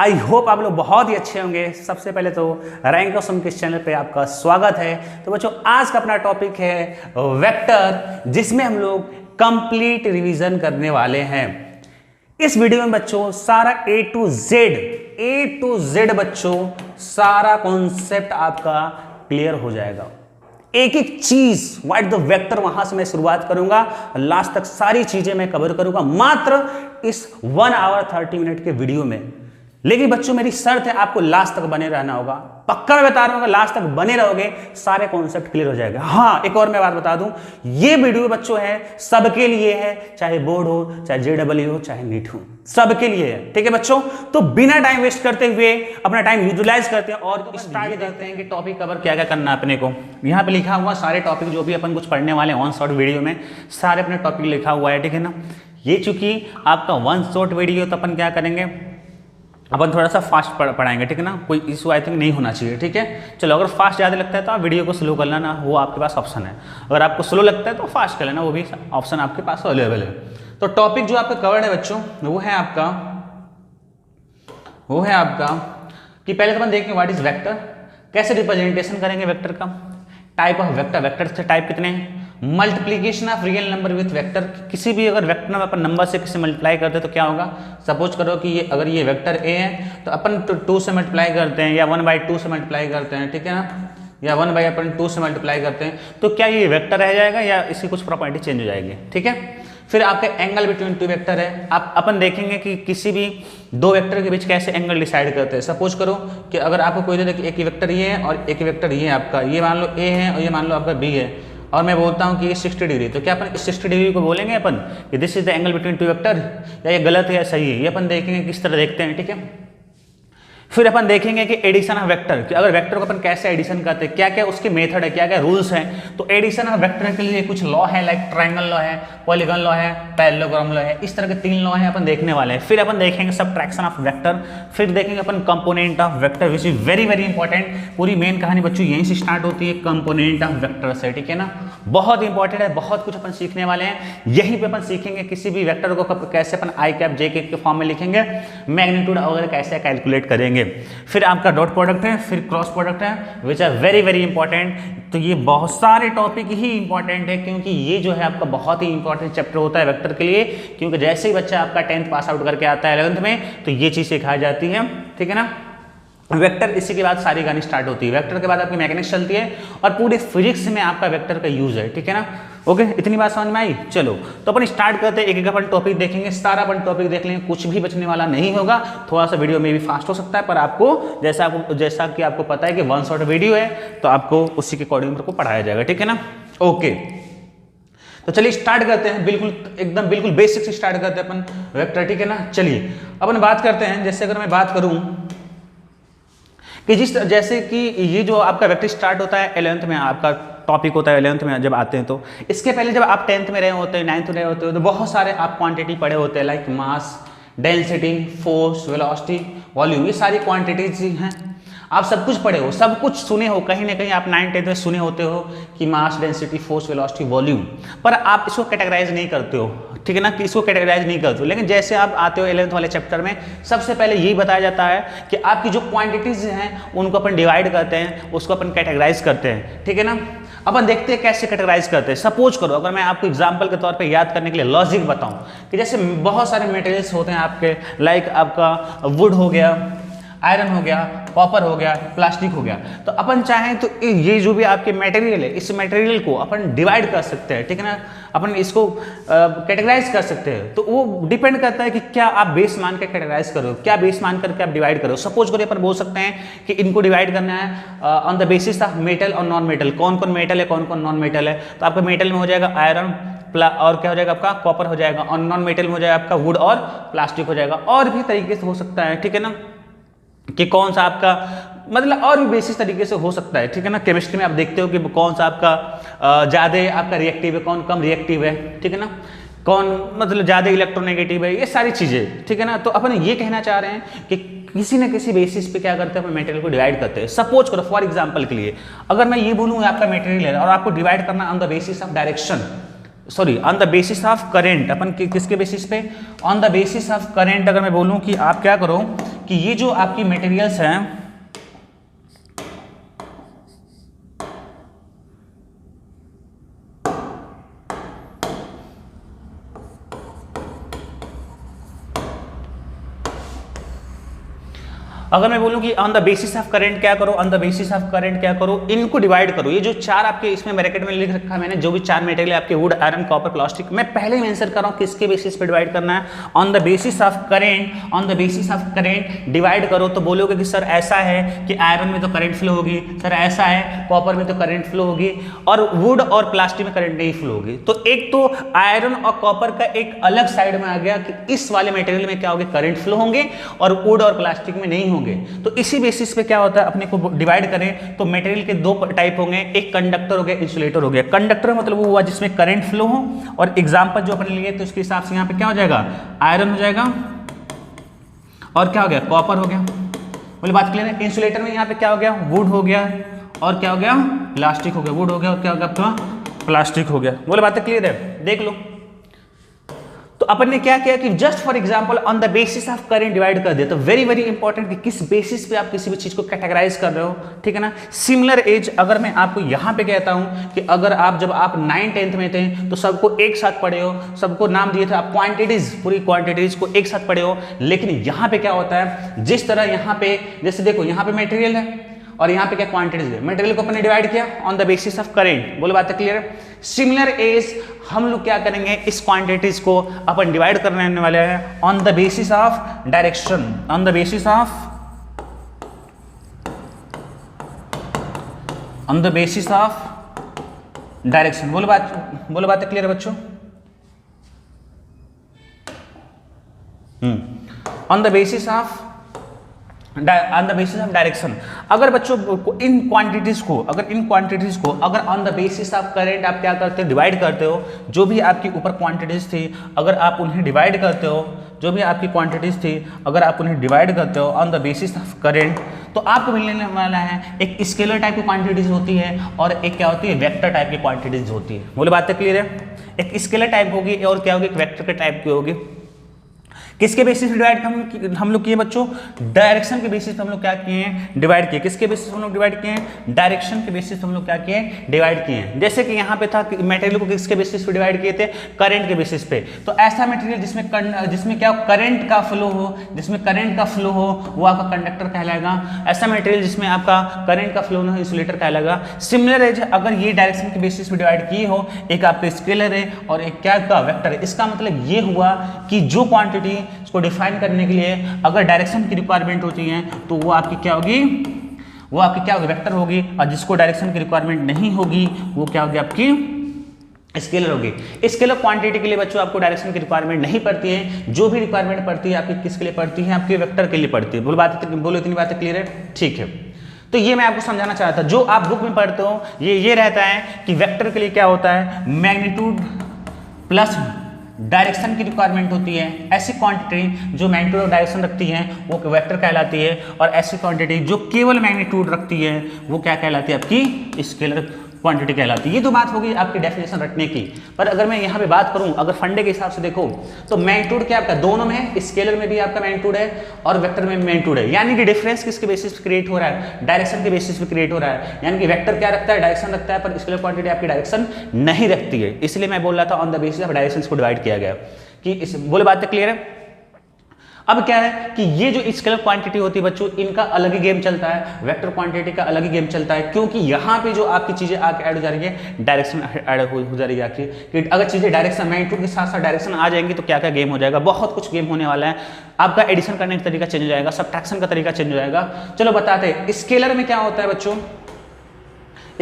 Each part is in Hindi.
आई होप आप लोग बहुत ही अच्छे होंगे। सबसे पहले तो रैंक ऑसम के चैनल पे आपका स्वागत है। तो बच्चों आज का अपना टॉपिक है वेक्टर, जिसमें हम लोग कंप्लीट रिवीजन करने वाले हैं। इस वीडियो में बच्चों सारा ए टू जेड बच्चों सारा कॉन्सेप्ट आपका क्लियर हो जाएगा। एक एक चीज व्हाट द वेक्टर वहां से मैं शुरुआत करूंगा, लास्ट तक सारी चीजें मैं कवर करूंगा मात्र इस 1 आवर 30 मिनट के वीडियो में। लेकिन बच्चों मेरी शर्त है आपको लास्ट तक बने रहना होगा। पक्का मैं बता रहा हूं, लास्ट तक बने रहोगे सारे कॉन्सेप्ट क्लियर हो जाएगा। हाँ, एक और मैं बात बता दूं, ये वीडियो बच्चों है सबके लिए है, चाहे बोर्ड हो, चाहे JEE हो, चाहे नीट हो, सबके लिए है। ठीक है बच्चों, तो बिना टाइम वेस्ट करते हुए अपना टाइम यूटिलाइज करते हैं और स्टार्ट करते हैं कि टॉपिक कवर क्या क्या करना है अपने को। यहाँ पे लिखा हुआ सारे टॉपिक जो भी अपन कुछ पढ़ने वाले ऑन शॉर्ट वीडियो में सारे अपने टॉपिक लिखा हुआ है। ठीक है ना, ये चूंकि आपका 1 शॉर्ट वीडियो, तो अपन क्या करेंगे, अपन थोड़ा सा फास्ट पढ़ाएंगे। ठीक है ना, कोई इशू आई थिंक नहीं होना चाहिए। ठीक है, चलो अगर फास्ट ज़्यादा लगता है तो आप वीडियो को स्लो कर लेना, वो आपके पास ऑप्शन है। अगर आपको स्लो लगता है तो फास्ट कर लेना, वो भी ऑप्शन आपके पास अवेलेबल है। तो टॉपिक जो आपका कवर्ड है बच्चों वो है आपका कि पहले तो अपन देखेंगे व्हाट इज वेक्टर, कैसे रिप्रेजेंटेशन करेंगे वेक्टर का, टाइप ऑफ वेक्टर, वेक्टर से टाइप कितने हैं, multiplication of real number with vector, किसी भी अगर वेक्टर में अपन नंबर से किसी मल्टीप्लाई करते हैं तो क्या होगा। सपोज करो कि ये अगर ये वेक्टर ए है तो अपन 2 से मल्टीप्लाई करते हैं या 1/2 से मल्टीप्लाई करते हैं। ठीक है ना, या 1/2 से मल्टीप्लाई करते हैं तो क्या ये वेक्टर रह जाएगा या इसकी कुछ प्रॉपर्टी चेंज हो जाएगी। ठीक है, फिर आपके एंगल बिटवीन 2 वेक्टर है। आप अपन देखेंगे कि किसी भी 2 वेक्टर के बीच कैसे एंगल डिसाइड करते हैं। सपोज करो कि अगर आपको कोई दे दे कि एक वेक्टर ये है और एक वेक्टर ये है आपका, ये मान लो ए है और ये मान लो आपका बी है, और मैं बोलता हूँ कि ये 60 डिग्री, तो क्या अपन इस 60 डिग्री को बोलेंगे अपन कि this is the angle between 2 vector, या ये गलत है या सही है, ये अपन देखेंगे किस तरह देखते हैं। ठीक है, फिर अपन देखेंगे कि एडिशन ऑफ वेक्टर, कि अगर वेक्टर को अपन कैसे एडिशन करते हैं, क्या क्या उसके मेथड है, क्या क्या रूल्स हैं। तो एडिशन ऑफ वेक्टर के लिए कुछ लॉ है, लाइक ट्रायंगल लॉ है, पॉलीगन लॉ है, पैरेललोग्राम लॉ है, इस तरह के 3 लॉ हैं अपन देखने वाले हैं। फिर अपन देखेंगे सबट्रैक्शन ऑफ वेक्टर, फिर देखेंगे अपन component of vector which is very very important. पूरी मेन कहानी बच्चों यहीं से स्टार्ट होती है, कंपोनेंट ऑफ वेक्टर से। ठीक है ना, बहुत इंपॉर्टेंट है, बहुत कुछ अपन सीखने वाले हैं। यहीं पे अपन सीखेंगे किसी भी वेक्टर को कैसे अपन आई कैप जे के फॉर्म में लिखेंगे, मैग्नीट्यूड वगैरह कैसे कैलकुलेट करेंगे। फिर आपका डॉट प्रोडक्ट है, फिर क्रॉस प्रोडक्ट है, which are very very important. तो ये बहुत सारे टॉपिक ही इंपॉर्टेंट है, क्योंकि ये जो है आपका बहुत ही इंपॉर्टेंट चैप्टर होता है वेक्टर के लिए। क्योंकि जैसे ही बच्चा आपका 10th पास आउट करके आता है 11th में, तो ये चीज़ सिखाई जाती है। ठीक है ना, वेक्टर इसी के बाद सारी कहानी स्टार्ट होती है। वेक्टर के बाद आपकी मैकेनिक्स चलती है और पूरे फिजिक्स में आपका वेक्टर का यूज है। ठीक है ना, ओके, इतनी बात समझ में आई। चलो तो अपन स्टार्ट करते हैं, एक एक अपन टॉपिक देखेंगे, सारा अपन टॉपिक देख लेंगे, कुछ भी बचने वाला नहीं होगा। थोड़ा सा वीडियो में भी फास्ट हो सकता है, पर आपको जैसा कि आपको पता है कि 1 शॉर्ट वीडियो है, तो आपको उसी के अकॉर्डिंग को पढ़ाया जाएगा। ठीक है ना, ओके, तो चलिए स्टार्ट करते हैं, बिल्कुल बेसिक से स्टार्ट करते हैं अपन वेक्टर। ठीक है ना, चलिए अपन बात करते हैं। जैसे अगर मैं बात करूं कि जैसे कि ये जो आपका वेक्टर स्टार्ट होता है 11th में, आपका टॉपिक होता है 11th में जब आते हैं, तो इसके पहले जब आप 10th में रहे होते हैं, 9th में रहे होते हो, तो बहुत सारे आप क्वांटिटी पढ़े होते हैं, like mass, density, force, velocity, volume, ये सारी क्वांटिटीज हैं। आप सब कुछ पढ़े हो, सब कुछ सुने हो, कहीं ना कहीं आप 9th 10th में सुने होते हो कि मास, डेंसिटी, फोर्स, वेलोसिटी, वॉल्यूम, पर आप इसको कैटेगराइज नहीं करते हो। ठीक है ना, कि इसको कैटेगराइज नहीं करते हो। लेकिन जैसे आप आते हो 11th वाले चैप्टर में, सबसे पहले यही बताया जाता है कि आपकी जो क्वांटिटीज हैं उनको अपन डिवाइड करते हैं, उसको अपन कैटेगराइज करते हैं। ठीक है ना, अपन देखते हैं कैसे कैटेगराइज करते हैं। सपोज करो अगर मैं आपको एग्जांपल के तौर पे याद करने के लिए लॉजिक बताऊं कि जैसे बहुत सारे मटेरियल्स होते हैं आपके, लाइक आपका वुड हो गया, आयरन हो गया, कॉपर हो गया, प्लास्टिक हो गया, तो अपन चाहें तो ये जो भी आपके मटेरियल है, इस मटेरियल को अपन डिवाइड कर सकते हैं। ठीक है ना, अपन इसको कैटेगराइज कर सकते हैं। तो वो डिपेंड करता है कि क्या आप बेस मान के कैटेगराइज करो, क्या बेस मान करके आप डिवाइड करो। सपोज करिए अपन बोल सकते हैं कि इनको डिवाइड करना है on the basis of metal और नॉन मेटल, कौन कौन मेटल है, कौन कौन नॉन मेटल है। तो आपका मेटल में हो जाएगा आयरन, और क्या हो जाएगा आपका कॉपर हो जाएगा, और नॉन मेटल में हो जाएगा आपका वुड और प्लास्टिक हो जाएगा। और भी तरीके से हो सकता है। ठीक है ना, कि कौन सा आपका मतलब और भी बेसिस तरीके से हो सकता है। ठीक है ना, केमिस्ट्री में आप देखते हो कि कौन सा आपका ज़्यादा आपका रिएक्टिव है, कौन कम रिएक्टिव है। ठीक है ना, कौन मतलब ज़्यादा इलेक्ट्रोनेगेटिव है, ये सारी चीज़ें। ठीक है ना, तो अपन ये कहना चाह रहे हैं कि किसी न किसी बेसिस पे क्या करते हैं, अपन मटेरियल को डिवाइड करते हैं। सपोज करो फॉर एग्जांपल के लिए अगर मैं ये बोलूँ आपका मटेरियल है और आपको डिवाइड करना on the basis of direction, sorry on the basis of current, अपन किसके बेसिस पे, on the basis of current. अगर मैं बोलूं कि आप क्या करो कि ये जो आपकी मटेरियल्स हैं, अगर मैं बोलूं कि on the basis of current क्या करो, on the basis of current क्या करो, इनको डिवाइड करो। ये जो चार आपके इसमें ब्रैकेट में लिख रखा है मैंने, जो भी चार मटेरियल आपके वुड, आयरन, कॉपर, प्लास्टिक, मैं पहले ही मेंशन कर रहा हूं किसके बेसिस पे डिवाइड करना है, on the basis of current, on the basis of current divide करो। तो बोलोगे कि सर ऐसा है कि आयरन में तो करंट फ्लो होगी, सर ऐसा है कॉपर में तो करंट फ्लो होगी, और वुड और प्लास्टिक में करंट नहीं फ्लो होगी। तो एक तो आयरन और कॉपर का एक अलग साइड में आ गया कि इस वाले मटेरियल में क्या होंगे, करंट फ्लो होंगे, और वुड और प्लास्टिक में नहीं होंगे। तो इसी बेसिस पे क्या होता है, अपने को डिवाइड करें तो मटेरियल के दो टाइप होंगे, एक कंडक्टर हो गया, इंसुलेटर हो गया। कंडक्टर मतलब वो हुआ जिसमें करंट फ्लो हो, और एग्जांपल जो अपने लिए तो उसके हिसाब से यहाँ पे क्या हो जाएगा, आयरन हो जाएगा, और क्या हो गया, कॉपर हो गया। बोले बात क्लियर है। इंसुलेटर में यहाँ पे क्या हो गया, वुड हो गया, और क्या हो गया, प्लास्टिक हो गया, वुड हो गया, और क्या हो गया आपका, प्लास्टिक हो गया। बोले बात क्लियर है, देख लो। तो अपन ने क्या किया कि just for example on the basis of current divide कर दिया। तो वेरी वेरी इंपॉर्टेंट कि किस बेसिस पे आप किसी भी चीज को कैटेगराइज कर रहे हो, ठीक है ना। सिमिलर एज अगर मैं आपको यहां पे कहता हूं कि अगर आप जब आप 9th-10th में थे तो सबको एक साथ पढ़े हो, सबको नाम दिए थे आप, क्वांटिटीज, पूरी क्वांटिटीज को एक साथ पढ़े हो। लेकिन यहां पे क्या होता है, जिस तरह यहां पे जैसे देखो यहां पे मटेरियल है और यहाँ पे क्या क्वांटिटीज है, मटेरियल को अपने डिवाइड किया on the basis of current. बोलो बात क्लियर है। सिमिलर एज हम लोग क्या करेंगे, इस क्वांटिटीज को अपन डिवाइड करने वाले हैं on the basis of direction, on the basis of, on the basis of direction. बोलो बात क्लियर है बच्चों। On the basis of, on the basis of direction. अगर बच्चों इन क्वांटिटीज को, अगर on the basis of current आप क्या करते हो, डिवाइड करते हो, जो भी आपकी ऊपर क्वांटिटीज थी अगर आप उन्हें डिवाइड करते हो, जो भी आपकी क्वांटिटीज थी अगर आप उन्हें डिवाइड करते हो on the basis of current, तो आपको मिलने वाला है एक स्केलर टाइप की क्वांटिटीज होती है और एक क्या होती है, वेक्टर टाइप की क्वांटिटीज होती है। बोले बात क्लियर है। एक स्केलर टाइप होगी और क्या होगी, एक वेक्टर के टाइप की होगी। किसके बेसिस पे डिवाइड हम लोग किए बच्चों, डायरेक्शन के बेसिस पे हम लोग क्या किए हैं, डिवाइड किए। किसके बेसिस पे हम लोग डिवाइड किए हैं, डायरेक्शन के बेसिस पे हम लोग क्या किए, डिवाइड किए हैं। जैसे कि यहाँ पे था मटेरियल को किसके बेसिस पे डिवाइड किए थे, करंट के बेसिस पे। तो ऐसा मटेरियल जिसमें क्या करंट का फ्लो हो, जिसमें करंट का फ्लो हो वो आपका कंडक्टर कहलाएगा। ऐसा मटेरियल जिसमें आपका करंट का फ्लो ना हो, इंसुलेटर कहलाएगा। सिमिलर है अगर ये डायरेक्शन के बेसिस पे डिवाइड किए हो, एक आपका स्केलर है और एक क्या का वेक्टर है। इसका मतलब ये हुआ कि जो क्वांटिटी इसको डिफाइन करने के लिए अगर डायरेक्शन की रिक्वायरमेंट होती है तो वो आपकी क्या होगी, वो आपकी क्या होगी, वेक्टर होगी। और जिसको डायरेक्शन की रिक्वायरमेंट नहीं होगी वो क्या होगी, आपकी स्केलर होगी। स्केलर क्वांटिटी के लिए बच्चों आपको डायरेक्शन की रिक्वायरमेंट नहीं पड़ती है, जो भी रिक्वायरमेंट पड़ती है आपकी किसके लिए पड़ती है, आपके वेक्टर के लिए पड़ती है। बोलो इतनी बातें क्लियर है, ठीक है। तो ये मैं आपको समझाना चाहता था। जो आप बुक में पढ़ते हो ये रहता है कि वेक्टर के लिए क्या होता है, मैग्नीट्यूड प्लस डायरेक्शन की रिक्वायरमेंट होती है। ऐसी क्वांटिटी जो मैग्नीट्यूड और डायरेक्शन रखती है वो वेक्टर कहलाती है, और ऐसी क्वांटिटी जो केवल मैग्नीट्यूड रखती है वो क्या कहलाती है, आपकी स्केलर क्वांटिटी कहलाती है। ये तो बात होगी आपकी डेफिनेशन रखने की। पर अगर मैं यहाँ पे बात करूँ, अगर फंडे के हिसाब से देखो तो मैग्नीट्यूड क्या आपका दोनों में है, स्केलर में भी आपका मैग्नीट्यूड है और वेक्टर में मैग्नीट्यूड है। यानी कि डिफरेंस किसके बेसिस पे क्रिएट हो रहा है, डायरेक्शन के बेसिस पे क्रिएट हो रहा है। यानी कि वेक्टर क्या रखता है, डायरेक्शन रखता है, पर स्केलर क्वांटिटी आपकी डायरेक्शन नहीं रखती है। इसलिए मैं बोल रहा था on the basis of direction को डिवाइड किया गया कि बोले बात क्लियर है। अब क्या है कि ये जो स्केलर क्वांटिटी होती है बच्चों, इनका अलग ही गेम चलता है, वेक्टर क्वांटिटी का अलग ही गेम चलता है। क्योंकि यहाँ पे जो आपकी चीजें आके ऐड हो जा रही है, डायरेक्शन ऐड हो जा रही है आपकी, कि अगर चीजें डायरेक्शन मैग्नीट्यूड के साथ साथ डायरेक्शन आ जाएंगी तो क्या क्या गेम हो जाएगा, बहुत कुछ गेम होने वाला है। आपका एडिशन करने का तरीका चेंज हो जाएगा, सब्ट्रैक्शन का तरीका चेंज हो जाएगा। चलो बताते हैं स्केलर में क्या होता है बच्चों।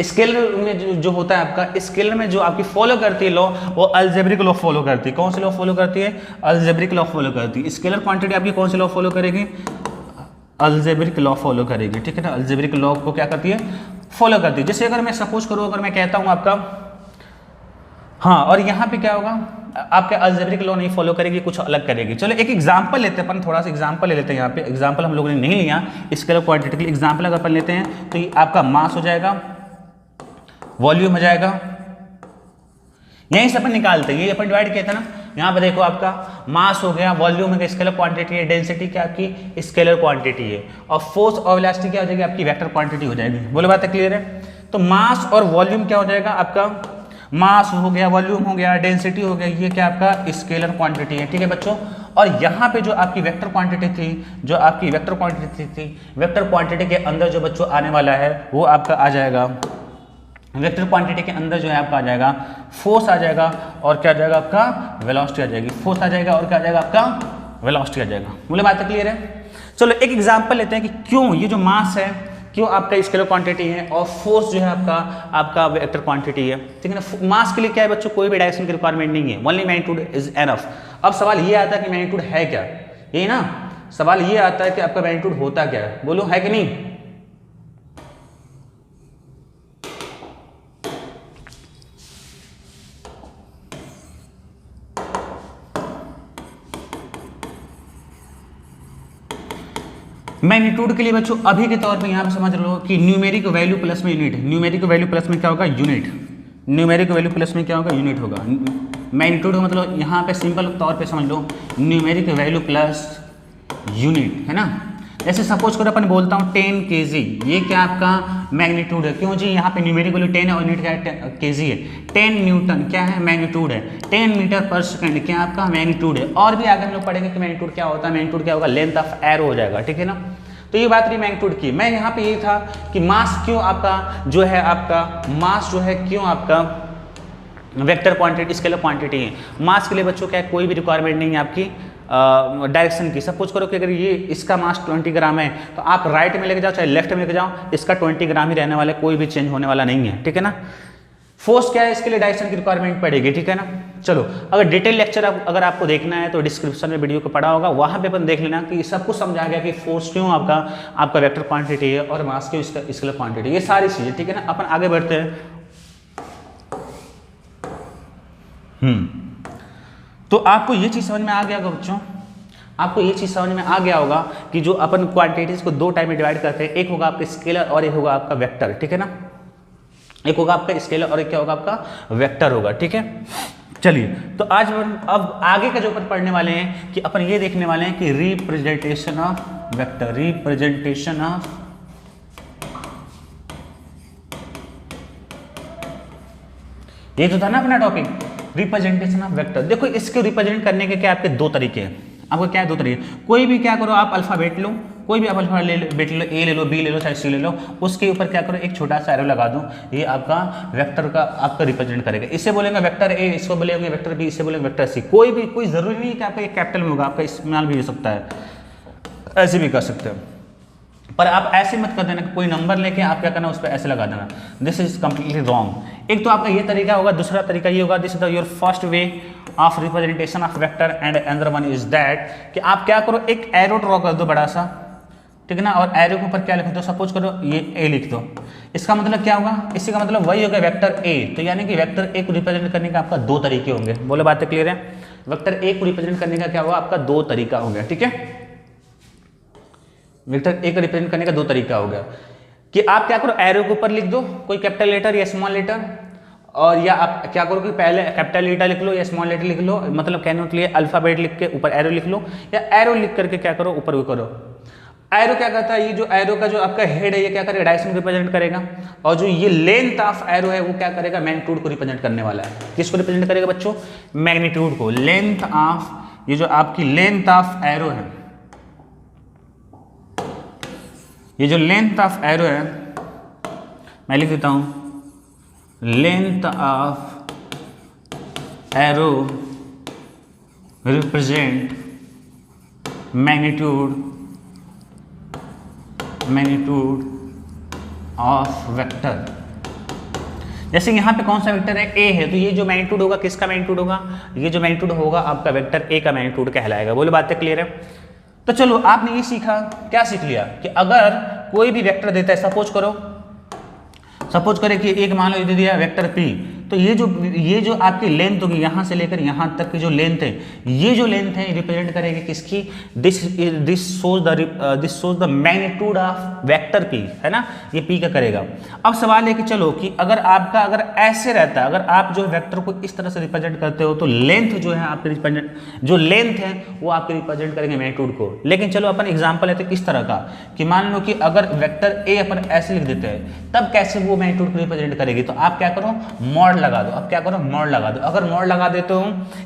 स्केलर में जो होता है आपका, स्केलर में जो आपकी फॉलो करती है लॉ, वो अलजेब्रिक लॉ फॉलो करती है। कौन सी लॉ फॉलो करती है, अलजेब्रिक लॉ फॉलो करती है। स्केलर क्वांटिटी आपकी कौन सी लॉ फॉलो करेगी, अलजेब्रिक लॉ फॉलो करेगी, ठीक है ना। अलजेब्रिक लॉ को क्या करती है, फॉलो करती है। जैसे अगर मैं सपोज करूँ, अगर मैं कहता हूँ आपका हाँ, और यहाँ पे क्या होगा, आपके अलजेब्रिक लॉ नहीं फॉलो करेगी, कुछ अलग करेगी। चलो एक एग्जांपल लेते हैं अपन, थोड़ा सा एग्जांपल ले लेते हैं। यहाँ पे एग्जांपल हम लोगों ने नहीं लिया स्केलर क्वांटिटी के लिए। एग्जांपल अगर अपन लेते हैं तो ये आपका मास हो जाएगा, वॉल्यूम हो जाएगा, यहीं से अपन निकालते हैं। ये अपन डिवाइड किया था ना, यहाँ पे देखो आपका मास हो गया, वॉल्यूम है स्केलर क्वांटिटी है, डेंसिटी क्या आपकी स्केलर क्वांटिटी है, और फोर्स और वेलोसिटी क्या हो जाएगी आपकी वेक्टर क्वांटिटी हो जाएगी। बोलो बात क्लियर है। तो मास और वॉल्यूम क्या हो जाएगा आपका, मास हो गया, वॉल्यूम हो गया, डेंसिटी हो गया, ये क्या आपका स्केलर क्वांटिटी है। ठीक है बच्चों। और यहाँ पे जो आपकी वेक्टर क्वांटिटी थी, जो आपकी वेक्टर क्वांटिटी थी, वेक्टर क्वांटिटी के अंदर जो बच्चों आने वाला है वो आपका आ जाएगा, वेक्टर क्वांटिटी के अंदर जो है आपका आ जाएगा फोर्स आ जाएगा, और क्या आ जाएगा आपका वेलोसिटी आ जाएगी। फोर्स आ जाएगा और क्या आ जाएगा आपका वेलोसिटी आ जाएगा। बोले बात क्लियर है। चलो एक एग्जांपल लेते हैं कि क्यों ये जो मास है क्यों आपका स्केलर क्वांटिटी है और फोर्स जो है आपका वेक्टर क्वांटिटी है। ठीक है ना। मास के लिए क्या है बच्चों, कोई भी डायरेक्शन की रिक्वायरमेंट नहीं है, ओनली मैग्नीट्यूड इज एनफ। अब सवाल ये आता है कि मैग्नीट्यूड है क्या, यही ना सवाल ये आता है कि आपका मैग्नीट्यूड होता क्या है, बोलो है कि नहीं। मैग्नीट्यूड के लिए बच्चों अभी के तौर पे यहाँ पे समझ लो कि न्यूमेरिक वैल्यू प्लस में यूनिट, न्यूमेरिक वैल्यू प्लस में क्या होगा यूनिट, न्यूमेरिक वैल्यू प्लस में क्या होगा यूनिट होगा। मैग्नीट्यूड का मतलब यहाँ पे सिंपल तौर पे समझ लो न्यूमेरिक वैल्यू प्लस यूनिट है ना। जैसे सपोज करो अपन बोलता हूँ 10 kg, ये क्या आपका मैग्नीट्यूड है। क्यों जी, यहाँ पे न्यूमेरिक वैल्यू 10 है और यूनिट क्या है kg है। 10 न्यूटन क्या है मैग्नीट्यूड है। 10 मीटर पर सेकंड क्या आपका मैग्नीट्यूड है। और भी आगे हम लोग पढ़ेंगे कि मैग्नीट्यूड क्या होता है, मैग्नीट्यूड क्या होगा लेंथ ऑफ एरो हो जाएगा। ठीक है ना। तो ये बात रही मैग्नीट्यूड की। मैं यहाँ पे ये था कि मास क्यों आपका जो है आपका मास जो है क्यों आपका वेक्टर क्वांटिटी स्केलर क्वांटिटी है। मास के लिए बच्चों क्या है कोई भी रिक्वायरमेंट नहीं है आपकी डायरेक्शन की। सपोज करो कि अगर ये इसका मास 20 ग्राम है तो आप राइट में लेके जाओ चाहे लेफ्ट में लेके जाओ, इसका 20 ग्राम ही रहने वाला है, कोई भी चेंज होने वाला नहीं है। ठीक है ना। फोर्स क्या है इसके लिए डायरेक्शन की रिक्वायरमेंट पड़ेगी। ठीक है ना। चलो अगर डिटेल लेक्चर अगर आपको देखना है तो डिस्क्रिप्शन में वीडियो को पढ़ा होगा, वहां पे अपन देख लेना कि सब कुछ समझा गया कि फोर्स क्यों आपका वेक्टर क्वांटिटी है और मास क्यों स्केलर क्वांटिटी, ये सारी चीजें। ठीक है ना। अपन आगे बढ़ते हैं। तो आपको ये चीज समझ में आ गया होगा बच्चों, आपको ये चीज समझ में आ गया होगा कि जो अपन क्वांटिटीज को दो टाइप में डिवाइड करते हैं, एक होगा आपका स्केलर और एक होगा आपका वेक्टर। ठीक है ना। एक होगा आपका स्केलर और एक क्या होगा आपका वेक्टर होगा। ठीक है। चलिए तो आज अब आगे का जो अपन पढ़ने वाले हैं कि अपन ये देखने वाले हैं कि representation of vector, representation of ये तो था ना अपना टॉपिक रिप्रेजेंटेशन ऑफ वेक्टर। देखो इसके रिप्रेजेंट करने के क्या आपके दो तरीके हैं। आपको क्या है दो तरीके, कोई भी क्या करो आप अल्फाबेट लो, कोई भी आप अल्फाबेट लो, ए ले लो, बी ले लो, चाहे सी ले लो, उसके ऊपर क्या करो एक छोटा सा एरो लगा दो, ये आपका वेक्टर का आपका रिप्रेजेंट करेगा। इससे बोलेंगे वेक्टर ए, इसको बोलेंगे वेक्टर बी, इससे बोलेंगे वेक्टर सी। कोई जरूरी नहीं कि आपका एक कैपिटल में होगा, आपका इस्तेमाल भी हो सकता है, ऐसे भी कर सकते हैं। पर आप ऐसे मत कर देना कि कोई नंबर लेके आप क्या करना उस पर ऐसे लगा देना, दिस इज कंप्लीटली रॉन्ग। एक तो आपका ये तरीका होगा, दूसरा तरीका ये होगा, this is your first way of representation of vector and another one is that कि आप क्या करो एक एरो ड्रॉ कर दो बड़ा सा। ठीक है ना। और एरो के ऊपर क्या लिख दो, सपोज करो ये ए लिख दो। इसका मतलब क्या होगा, इसी का मतलब वही होगा वेक्टर ए। तो यानी कि वेक्टर ए को रिप्रेजेंट करने का आपका दो तरीके होंगे। बोले बातें क्लियर है। वेक्टर ए को रिप्रेजेंट करने का क्या होगा आपका दो तरीका हो गया। ठीक है। वेक्टर ए को रिप्रेजेंट करने का दो तरीका हो गया कि आप क्या करो एरो के ऊपर लिख दो कोई कैपिटल लेटर या स्मॉल लेटर, और या आप क्या करो कि पहले कैपिटल लेटर लिख लो या स्मॉल लेटर लिख लो, मतलब कहने के लिए अल्फाबेट लिख के ऊपर एरो लिख लो, या एरो लिख करके क्या करो ऊपर वो करो। एरो क्या करता है, ये जो एरो का जो आपका हेड है ये क्या करेगा डायरेक्शन रिप्रेजेंट करेगा, और जो ये लेंथ ऑफ एरो है वो क्या करेगा मैग्नीट्यूड को रिप्रेजेंट करने वाला है। किसको रिप्रेजेंट करेगा बच्चों, मैग्नीट्यूड को। लेंथ ऑफ ये जो आपकी लेंथ ऑफ एरो है, ये जो लेंथ ऑफ एरो है मैं लिख देता हूं, length of arrow represent magnitude of vector. जैसे यहाँ पे कौन सा वेक्टर है ए है, तो ये जो मैग्नीट्यूड होगा किसका मैग्नीट्यूड होगा, ये जो मैग्नीट्यूड होगा आपका वेक्टर ए का मैग्नीट्यूड कहलाएगा। बोले बातें क्लियर है। तो चलो आपने ये सीखा, क्या सीख लिया कि अगर कोई भी वेक्टर देता है, सपोज करें कि एक मान लो दे दिया वेक्टर पी, तो ये जो आपकी लेंथ होगी यहाँ से लेकर यहाँ तक की जो लेंथ है, ये जो लेंथ है रिप्रेजेंट करेगी किसकी, this shows the magnitude of vector P, है ना, ये पी का करेगा। अब सवाल है कि चलो कि अगर आपका अगर ऐसे रहता, अगर आप जो वेक्टर को इस तरह से रिप्रेजेंट करते हो तो लेंथ जो है आपके रिप्रेजेंट, जो लेंथ है वो आपके रिप्रेजेंट करेंगे मैग्नीट्यूड को। लेकिन चलो अपन एग्जांपल लेते हैं इस तरह का कि मान लो कि अगर वेक्टर ए अपन ऐसे लिख देते हैं, तब कैसे वो मैग्नीट्यूड को रिप्रेजेंट करेगी। तो आप क्या करो, मॉड लगा दो। अब क्या करो, मॉड लगा दो। अगर मॉड लगा देते हो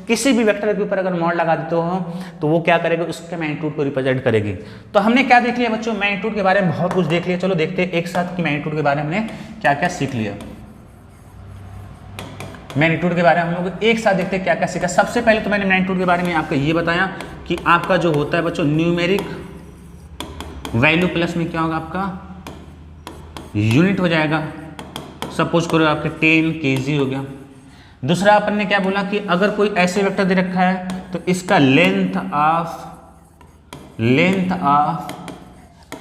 किसी भी वेक्टर के ऊपर, अगर मॉड लगा देते हो तो वो क्या करेगा, उसके मैग्नीट्यूड को रिप्रेजेंट करेगी। तो हमने क्या देख लिया बच्चों, मैग्नीट्यूड के बारे में बहुत कुछ देख लिया। चलो देखते हैं एक साथ कि मैग्नीट्यूड के बारे में हमने क्या क्या सीख लिया। मैग्नीट्यूड के बारे में हम लोग एक साथ देखते हैं क्या क्या सीखा। सबसे पहले तो मैंने मैग्नीट्यूड के बारे में आपको ये बताया कि आपका जो होता है बच्चों न्यूमेरिक वैल्यू प्लस में क्या होगा, आपका यूनिट हो जाएगा। सपोज करो आपके 10 kg हो गया। दूसरा अपन ने क्या बोला कि अगर कोई ऐसे वेक्टर दे रखा है तो इसका लेंथ ऑफ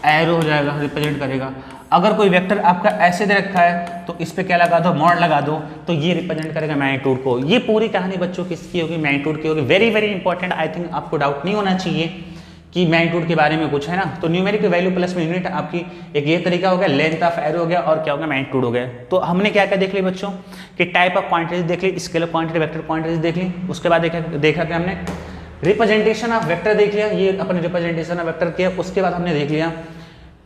एरो हो जाएगा, रिप्रेजेंट करेगा। अगर कोई वेक्टर आपका ऐसे दे रखा है तो इस पे क्या लगा दो, मॉड लगा दो, तो ये रिप्रेजेंट करेगा मैग्नीट्यूड को। ये पूरी कहानी बच्चों किसकी होगी, मैग्नीट्यूड की होगी। वेरी वेरी इंपॉर्टेंट, आई थिंक आपको डाउट नहीं होना चाहिए कि मैग्नीट्यूड के बारे में कुछ है ना। तो न्यूमेरिक वैल्यू प्लस में यूनिट आपकी एक ये तरीका हो गया, लेंथ ऑफ एरो हो गया, और क्या हो गया, मैग्नीट्यूड हो गया। तो हमने क्या क्या देख लिया बच्चों कि टाइप ऑफ क्वांटिटीज देख ली, स्केलर क्वांटिटी, वेक्टर क्वांटिटीज देख ली। उसके बाद देखा कि हमने रिप्रेजेंटेशन ऑफ वेक्टर देख लिया, ये अपने रिप्रेजेंटेशन ऑफ वेक्टर किया। उसके बाद हमने देख लिया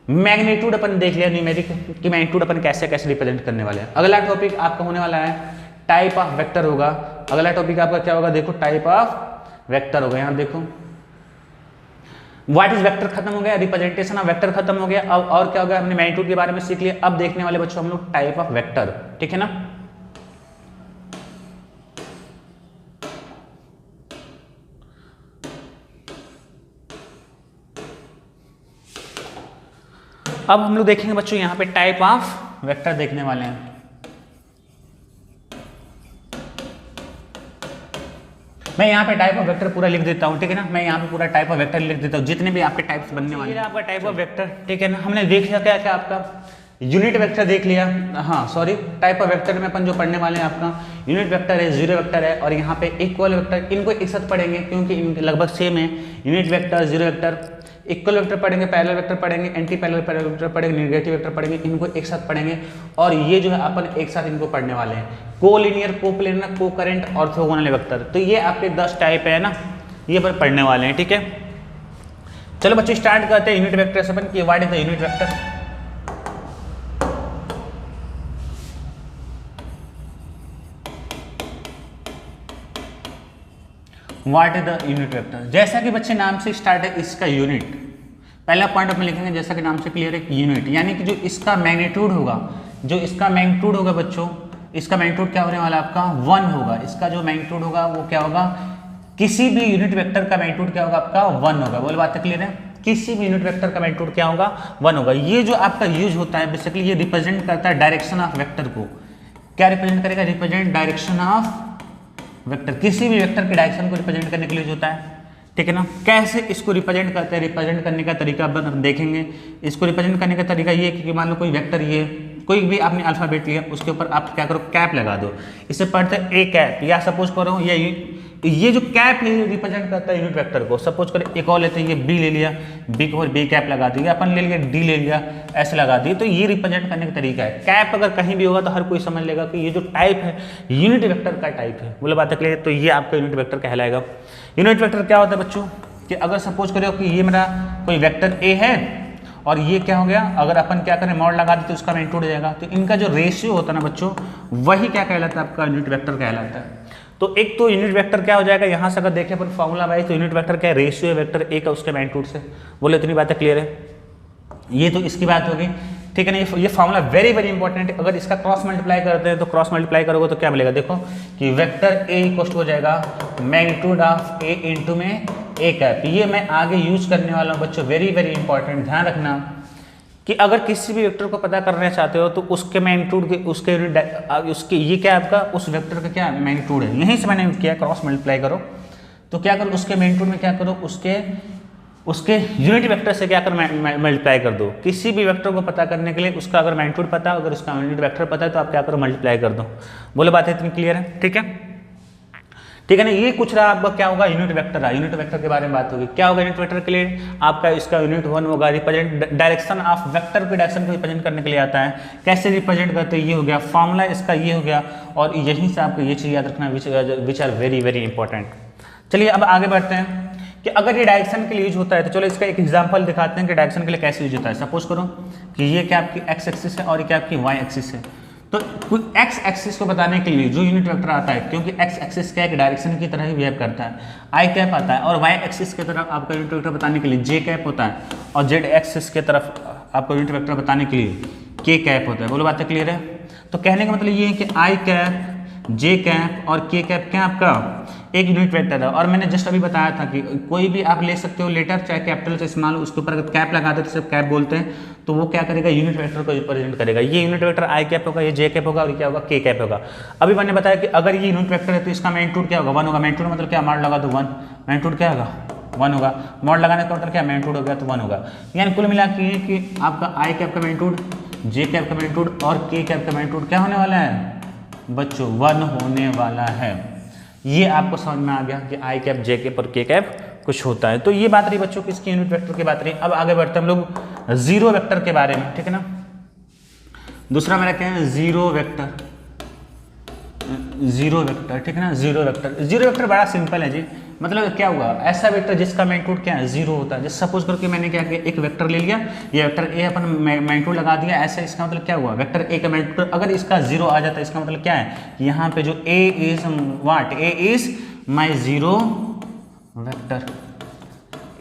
मैग्नीट्यूड, अपन देख लिया न्यूमेरिक कि मैग्नीट्यूड अपन कैसे कैसे रिप्रेजेंट करने वाले हैं। अगला टॉपिक आपका होने वाला है टाइप ऑफ वेक्टर होगा। अगला टॉपिक आपका क्या होगा, देखो टाइप ऑफ वेक्टर होगा। यहाँ देखो व्हाट इज वेक्टर खत्म हो गया, रिप्रेजेंटेशन ऑफ वेक्टर खत्म हो गया। अब और क्या हो गया, हमने मैग्नीट्यूड के बारे में सीख लिया। अब देखने वाले बच्चों हम लोग टाइप ऑफ वेक्टर, ठीक है ना। अब हम लोग देखेंगे बच्चों यहाँ पे टाइप ऑफ वेक्टर देखने वाले हैं। मैं यहाँ पे टाइप ऑफ वेक्टर पूरा लिख देता हूँ, ठीक है ना। मैं यहाँ पे पूरा टाइप ऑफ वेक्टर लिख देता हूँ, जितने भी आपके टाइप्स बनने वाले हैं। आपका टाइप ऑफ वेक्टर, ठीक है ना। हमने देख लिया क्या क्या, आपका यूनिट वेक्टर देख लिया। हाँ सॉरी, टाइप ऑफ वेक्टर में अपन जो पढ़ने वाले हैं आपका यूनिट वेक्टर है, जीरो वेक्टर है, और यहाँ पे इक्वल वेक्टर। इनको एक साथ पढ़ेंगे क्योंकि इनके लगभग सेम है। Unit vector, zero vector, equal vector पढ़ेंगे, पैरेलल वेक्टर पढ़ेंगे, एंटी पैरेलल वेक्टर पढ़ेंगे, नेगेटिव वेक्टर पढ़ेंगे। इनको एक साथ पढ़ेंगे और ये जो है अपन एक साथ इनको पढ़ने वाले हैं। Collinear, coplanar, concurrent, orthogonal vector. तो ये आपके 10 टाइप है ना, ये अपन पढ़ने वाले हैं, ठीक है। चलो बच्चों स्टार्ट करते हैं यूनिट वेक्टर से। अपन की what is the unit vector. What is the unit vector. जैसा कि बच्चे नाम से स्टार्ट है, इसका यूनिट पहला पॉइंट अपन लिखेंगे, जैसा कि नाम से क्लियर है, यूनिट यानी कि जो इसका मैग्नीट्यूड होगा, बच्चों इसका मैग्नीट्यूड क्या होने वाला आपका 1 होगा। इसका जो मैग्नीट्यूड होगा वो क्या होगा, किसी भी यूनिट वेक्टर का मैग्नीट्यूड क्या होगा आपका 1 होगा। बोल बात क्लियर है, किसी भी यूनिट वेक्टर का मैग्नीट्यूड क्या होगा 1 होगा। ये जो आपका यूज होता है बेसिकली ये रिप्रेजेंट करता है डायरेक्शन ऑफ वेक्टर को। क्या रिप्रेजेंट करेगा, रिप्रेजेंट डायरेक्शन ऑफ वेक्टर। किसी भी वेक्टर के डायरेक्शन को रिप्रेजेंट करने के लिए होता है, ठीक है ना। कैसे इसको रिप्रेजेंट करते हैं, रिप्रेजेंट करने का तरीका अपन देखेंगे। इसको रिप्रेजेंट करने का तरीका ये है कि मान लो कोई वेक्टर ये कोई भी आपने अल्फाबेट लिया, उसके ऊपर आप क्या करो, कैप लगा दो। इसे पढ़ते हैं ए कैप, या सपोज करो ये जो कैप है रिप्रेजेंट करता है यूनिट वेक्टर को। सपोज करो एक और लेते हैं, ये बी ले लिया, बी के ऊपर बी कैप लगा दी, अपन ले लिया डी ले लिया, ऐसे लगा दी। तो ये रिप्रेजेंट करने का तरीका है। कैप अगर कहीं भी होगा तो हर कोई समझ लेगा कि ये जो टाइप है यूनिट वेक्टर का टाइप है। बोले बात क्लियर, तो ये आपका यूनिट वेक्टर कहलाएगा। यूनिट वेक्टर क्या होता है बच्चों कि अगर सपोज करो कि ये मेरा कोई वेक्टर ए है और ये क्या हो गया, अगर अपन क्या करें मॉड लगा दें तो उसका मैग्नीट्यूड हो जाएगा। तो इनका जो रेशियो होता है ना बच्चों, वही क्या कहलाता है, आपका यूनिट वेक्टर कहलाता है। तो एक तो यूनिट वेक्टर क्या हो जाएगा, यहाँ से अगर देखें अपन फॉर्मूला वाइज, तो यूनिट वेक्टर क्या है, रेशियो है वेक्टर ए का उसके मैग्नीट्यूड से। बोले इतनी बातें क्लियर है, ये तो इसकी बात होगी, ठीक है ना। ये फॉर्मूला वेरी वेरी इंपॉर्टेंट है। अगर इसका क्रॉस मल्टीप्लाई करते हैं तो क्रॉस मल्टीप्लाई करोगे तो क्या मिलेगा, देखो कि वेक्टर ए इक्वल हो जाएगा मैग्नीट्यूड ऑफ ए इंटू में ए कैप। ये मैं आगे यूज करने वाला हूँ बच्चों, वेरी वेरी इंपॉर्टेंट। ध्यान रखना कि अगर किसी भी वेक्टर को पता करना चाहते हो तो उसके मैग्नीट्यूड के उसके उसके ये क्या आपका उस वेक्टर का क्या मैग्नीट्यूड है, यहीं से मैंने यूज किया क्रॉस मल्टीप्लाई करो। तो क्या करो, उसके मैग्नीट्यूड में क्या करो, उसके यूनिट वेक्टर से क्या कर मल्टीप्लाई कर दो। किसी भी वेक्टर को पता करने के लिए उसका अगर मैग्नीट्यूड पता है, अगर उसका यूनिट वेक्टर पता है तो आप क्या करो मल्टीप्लाई कर दो। बोले बात इतनी क्लियर है? ठीक है, ठीक है ना। ये कुछ रहा आपका क्या होगा यूनिट वेक्टर रहा। यूनिट वेक्टर के बारे में बात होगी। क्या होगा यूनिट वेक्टर के लिए? आपका इसका यूनिट 1 होगा। रिप्रेजेंट डायरेक्शन ऑफ वेक्टर के डायरेक्शन को रिप्रेजेंट करने के लिए आता है। कैसे रिप्रेजेंट करते हैं? ये हो गया फॉर्मूला इसका, ये हो गया। और यहीं से आपको ये चीज़ याद रखना which are very very important. चलिए अब आगे बढ़ते हैं कि अगर ये डायरेक्शन के लिए यूज होता है तो चलो इसका एक एग्जांपल दिखाते हैं कि डायरेक्शन के लिए कैसे यूज होता है। सपोज करो कि ये क्या आपकी एक्स एक्सिस है और ये क्या आपकी वाई एक्सिस है। तो एक्स एक्सिस को बताने के लिए जो यूनिट वेक्टर आता है, क्योंकि एक्स एक्सिस क्या एक डायरेक्शन की तरह ही बिहेव करता है, आई कैप आता है। और वाई एक्सिस की तरफ आपका यूनिट वेक्टर बताने के लिए जे कैप होता है। और जेड एक्सिस की तरफ आपका यूनिट वेक्टर बताने के लिए के कैप होता है। बोलो बातें क्लियर है? तो कहने का मतलब ये है कि आई कैप, जे कैप और के कैप क्या आपका एक यूनिट वेक्टर है। और मैंने जस्ट अभी बताया था कि कोई भी आप ले सकते हो लेटर, चाहे कैपिटल से स्मॉल, उसके ऊपर अगर कैप लगा दो तो सिर्फ कैप बोलते हैं, तो वो क्या करेगा यूनिट वेक्टर को रिप्रेजेंट करेगा। ये यूनिट वेक्टर आई कैप होगा, ये जे कैप होगा और ये क्या होगा के कैप होगा। अभी मैंने बताया कि अगर ये यूनिट वेक्टर है तो इसका मैग्नीट्यूड क्या होगा? 1 होगा। मैग्नीट्यूड मतलब क्या? मॉड लगा दो 1, मैग्नीट्यूड क्या होगा? 1 होगा। मॉड लगाने का मतलब क्या? मैग्नीट्यूड हो गया तो 1 होगा। यानी कुल मिला के कि आपका आई कैप का मैग्नीट्यूड, जे कैप का मैग्नीट्यूड और के कैप का मैग्नीट्यूड क्या होने वाला है बच्चों? 1 होने वाला है। ये आपको समझ में आ गया कि आई कैप, जे कैप और के कैप कुछ होता है। तो ये बात रही बच्चों किसकी? यूनिट वेक्टर की बात रही। अब आगे बढ़ते हैं हम लोग जीरो वेक्टर के बारे में, ठीक है ना। दूसरा मेरा क्या है? Zero vector. जीरो वेक्टर, ठीक है ना। जीरो वेक्टर, जीरो वेक्टर बड़ा सिंपल है जी। मतलब क्या हुआ? ऐसा वेक्टर जिसका मैग्नीट्यूड क्या है? जीरो होता है। जैसे सपोज करके मैंने क्या किया, एक वेक्टर ले लिया, ये वेक्टर ए अपन मैग्नीट्यूड लगा दिया ऐसे। इसका मतलब क्या हुआ? वेक्टर ए का मैग्नीट्यूड अगर इसका जीरो आ जाता है, इसका मतलब क्या है? यहाँ पे जो A is what? A is my zero vector.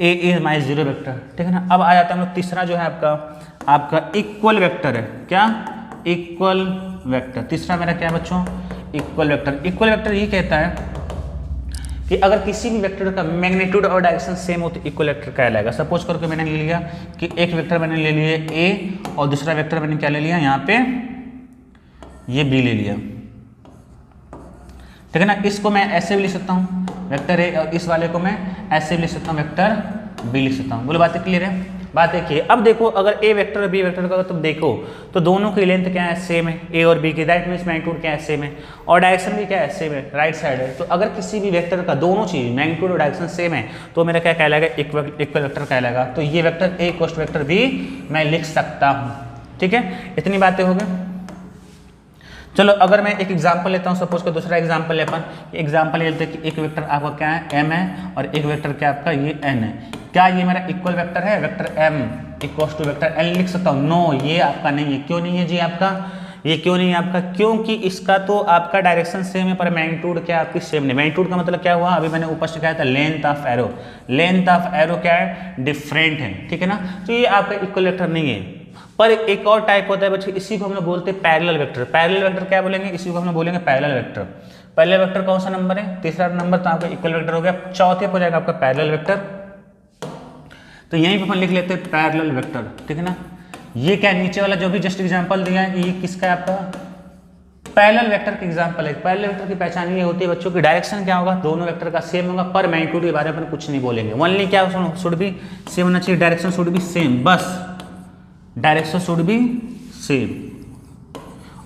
A is my zero vector, ठीक है ना। अब आ जाता है हम लोग तीसरा जो है आपका इक्वल वेक्टर है। क्या? Equal vector. तीसरा मेरा क्या है बच्चों? Equal vector. इक्वल वेक्टर ये कहता है कि अगर किसी भी वेक्टर का मैग्नीट्यूड और डायरेक्शन सेम हो तो इक्वल वेक्टर कहलाएगा। सपोज करके मैंने ले लिया कि एक वेक्टर मैंने ले लिया ए और दूसरा वेक्टर मैंने क्या ले लिया यहाँ पे? ये बी ले लिया, ठीक है ना। इसको मैं ऐसे भी लिख सकता हूँ वेक्टर ए, और इस वाले को मैं ऐसे भी लिख सकता हूँ वेक्टर बी लिख सकता हूँ। बोलो बातें क्लियर है? बात देखिए, अब देखो अगर ए वेक्टर और बी वेक्टर का तुम देखो तो दोनों की लेंथ क्या है? सेम है। ए और बी की, दैट मीन्स मैग्नीट्यूड क्या है? सेम है। और डायरेक्शन भी क्या है? सेम है, राइट साइड है। तो अगर किसी भी वेक्टर का दोनों चीज मैग्नीट्यूड और डायरेक्शन सेम है तो मेरा क्या कहलाएगा? इक्वल वेक्टर कहलाएगा। तो ये vector A equal vector B मैं लिख सकता हूँ, ठीक है। इतनी बातें हो गई। चलो अगर मैं एक एग्जांपल लेता हूँ, सपोज का दूसरा एग्जांपल ले अपन। एग्जांपल लेते हैं कि एक वेक्टर आपका क्या है? m है और एक वेक्टर क्या आपका ये n है। क्या ये मेरा इक्वल वेक्टर है? Vector m equals to vector n लिख सकता हूँ? नो, ये आपका नहीं है। क्यों नहीं है जी आपका? ये क्यों नहीं है आपका? क्योंकि इसका तो आपका डायरेक्शन सेम है पर मैग्नीट्यूड क्या आपकी सेम नहीं। मैग्नीट्यूड का मतलब क्या हुआ? अभी मैंने ऊपर से कहा था length of arrow. Length of arrow क्या है? डिफरेंट है, ठीक है ना। तो ये आपका इक्वल वेक्टर नहीं है। पर एक और टाइप होता है बच्चे, इसी को हम लोग बोलते हैं पैरेलल वेक्टर। पैरेलल वेक्टर क्या बोलेंगे? इसी को हम लोग बोलेंगे पैरेलल वेक्टर। पैरेलल वेक्टर कौन सा नंबर है? तीसरा नंबर। तो आपका इक्वल वेक्टर हो गया। चौथे पे हो जाएगा आपका पैरेलल वेक्टर। तो यहीं पे अपन लिख लेते हैं पैरेलल वेक्टर, ठीक है ना। ये क्या नीचे वाला जो भी जस्ट एग्जांपल दिया है ये किसका है? आपका पैरेलल वेक्टर का एग्जांपल है। पैरेलल वेक्टर की पहचान ये होती है बच्चों की डायरेक्शन क्या होगा? दोनों वेक्टर का सेम होगा पर मैग्नीट्यूड के बारे में कुछ नहीं बोलेंगे। ओनली क्या शुड बी सेम होना चाहिए, डायरेक्शन शुड बी सेम, बस डायरेक्शन शुड बी सेम,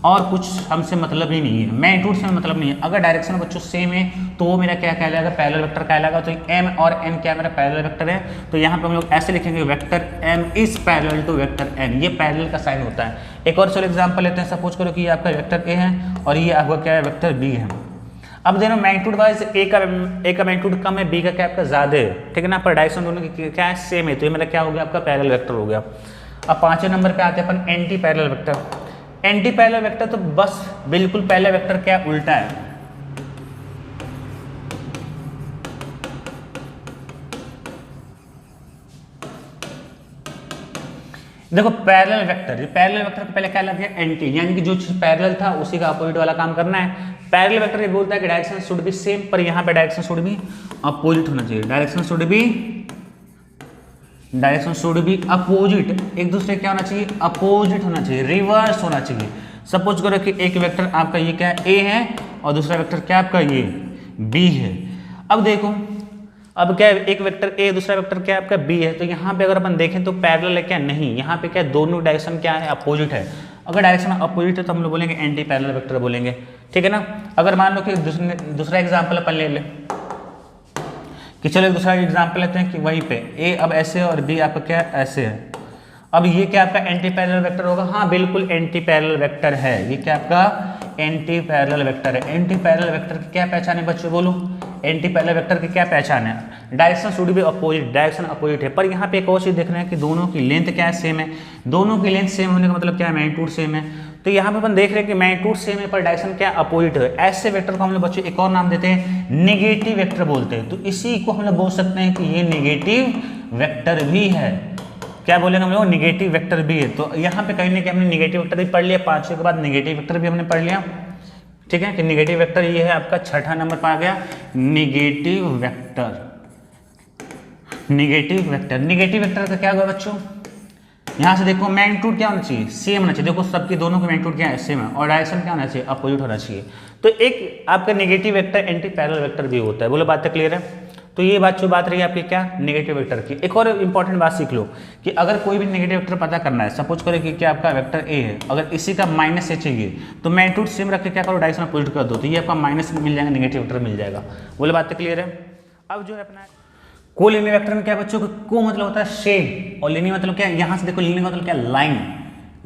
और कुछ हमसे मतलब ही नहीं है। मैग्नीट्यूड से मतलब नहीं है। अगर डायरेक्शन बच्चों सेम है तो वो मेरा क्या कहलाएगा? पैरेलल वेक्टर कहलाएगा। तो m और n क्या मेरा पैरेलल वेक्टर है। तो यहाँ पे हम लोग ऐसे लिखेंगे vector m is parallel to vector n। ये पैरेलल का साइन होता है। एक और चलो एग्जांपल लेते हैं। सपोज करो कि ये आपका वेक्टर a है और ये आपका क्या है? वेक्टर b है। अब देखो मैग्नीट्यूड वाइज ए का मैग्नीट्यूड कम है, बी का क्या आपका ज्यादा है, ठीक है ना। पर डायरेक्शन दोनों की क्या है? सेम है। तो ये मेरा क्या हो गया? आपका पैरेलल वेक्टर हो गया। अब पांचवें नंबर पे आते हैं अपन anti parallel vector. Anti parallel vector तो बस बिल्कुल पहले वेक्टर क्या उल्टा है। देखो पैरेलल वेक्टर, पैरेलल वेक्टर को पहले क्या लग गया? एंटी, यानी कि जो चीज पैरेलल था उसी का अपोजिट वाला काम करना है। पैरेलल वेक्टर ये बोलता है कि डायरेक्शन शुड बी सेम, पर यहाँ पे डायरेक्शन शुड बी अपोजिट होना चाहिए। डायरेक्शन शुड बी अपोजिट, एक दूसरे क्या होना चाहिए? अपोजिट होना चाहिए, रिवर्स होना चाहिए। सपोज करो कि एक वेक्टर आपका ये क्या है? ए है और दूसरा वेक्टर क्या आपका ये बी है। अब देखो अब क्या है, एक वेक्टर ए दूसरा वेक्टर क्या है आपका बी है, तो यहाँ पे अगर अपन देखें तो पैरेलल है क्या, नहीं, यहाँ पे क्या दोनों डायरेक्शन क्या है, अपोजिट है। अगर डायरेक्शन अपोजिट है तो हम लोग बोलेंगे एंटी पैरेलल वेक्टर बोलेंगे, ठीक है ना। अगर मान लो कि दूसरा एग्जाम्पल अपन ले लें कि चलो दूसरा एग्जाम्पल लेते हैं कि वहीं पे ए अब ऐसे है और बी आपका क्या ऐसे है। अब ये क्या आपका एंटी पैरेलल वेक्टर होगा, हाँ बिल्कुल एंटी पैरेलल वेक्टर है, ये क्या आपका एंटी पैरेलल वेक्टर है। एंटी पैरेलल वेक्टर की क्या पहचान है बच्चों, बोलो एंटी पैरेलल वेक्टर की क्या पहचान है, direction should be opposite, direction opposite है। पर यहाँ पे एक और चीज देख रहे हैं कि दोनों की लेंथ क्या है, सेम है, दोनों की लेंथ सेम होने का मतलब क्या है, मैग्नीट्यूड सेम है। तो यहाँ पे अपन देख रहे हैं कि मैग्नीट्यूड सेम है पर डायरेक्शन क्या अपोजिट है। ऐसे वेक्टर को हम लोग बच्चों एक और नाम देते हैं नेगेटिव वेक्टर बोलते हैं। तो इसी को हम लोग बोल सकते हैं कि ये नेगेटिव वेक्टर भी है, क्या बोलेंगे हम लोग, नेगेटिव वेक्टर भी है। तो यहाँ पे कहीं ना कहीं हमने नेगेटिव वेक्टर भी पढ़ लिया, पांचवें के बाद नेगेटिव वेक्टर भी हमने पढ़ लिया, ठीक है। कि नेगेटिव वेक्टर ये है आपका छठा नंबर पर आ गया, negative vector. Negative vector, negative vector का क्या होगा बच्चों, यहाँ से देखो मैग्नीट्यूड क्या होना चाहिए, सेम होना चाहिए। देखो सबके दोनों का मैग्नीट्यूड क्या है, सेम है, और डायरेक्शन क्या होना चाहिए, अपोजिट होना चाहिए। तो एक आपका negative vector anti parallel vector भी होता है। बोलो बातें क्लियर है। तो ये बात रही आपकी क्या, नेगेटिव वेक्टर की। एक और इंपॉर्टेंट बात सीख लो कि अगर कोई भी नेगेटिव वेक्टर पता करना है, सपोज करो कि क्या आपका वेक्टर ए है, अगर इसी का माइनस ए चाहिए तो मैग्नीट्यूड सेम रख के क्या करो, डायरेक्शन अपोजिट कर दो, तो ये आपका माइनस मिल जाएगा, नेगेटिव वेक्टर मिल जाएगा। बोले बातें क्लियर है। अब जो है अपना कोलिनियर वेक्टर में क्या बच्चों को मतलब होता है सेम, और लिनियर मतलब क्या, यहाँ से देखो लिनियर मतलब क्या, लाइन,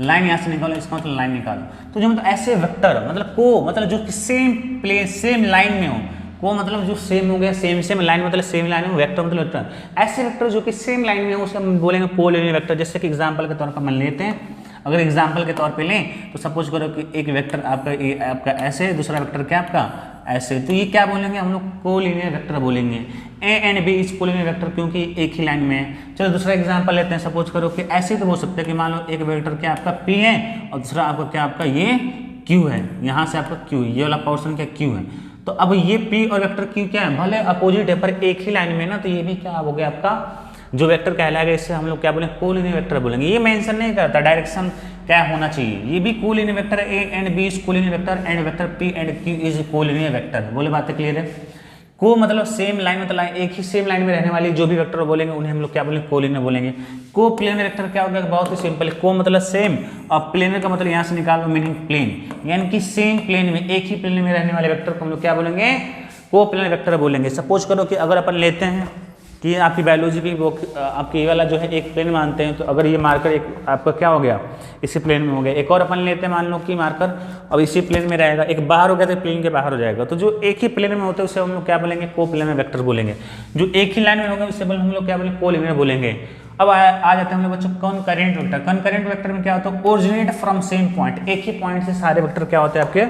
लाइन यहाँ से निकालो, इसका मतलब लाइन निकालो। तो जो मतलब ऐसे वेक्टर मतलब को मतलब जो सेम प्लेन सेम लाइन में हो, को मतलब जो सेम हो गया, सेम लाइन मतलब सेम लाइन में, वेक्टर मतलब वेक्टर। ऐसे वेक्टर जो कि सेम लाइन में हो उसे हम बोलेंगे कोलिनियर वेक्टर। जैसे कि एग्जांपल के तौर पर मान लेते हैं, अगर एग्जांपल के तौर पे लें तो सपोज करो कि एक वेक्टर आपका ऐसे, दूसरा वेक्टर क्या आपका ऐसे, तो ये क्या बोलेंगे हम लोग, कोलिनियर वेक्टर बोलेंगे। A and B is collinear vector क्योंकि एक ही लाइन में है। चलो दूसरा एग्जांपल लेते हैं, सपोज करो कि ऐसे तो हो सकता है कि मान लो एक वेक्टर क्या आपका पी है और दूसरा आपका क्या आपका ये क्यू है, यहाँ से आपका क्यू, ये वाला पोर्शन क्या क्यू है। तो अब ये P और वेक्टर Q क्या है, भले अपोजिट है पर एक ही लाइन में ना, तो ये भी क्या हो गया आपका जो वेक्टर कहलाएगा, इससे हम लोग क्या बोलेंगे, कोलिनियर वेक्टर बोलेंगे। ये मेंशन नहीं करता डायरेक्शन क्या होना चाहिए, ये भी कोलिनियर वेक्टर है। A and B is collinear vector and vector P and Q is collinear vector. बोले बातें क्लियर है। को मतलब सेम लाइन मतलब एक ही सेम लाइन में रहने वाली जो भी वेक्टर बोलेंगे उन्हें हम लोग क्या बोलेंगे, कोलिनियर बोलेंगे। को प्लेनर वेक्टर क्या होगा, बहुत ही सिंपल है। को मतलब सेम और प्लेनर का मतलब यहाँ से निकालो मीनिंग प्लेन, यानी कि सेम प्लेन में, एक ही प्लेन में रहने वाले वेक्टर को हम लोग क्या बोलेंगे, को प्लेनर वेक्टर बोलेंगे। सपोज करो कि अगर अपन लेते हैं कि आपकी बायोलॉजी की वो आपकी ये वाला जो है एक प्लेन मानते हैं, तो अगर ये मार्कर एक आपका क्या हो गया, इसी प्लेन में हो गया। एक और अपन लेते हैं, मान लो कि मार्कर अब इसी प्लेन में रहेगा, एक बाहर हो गया तो प्लेन के बाहर हो जाएगा। तो जो एक ही प्लेन में होता है उसे हम लोग क्या बोलेंगे, को प्लेनर वेक्टर बोलेंगे। जो एक ही लाइन में होगा उसे हम लोग क्या बोलेंगे, कोलिनियर बोलेंगे। अब आ जाते हैं हम लोग बच्चों कॉनकरेंट वेक्टर। कॉनकरेंट वेक्टर में क्या होता है, ओरिजिनेट फ्रॉम सेम पॉइंट, एक ही पॉइंट से सारे वेक्टर क्या होते हैं आपके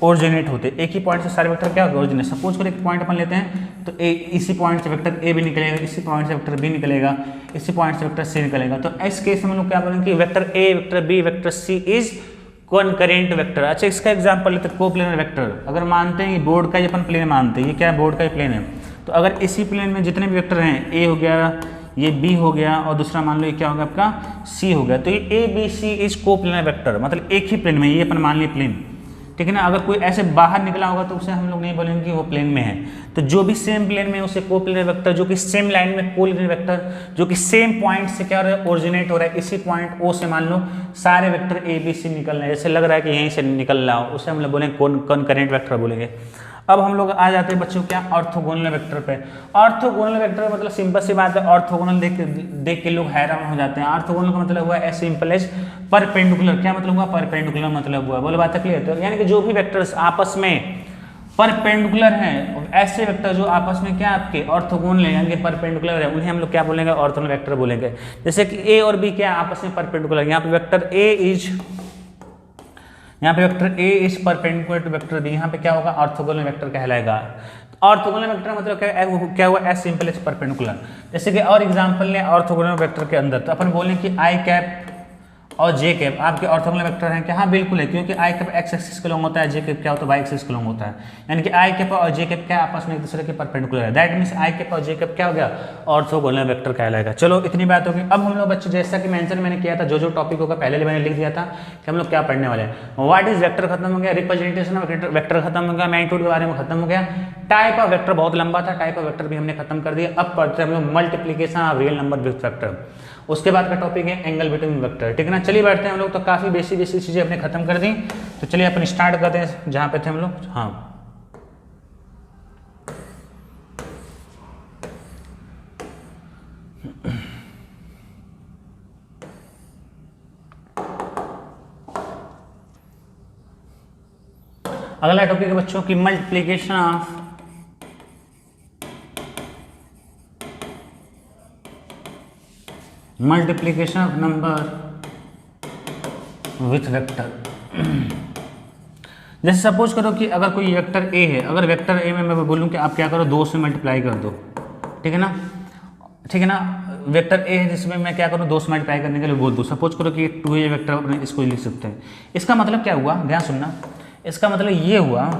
ओरिजिनेट होते हैं। एक ही पॉइंट से सारे वेक्टर क्या होते हैं, ओरिजिनेट। सपोज करो एक पॉइंट अपन लेते हैं तो इसी पॉइंट से वेक्टर ए भी निकलेगा, इसी पॉइंट से वेक्टर बी निकलेगा, इसी पॉइंट से वेक्टर सी निकलेगा। तो इस केस में हम लोग क्या बोलेंगे कि vector A, vector B, vector C is concurrent vector. अच्छा इसका एग्जांपल लेते हैं कोप्लेनर वेक्टर। अगर मानते हैं बोर्ड का ही अपन प्लेन मानते हैं, ये क्या है, बोर्ड का ही प्लेन है। तो अगर इसी प्लेन में जितने भी वेक्टर हैं, ए हो गया, ये बी हो गया और दूसरा मान लो ये क्या होगा आपका सी हो गया, तो ये A B C is coplanar vector, मतलब एक ही प्लेन में, ये अपन मान लिए प्लेन, ठीक है ना। अगर कोई ऐसे बाहर निकला होगा तो उसे हम लोग नहीं बोलेंगे कि वो प्लेन में है। तो जो भी सेम प्लेन में उसे कोप्लेनर वेक्टर, जो कि सेम लाइन में कोलिनियर वेक्टर, जो कि सेम पॉइंट से क्या हो रहा है, ओरिजिनेट हो रहा है, इसी पॉइंट ओ से मान लो सारे वेक्टर ए बी सी निकल रहे हैं, जैसे लग रहा है कि यहीं से निकल रहा हो, उसे हम लोग बोलेंगे कॉनकरेंट वेक्टर बोलेंगे। अब हम लोग आ जाते हैं बच्चों क्या, ऑर्थोगोनल वेक्टर पे। ऑर्थोगोनल वेक्टर मतलब सिंपल सी बात है, ऑर्थोगोनल देख के लोग हैरान हो जाते हैं। ऑर्थोगोनल का मतलब हुआ एज सिंपल एज परपेंडिकुलर। क्या मतलब हुआ, परपेंडिकुलर मतलब हुआ। बोले बात क्लियर। तो यानी कि जो भी वेक्टर्स आपस में परपेंडिकुलर हैं, ऐसे वेक्टर जो आपस में क्या आपके ऑर्थोगोनल है यानी कि परपेंडिकुलर है, उन्हें हम लोग क्या बोलेंगे, ऑर्थोगोनल वेक्टर बोलेंगे। जैसे कि ए और बी क्या आपस में परपेंडिकुलर, यहाँ पे वेक्टर ए इज, यहाँ पे vector A is perpendicular to vector B, यहाँ पे क्या होगा, ऑर्थोगोनल वेक्टर कहलाएगा। ऑर्थोगोनल वेक्टर मतलब क्या हुआ, एज सिंपल एज परपेंडिकुलर। जैसे कि और एग्जांपल लें ऑर्थोगोनल वेक्टर के अंदर, तो अपन बोलें कि आई कैप और जे कैप आपके ऑर्थोगोनल वेक्टर हैं क्या? हाँ बिल्कुल है, क्योंकि आई कैप एक्स एक्सिस के लॉन्ग होता है, जे कैप क्या होता है? वाई एक्सिस के लॉन्ग होता है। यानी कि आई कैप और जे कैप क्या आपस में एक दूसरे के परपेंडिकुलर है। दैट मीन्स आई कैप और जे कैप क्या हो गया? ऑर्थोगोनल वेक्टर कहलाएगा। चलो इतनी बात होगी। अब हम लोग बच्चे जैसा कि मेंशन मैंने किया था, जो टॉपिक होगा पहले मैंने लिख दिया था कि हम लोग क्या पढ़ने वाले हैं। व्हाट इज वेक्टर खत्म हो गया, रिप्रेजेंटेशन ऑफ वेक्टर खत्म हो गया, मैग्नीट्यूड के बारे में खत्म हो गया, टाइप ऑफ वेक्टर बहुत लंबा था, टाइप ऑफ वेक्टर भी हमने खत्म कर दिया। अब पढ़ते हैं हम लोग multiplication of real number with vector. उसके बाद का टॉपिक है एंगल बिटवीन वेक्टर, ठीक है ना। चलिए बैठते हैं हम लोग। तो काफ़ी बेसिक चीज़ें हमने खत्म कर दी, तो चलिए अपन स्टार्ट करते हैं जहाँ पे थे हम लोग। हाँ अगला टॉपिक है बच्चों की multiplication of number with vector. जैसे सपोज करो कि अगर कोई वेक्टर ए है, अगर वेक्टर ए में मैं बोलूं कि आप क्या करो 2 से मल्टीप्लाई कर दो, ठीक है ना, ठीक है ना। वेक्टर ए है जिसमें मैं क्या करूं 2 से मल्टीप्लाई करने के लिए बोल दूं। सपोज करो कि 2 है वेक्टर, अपने इसको लिख सकते हैं। इसका मतलब क्या हुआ, ध्यान सुनना, इसका मतलब ये हुआ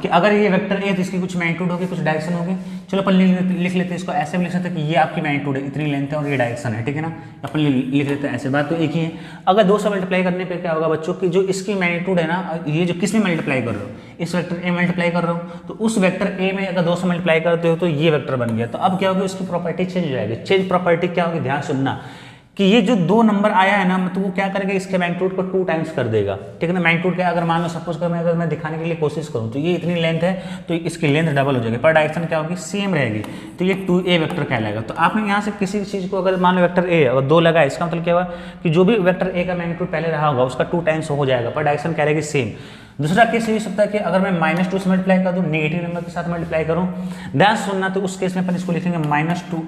कि अगर ये वेक्टर ए तो इसकी कुछ मैग्नीट्यूड होगी, कुछ डायरेक्शन होगी। चलो अपन लिख लेते हैं इसको, ऐसे भी लिख सकते हैं कि ये आपकी मैग्नीट्यूड है, इतनी लेंथ है और ये डायरेक्शन है, ठीक है ना। अपन लिख लेते हैं ऐसे, बात तो एक ही है। अगर 2 से मल्टीप्लाई करने पे क्या होगा बच्चों की, जो इसकी मैग्नीट्यूड है ना, ये जो किस में मल्टीप्लाई कर रहे हो, इस वेक्टर ए मल्टीप्लाई कर रहे हो, तो उस वेक्टर ए में अगर 2 से मल्टीप्लाई करते हो तो ये वेक्टर बन गया। तो अब क्या होगी, उसकी प्रॉपर्टी चेंज हो जाएगी। चेंज प्रॉपर्टी क्या होगी, ध्यान सुनना, कि ये जो 2 नंबर आया है ना, तो वो क्या करेगा, इसके मैग्नीट्यूड को 2 टाइम्स कर देगा, ठीक है ना। मैग्नीट्यूड क्या, अगर मान लो सपोज कर अगर मैं दिखाने के लिए कोशिश करूँ तो ये इतनी लेंथ है, तो इसकी लेंथ डबल हो जाएगी, पर डायरेक्शन क्या होगी, सेम रहेगी, तो ये 2a वेक्टर कहलाएगा। तो आपने यहाँ से किसी भी चीज़ को अगर मान लो वेक्टर ए और 2 लगा, इसका मतलब क्या हुआ कि जो भी वेक्टर ए का मैग्नीट्यूड पहले रहा होगा उसका 2 टाइम्स हो जाएगा, पर डायरेक्शन क्या रहेगी, सेम। दूसरा केस ये हो सकता है कि अगर मैं -2 से मल्टीप्लाई कर दूं, नेगेटिव नंबर के साथ मल्टीप्लाई करूं, ध्यान सुनना, तो उस केस में अपन इसको लिखेंगे -2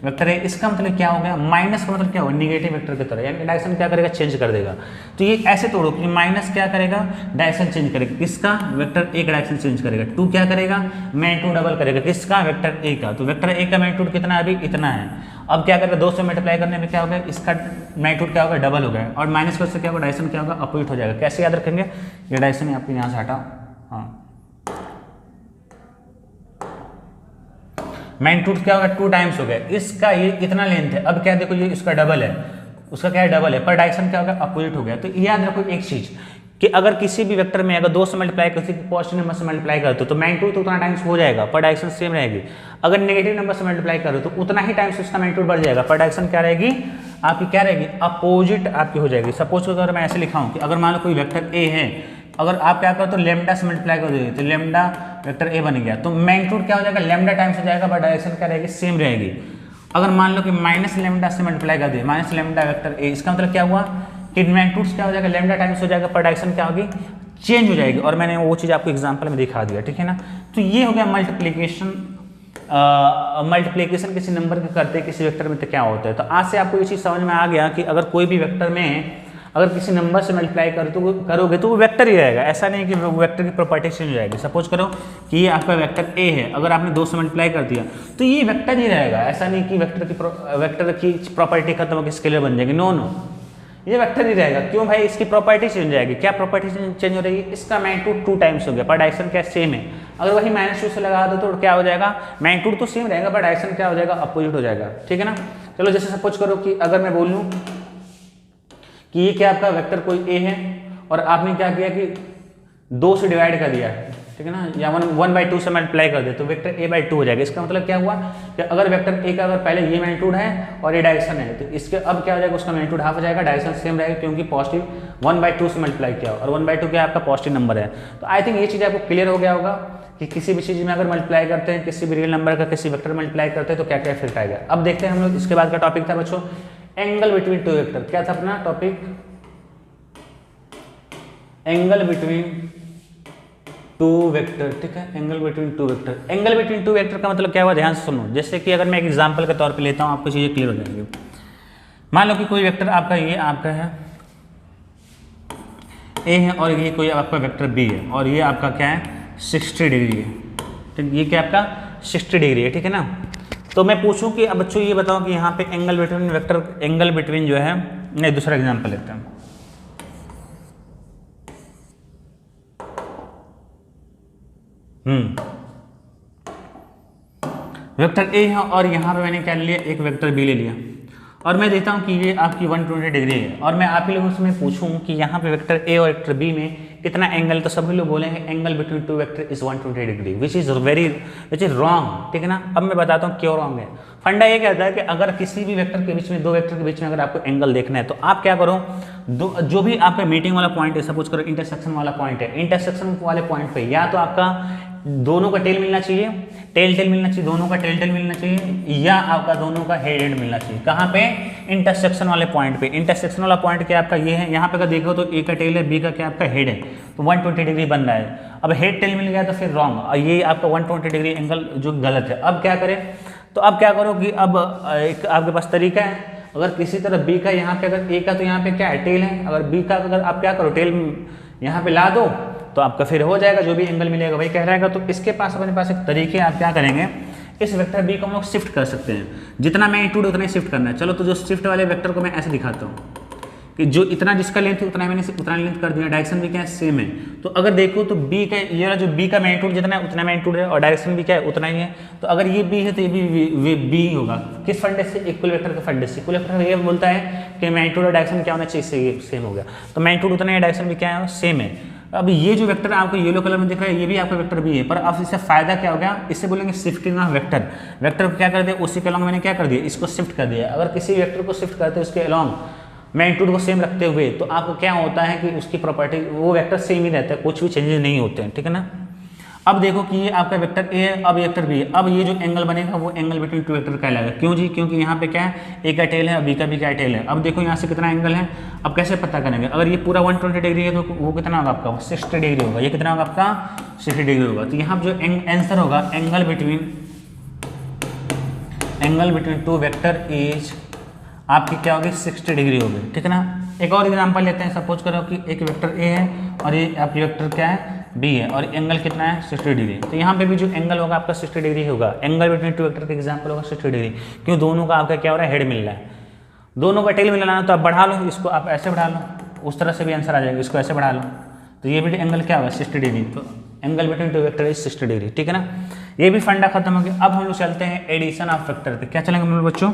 वेक्टर है। इसका मतलब क्या हो गया, माइनस का मतलब क्या होगा, नेगेटिव वेक्टर की तरह, यानी डायरेक्शन क्या करेगा, चेंज कर देगा। तो ये ऐसे तोड़ो कि माइनस क्या करेगा, डायरेक्शन चेंज करेगा, किसका, वेक्टर ए का डायरेक्शन चेंज करेगा। 2 क्या करेगा, मैग्नीट्यूड डबल करेगा, किसका, वेक्टर ए का। तो वेक्टर ए का मैग्नीट्यूड कितना है, अभी इतना है। अब क्या करेगा, 2 से मल्टीप्लाई करने में क्या होगा, इसका मैग्नीट्यूड क्या होगा, डबल हो गया, और माइनस का से क्या होगा, डायरेक्शन क्या होगा, अपोजिट हो जाएगा। कैसे याद रखेंगे, ये डायरेक्शन आपको यहाँ से हटा, हाँ, मैग्नीट्यूड क्या होगा, 2 टाइम्स हो गया, इसका ये इतना लेंथ है। अब क्या देखो, ये इसका डबल है, उसका क्या है, डबल है, पर डायरेक्शन क्या होगा, अपोजिट हो गया। तो याद रखो एक चीज कि अगर किसी भी वेक्टर में अगर 2 से मल्टीप्लाई किसी पॉजिटिव नंबर से मल्टीप्लाई करते हो तो मैग्नीट्यूड तो उतना टाइम्स हो जाएगा, पर डायरेक्शन सेम रहेगी। अगर नेगेटिव नंबर से मल्टीप्लाई करो तो उतना ही टाइम्स उसका मैग्नीट्यूड बढ़ जाएगा, पर डायरेक्शन क्या रहेगी, आपकी क्या रहेगी, अपोजिट आपकी हो जाएगी। सपोज अगर मैं ऐसे लिखा हूँ कि अगर मान लो कोई वेक्टर ए है, अगर आप क्या करो तो लेमडा से मल्टीप्लाई कर दोगे तो लेमडा वेक्टर ए बन गया, तो मैग्नीट्यूड क्या हो जाएगा, लेमडा टाइम्स हो जाएगा, पर डायरेक्शन क्या रहेगी, सेम रहेगी। अगर मान लो कि माइनस लेमडा से मल्टीप्लाई कर दिए, माइनस लेमडा वेक्टर ए, इसका मतलब क्या हुआ कि मैग्नीट्यूड क्या हो जाएगा, लेमडा टाइम्स हो जाएगा, पर डायरेक्शन क्या होगी, चेंज हो जाएगी। और मैंने वो चीज़ आपको एग्जांपल में दिखा दिया, ठीक है ना। तो ये हो गया मल्टीप्लिकेशन। मल्टीप्लिकेशन किसी नंबर के करते किसी वेक्टर में तो क्या होता है। तो आज से आपको ये चीज़ समझ में आ गया कि अगर कोई भी वेक्टर में अगर किसी नंबर से मल्टीप्लाई करोगे तो वो वेक्टर ही रहेगा। ऐसा नहीं कि वो वेक्टर की प्रॉपर्टी चेंज हो जाएगी। सपोज करो कि ये आपका वेक्टर ए है, अगर आपने 2 से मल्टीप्लाई कर दिया तो ये वेक्टर ही रहेगा। ऐसा नहीं कि वेक्टर की प्रॉपर्टी खत्म होकर स्केलर बन जाएगी, नो नो, ये वेक्टर ही रहेगा। क्यों भाई, इसकी प्रॉपर्टी चेंज हो जाएगी। क्या प्रॉपर्टी चेंज हो रही है, इसका मैग्नीट्यूड 2 टाइम्स हो गया, पर डायरेक्शन क्या सेम है। अगर वही -2 से लगा दो तो क्या हो जाएगा, मैग्नीट्यूड तो सेम रहेगा, पर डायरेक्शन क्या हो जाएगा, अपोजिट हो जाएगा, ठीक है ना। चलो जैसे सपोज करो कि अगर मैं बोलूँ कि ये क्या आपका वेक्टर कोई ए है और आपने क्या किया कि 2 से डिवाइड कर दिया, ठीक है ना, या 1/2 से मल्टीप्लाई कर दे तो वेक्टर a/2 हो जाएगा। इसका मतलब क्या हुआ कि अगर वेक्टर a का अगर पहले ये मैग्नीट्यूड है और ये डायरेक्शन है तो इसके अब क्या हो जाएगा, उसका मैग्नीट्यूड हाफ हो जाएगा, डायरेक्शन सेम रहेगा क्योंकि पॉजिटिव 1/2 से मल्टीप्लाई किया और 1/2 क्या आपका पॉजिटिव नंबर है। तो आई थिंक ये चीज़ आपको क्लियर हो गया होगा कि किसी भी चीज़ में अगर मल्टीप्लाई करते हैं, किसी भी रियल नंबर का किसी वेक्टर मल्टीप्लाई करते हैं तो क्या क्या इफेक्ट आएगा। अब देखते हैं हम लोग, इसके बाद का टॉपिक था बच्चों एंगल बिटवीन 2 वेक्टर। क्या था अपना टॉपिक, एंगल बिटवीन 2 वेक्टर, ठीक है, angle between 2 vector. Angle between 2 vector का मतलब क्या हुआ, ध्यान से सुनो। जैसे कि अगर मैं एक एग्जांपल के तौर पे लेता हूँ, आपको चीज़ें क्लियर हो जाएंगी। मान लो कि कोई वेक्टर आपका ये आपका है ए है और ये कोई आपका वेक्टर बी है और ये आपका क्या है 60 डिग्री है, ठीक, ये क्या आपका 60 डिग्री है, ठीक है ना। तो मैं पूछूं कि अब बच्चों ये बताओ कि यहाँ पे angle between vector, angle between जो है नहीं, दूसरा एग्जाम्पल लेते हैं। वेक्टर ए है और यहाँ पे मैंने क्या लिया, एक वेक्टर बी ले लिया, और मैं देता हूँ कि ये आपकी 120 डिग्री है, और मैं आप ही लोगों से मैं पूछूं कि यहाँ पे वेक्टर ए और वेक्टर बी में कितना एंगल, तो सभी लोग बोलेंगे angle between two vector is 120 degree, which is wrong. ठीक है ना। अब मैं बताता हूँ क्यों रॉन्ग है। फंडा ये कहता है कि अगर किसी भी वेक्टर के बीच में, दो वेक्टर के बीच में अगर आपको एंगल देखना है तो आप क्या करो, जो भी आपका मीटिंग वाला पॉइंट है, सपोज करो इंटरसेक्शन वाला पॉइंट है, इंटरसेक्शन वाले पॉइंट पे या तो आपका दोनों का टेल मिलना चाहिए, टेल मिलना चाहिए, दोनों का टेल मिलना चाहिए, या आपका दोनों का हेड मिलना चाहिए। कहाँ पे? इंटरसेक्शन वाले पॉइंट पे। इंटरसेक्शन वाला पॉइंट क्या आपका ये है, यहाँ पे का देखो तो ए का टेल है, बी का क्या आपका हेड है, तो 120 डिग्री बन रहा है। अब हेड टेल मिल गया तो फिर रॉन्ग, और ये आपका 120 डिग्री एंगल जो गलत है। अब क्या करें, तो अब क्या करो कि अब एक आपके पास तरीका है, अगर किसी तरह बी का यहाँ पे, अगर ए का तो यहाँ पे क्या है, टेल है, अगर बी का अगर आप क्या करो, टेल यहाँ पे ला दो तो आपका फिर हो जाएगा, जो भी एंगल मिलेगा वही कह रहेगा। तो इसके पास अपने पास एक तरीके, आप क्या करेंगे, इस वेक्टर बी को हम लोग शिफ्ट कर सकते हैं, जितना मैग्नीट्यूड उतना ही शिफ्ट करना है। चलो तो जो शिफ्ट वाले वेक्टर को मैं ऐसे दिखाता हूँ कि जो इतना जिसका लेंथ है उतना मैंने उतना लेंथ कर दिया, डायरेक्शन भी क्या है, सेम है। तो अगर देखो तो बी का ये वाला जो बी का मैग्नीट्यूड जितना है उतना मैग्नीट्यूड है, और डायरेक्शन भी क्या है, उतना ही है। तो अगर ये बी है तो ये भी बी होगा। किस फंडे से? इक्वल वेक्टर के फंडे से। इक्वल वेक्टर ये बोलता है कि मैग्नीट्यूड और डायरेक्शन क्या होना चाहिए, ये सेम हो गया। तो मैग्नीट्यूड उतना है, डायरेक्शन भी क्या है, सेम है। अब ये जो वेक्टर आपको येलो कलर में दिख रहा है, ये भी आपका वेक्टर भी है, पर अब इससे फायदा क्या हो गया, इससे बोलेंगे शिफ्टिंग ऑफ वेक्टर। वेक्टर को क्या कर दिया, उसी के अलॉन्ग मैंने क्या कर दिया, इसको शिफ्ट कर दिया। अगर किसी वेक्टर को शिफ्ट करते हैं उसके अलॉन्ग मैग्नीट्यूड को सेम रखते हुए, तो आपको क्या होता है कि उसकी प्रॉपर्टी, वो वेक्टर सेम ही रहता है, कुछ भी चेंजेस नहीं होते हैं। ठीक है ना। अब देखो कि ये आपका वेक्टर ए है, अब वेक्टर बी है। अब ये जो एंगल बनेगा वो एंगल बिटवीन टू वेक्टर कहलाएगा। क्यों जी? क्योंकि यहाँ पे क्या है, ए का टेल है और बी का भी क्या टेल है। अब देखो यहाँ से कितना एंगल है, अब कैसे पता करेंगे, अगर ये पूरा 120 डिग्री है तो वो कितना होगा आपका, 60 डिग्री होगा। ये कितना होगा आपका, 60 डिग्री होगा। तो यहाँ जो आंसर होगा, angle between two vector is आपकी क्या होगी, 60 डिग्री होगी। ठीक है ना। एक और एग्जांपल लेते हैं। सपोज करो कि एक वेक्टर ए है और ये आपकी वेक्टर क्या है, बी है, और एंगल कितना है, 60 डिग्री। तो यहाँ पे भी जो एंगल होगा आपका 60 डिग्री होगा। एंगल बिटवीन टू वेक्टर का एग्जांपल होगा 60 डिग्री। क्यों? दोनों का आपका क्या हो रहा है, हेड मिल रहा है, दोनों का टेल मिलाना है। तो आप बढ़ा लो, इसको आप ऐसे बढ़ा लो, उस तरह से भी आंसर आ जाएगा। इसको ऐसे बढ़ा लो तो ये भी एंगल क्या होगा, 60 डिग्री। तो angle between two vector is 60 degree. ठीक है ना। ये भी फंडा खत्म हो गया। अब हम लोग चलते हैं एडिशन ऑफ वेक्टर पे। क्या चलेंगे हम लोग बच्चों,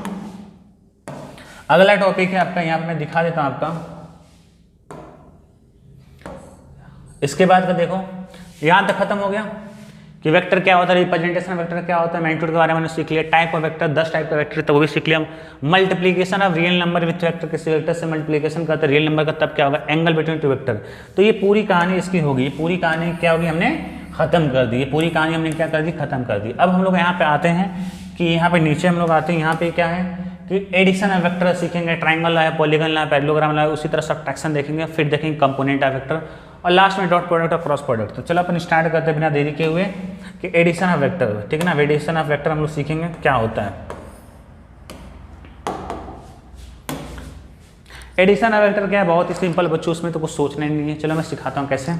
अगला टॉपिक है आपका, यहाँ पे मैं दिखा देता हूँ आपका। इसके बाद का देखो, यहाँ तक खत्म हो गया कि वेक्टर क्या होता है, रिप्रेजेंटेशन वेक्टर क्या होता है, मैग्नीट्यूड के बारे में सीख लिया। टाइप ऑफ वेक्टर, 10 टाइप का वेक्टर तो वो भी सीख लिया। Multiplication of real number with vector, किसी वेक्टर से मल्टीप्लीकेशन करते रियल नंबर का तब क्या होगा, एंगल बिटवीन टू वेक्टर। तो ये पूरी कहानी इसकी होगी। ये पूरी कहानी क्या होगी, हमने खत्म कर दी। ये पूरी कहानी हमने क्या कर दी, खत्म कर दी। अब हम लोग यहाँ पे आते हैं कि यहाँ पे नीचे हम लोग आते हैं, यहाँ पे क्या है कि एडिशन ऑफ वेक्टर सीखेंगे, ट्राइंगल है, पॉलीगन है, पैरेललोग्राम है, उसी तरह सब्ट्रैक्शन देखेंगे, फिर देखेंगे कंपोनेंट ऑफ वेक्टर, और लास्ट में डॉट प्रोडक्ट और क्रॉस प्रोडक्ट। तो चलो अपन स्टार्ट करते हैं बिना देरी के हुए कि एडिशन ऑफ वेक्टर। ठीक है ना। एडिशन ऑफ वेक्टर हम लोग सीखेंगे क्या होता है। एडिशन ऑफ वेक्टर क्या है, बहुत ही सिंपल बच्चों, उसमें तो कुछ सोचना ही नहीं है। चलो मैं सिखाता हूँ कैसे।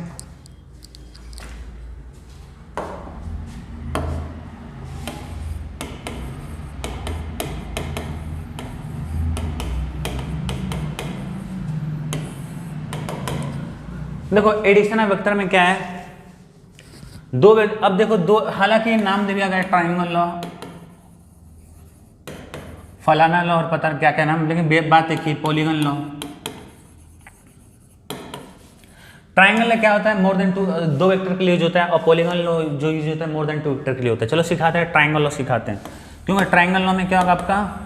देखो एडिशन ऑफ वेक्टर में क्या है, दो, अब देखो दो, हालांकि नाम दे दिया गया ट्राइंगल लॉ, फलाना लॉ और पता क्या क्या नाम, लेकिन बात एक ही, पॉलीगन लॉ। ट्राइंगल में क्या होता है, मोर देन टू, दो वेक्टर के लिए यूज होता है, और पॉलीगन लॉ जो यूज होता है मोर देन टू वेक्टर के लिए होता है। चलो सिखाते हैं, ट्राइंगल लॉ सिखाते हैं। क्योंकि ट्राइंगल लॉ में क्या होगा आपका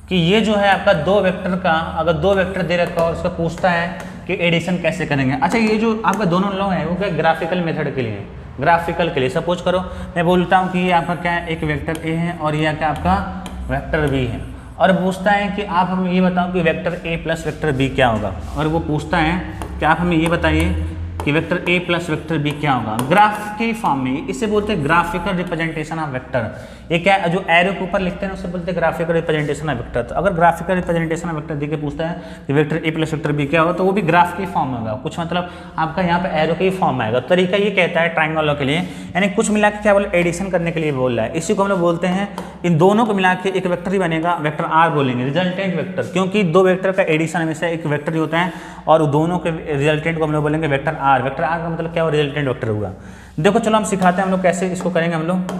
कि ये जो है आपका दो वेक्टर का, अगर दो वेक्टर दे रखा और उसका पूछता है कि एडिशन कैसे करेंगे। अच्छा, ये जो आपका दोनों लॉ है वो क्या ग्राफिकल मेथड के लिए है, ग्राफिकल के लिए। सपोज करो मैं बोलता हूँ कि ये आपका क्या है, एक वेक्टर ए है और ये क्या आपका वेक्टर बी है, और पूछता है कि आप हमें ये बताओ कि vector A plus vector B क्या होगा। और वो पूछता है कि आप हमें ये बताइए कि vector A plus vector B क्या होगा ग्राफ के फॉर्म में। इसे बोलते हैं ग्राफिकल रिप्रेजेंटेशन ऑफ वेक्टर। ये क्या है, जो एरो के ऊपर लिखते हैं उसे बोलते हैं ग्राफिकल रिप्रेजेंटेशन ऑफ वेक्टर। तो अगर ग्राफिकल रिप्रेजेंटेशन ऑफ वेक्टर देके पूछता है कि vector A plus vector B क्या होगा, तो वो भी ग्राफ के फॉर्म में होगा, कुछ मतलब आपका यहाँ पे एरो के ही फॉर्म में आएगा। तरीका ये कहता है ट्रायंगल लॉ के लिए, यानी कुछ मिला के क्या बोले एडिशन करने के लिए बोल रहा है। इसी को हम लोग बोलते हैं, इन दोनों को मिला के एक वेक्टर ही बनेगा, वेक्टर आर बोलेंगे, रिजल्टेंट वेक्टर, क्योंकि दो वेक्टर का एडिशन हमेशा एक वेक्टर ही होता है और दोनों के रिजल्टेंट को हम लोग बोलेंगे वेक्टर आर। वेक्टर आर का मतलब क्या हो, रिजल्टेंट वेक्टर होगा। देखो चलो हम सिखाते हैं हम लोग कैसे इसको करेंगे। हम लोग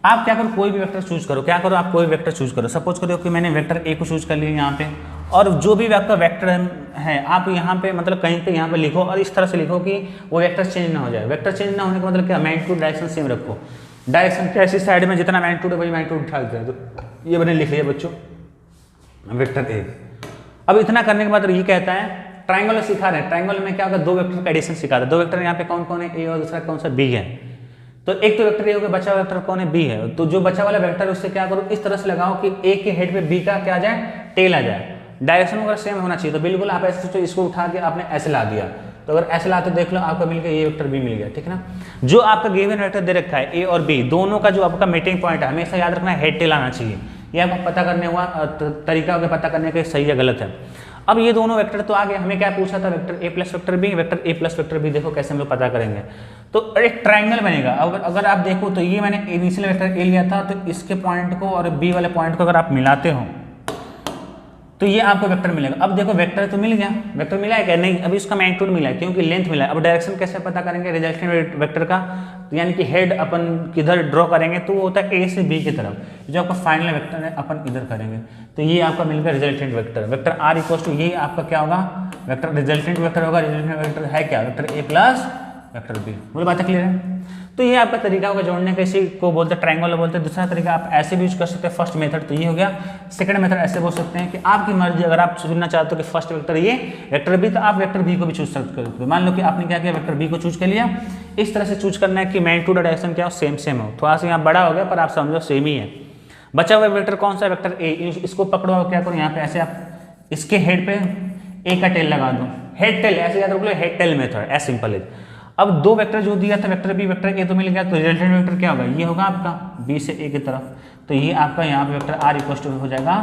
आप क्या करो, कोई भी वेक्टर चूज करो, क्या करो आप कोई वेक्टर चूज करो। सपोज करो कि मैंने वेक्टर ए को चूज कर लिया यहाँ पे, और जो भी आपका वेक्टर है आप यहाँ पे मतलब कहीं पे यहाँ पे लिखो और इस तरह से लिखो कि वो वेक्टर चेंज ना हो जाए। वेक्टर चेंज ना होने का मतलब क्या, मैग्नीट्यूड डायरेक्शन सेम रखो, डायरेक्शन के ऐसी साइड में जितना मैग्नीट्यूड है वही मैग्नीट्यूड उठा देते हैं। तो ये मैंने लिख लिया बच्चों वेक्टर ए। अब इतना करने के बाद ये कहता है ट्रायंगल सिखा रहे हैं, ट्रायंगल में क्या होगा, दो वेक्टर का एडिशन सिखा रहे हैं। दो वेक्टर यहाँ पे कौन कौन है, ए और दूसरा कौन सा बी है। तो एक तो वेक्टर ए हो गया, बचा हुआ वेक्टर कौन है, बी है। तो जो बचा वाला वेक्टर उससे क्या करो, इस तरह से लगाओ कि ए के हेड पे बी का क्या आ जाए, टेल आ जाए। डायरेक्शन वगैरह सेम होना चाहिए। तो बिल्कुल आप ऐसे सोचो, इसको उठा के आपने ऐसे ला दिया, तो अगर ऐसे लाते देख लो आपका मिल गया ये वेक्टर बी मिल गया, ठीक है ना। जो आपका गिवन वेक्टर दे रखा है ए और बी, दोनों का जो आपका मीटिंग पॉइंट है हमेशा याद रखना है हेड टेल आना चाहिए। ये आपको पता करने हुआ तरीका हो गया पता करने का सही है गलत है। अब ये दोनों वेक्टर तो आ गए, हमें क्या पूछा था, vector A plus vector B, vector A plus vector B. देखो कैसे हम लोग पता करेंगे। तो एक ट्रायंगल बनेगा। अगर आप देखो तो ये मैंने इनिशियल वेक्टर ए लिया था, तो इसके पॉइंट को और बी वाले पॉइंट को अगर आप मिलाते हो तो ये आपको वेक्टर मिलेगा। अब देखो वेक्टर तो मिल गया, वेक्टर मिला है क्या, नहीं, अभी उसका मैग्नीट्यूड मिला है क्योंकि लेंथ मिला है। अब डायरेक्शन कैसे पता करेंगे, रिजल्टेंट वेक्टर का, यानी कि हेड अपन किधर ड्रॉ करेंगे तो वो होता है ए से बी की तरफ, जो आपका फाइनल वेक्टर है अपन इधर करेंगे। तो ये आपका मिल गया resultant vector. Vector R equal to ये आपका क्या होगा, वेक्टर रिजल्टेंट वेक्टर होगा। रिजल्टेंट वेक्टर है क्या, vector A plus vector B. बोले बात क्लियर है। तो ये आपका तरीका होगा जोड़ने का, इसी को बोलते हैं ट्रायंगल बोलते हैं। दूसरा तरीका आप ऐसे भी यूज कर सकते हैं, फर्स्ट मेथड तो ये हो गया। सेकंड मेथड ऐसे बोल सकते हैं कि आपकी मर्जी, अगर आप चुनना चाहते हो कि फर्स्ट वेक्टर ये वेक्टर बी, तो आप वेक्टर बी को भी चूज सकते हो। मान लो कि आपने क्या किया, वेक्टर बी को चूज कर लिया। इस तरह से चूज करना है कि मैग्नीट्यूड और डायरेक्शन क्या हो, सेम सेम हो। थोड़ा सा यहाँ बड़ा हो गया पर आप समझो सेम ही है। बचा हुआ वेक्टर कौन सा, वेक्टर ए। इसको पकड़ो, क्या करो यहाँ पे ऐसे आप इसके हेड पे ए का टेल लगा दो, हेड टेल ऐसे याद रख लो, head tail method, as simple is. अब दो वेक्टर जो दिया था वेक्टर बी वेक्टर ए तो मिल गया, तो रिजल्टेंट वेक्टर क्या होगा, ये होगा आपका बी से ए की तरफ। तो ये आपका यहाँ पे वेक्टर आर इक्वल टू हो जाएगा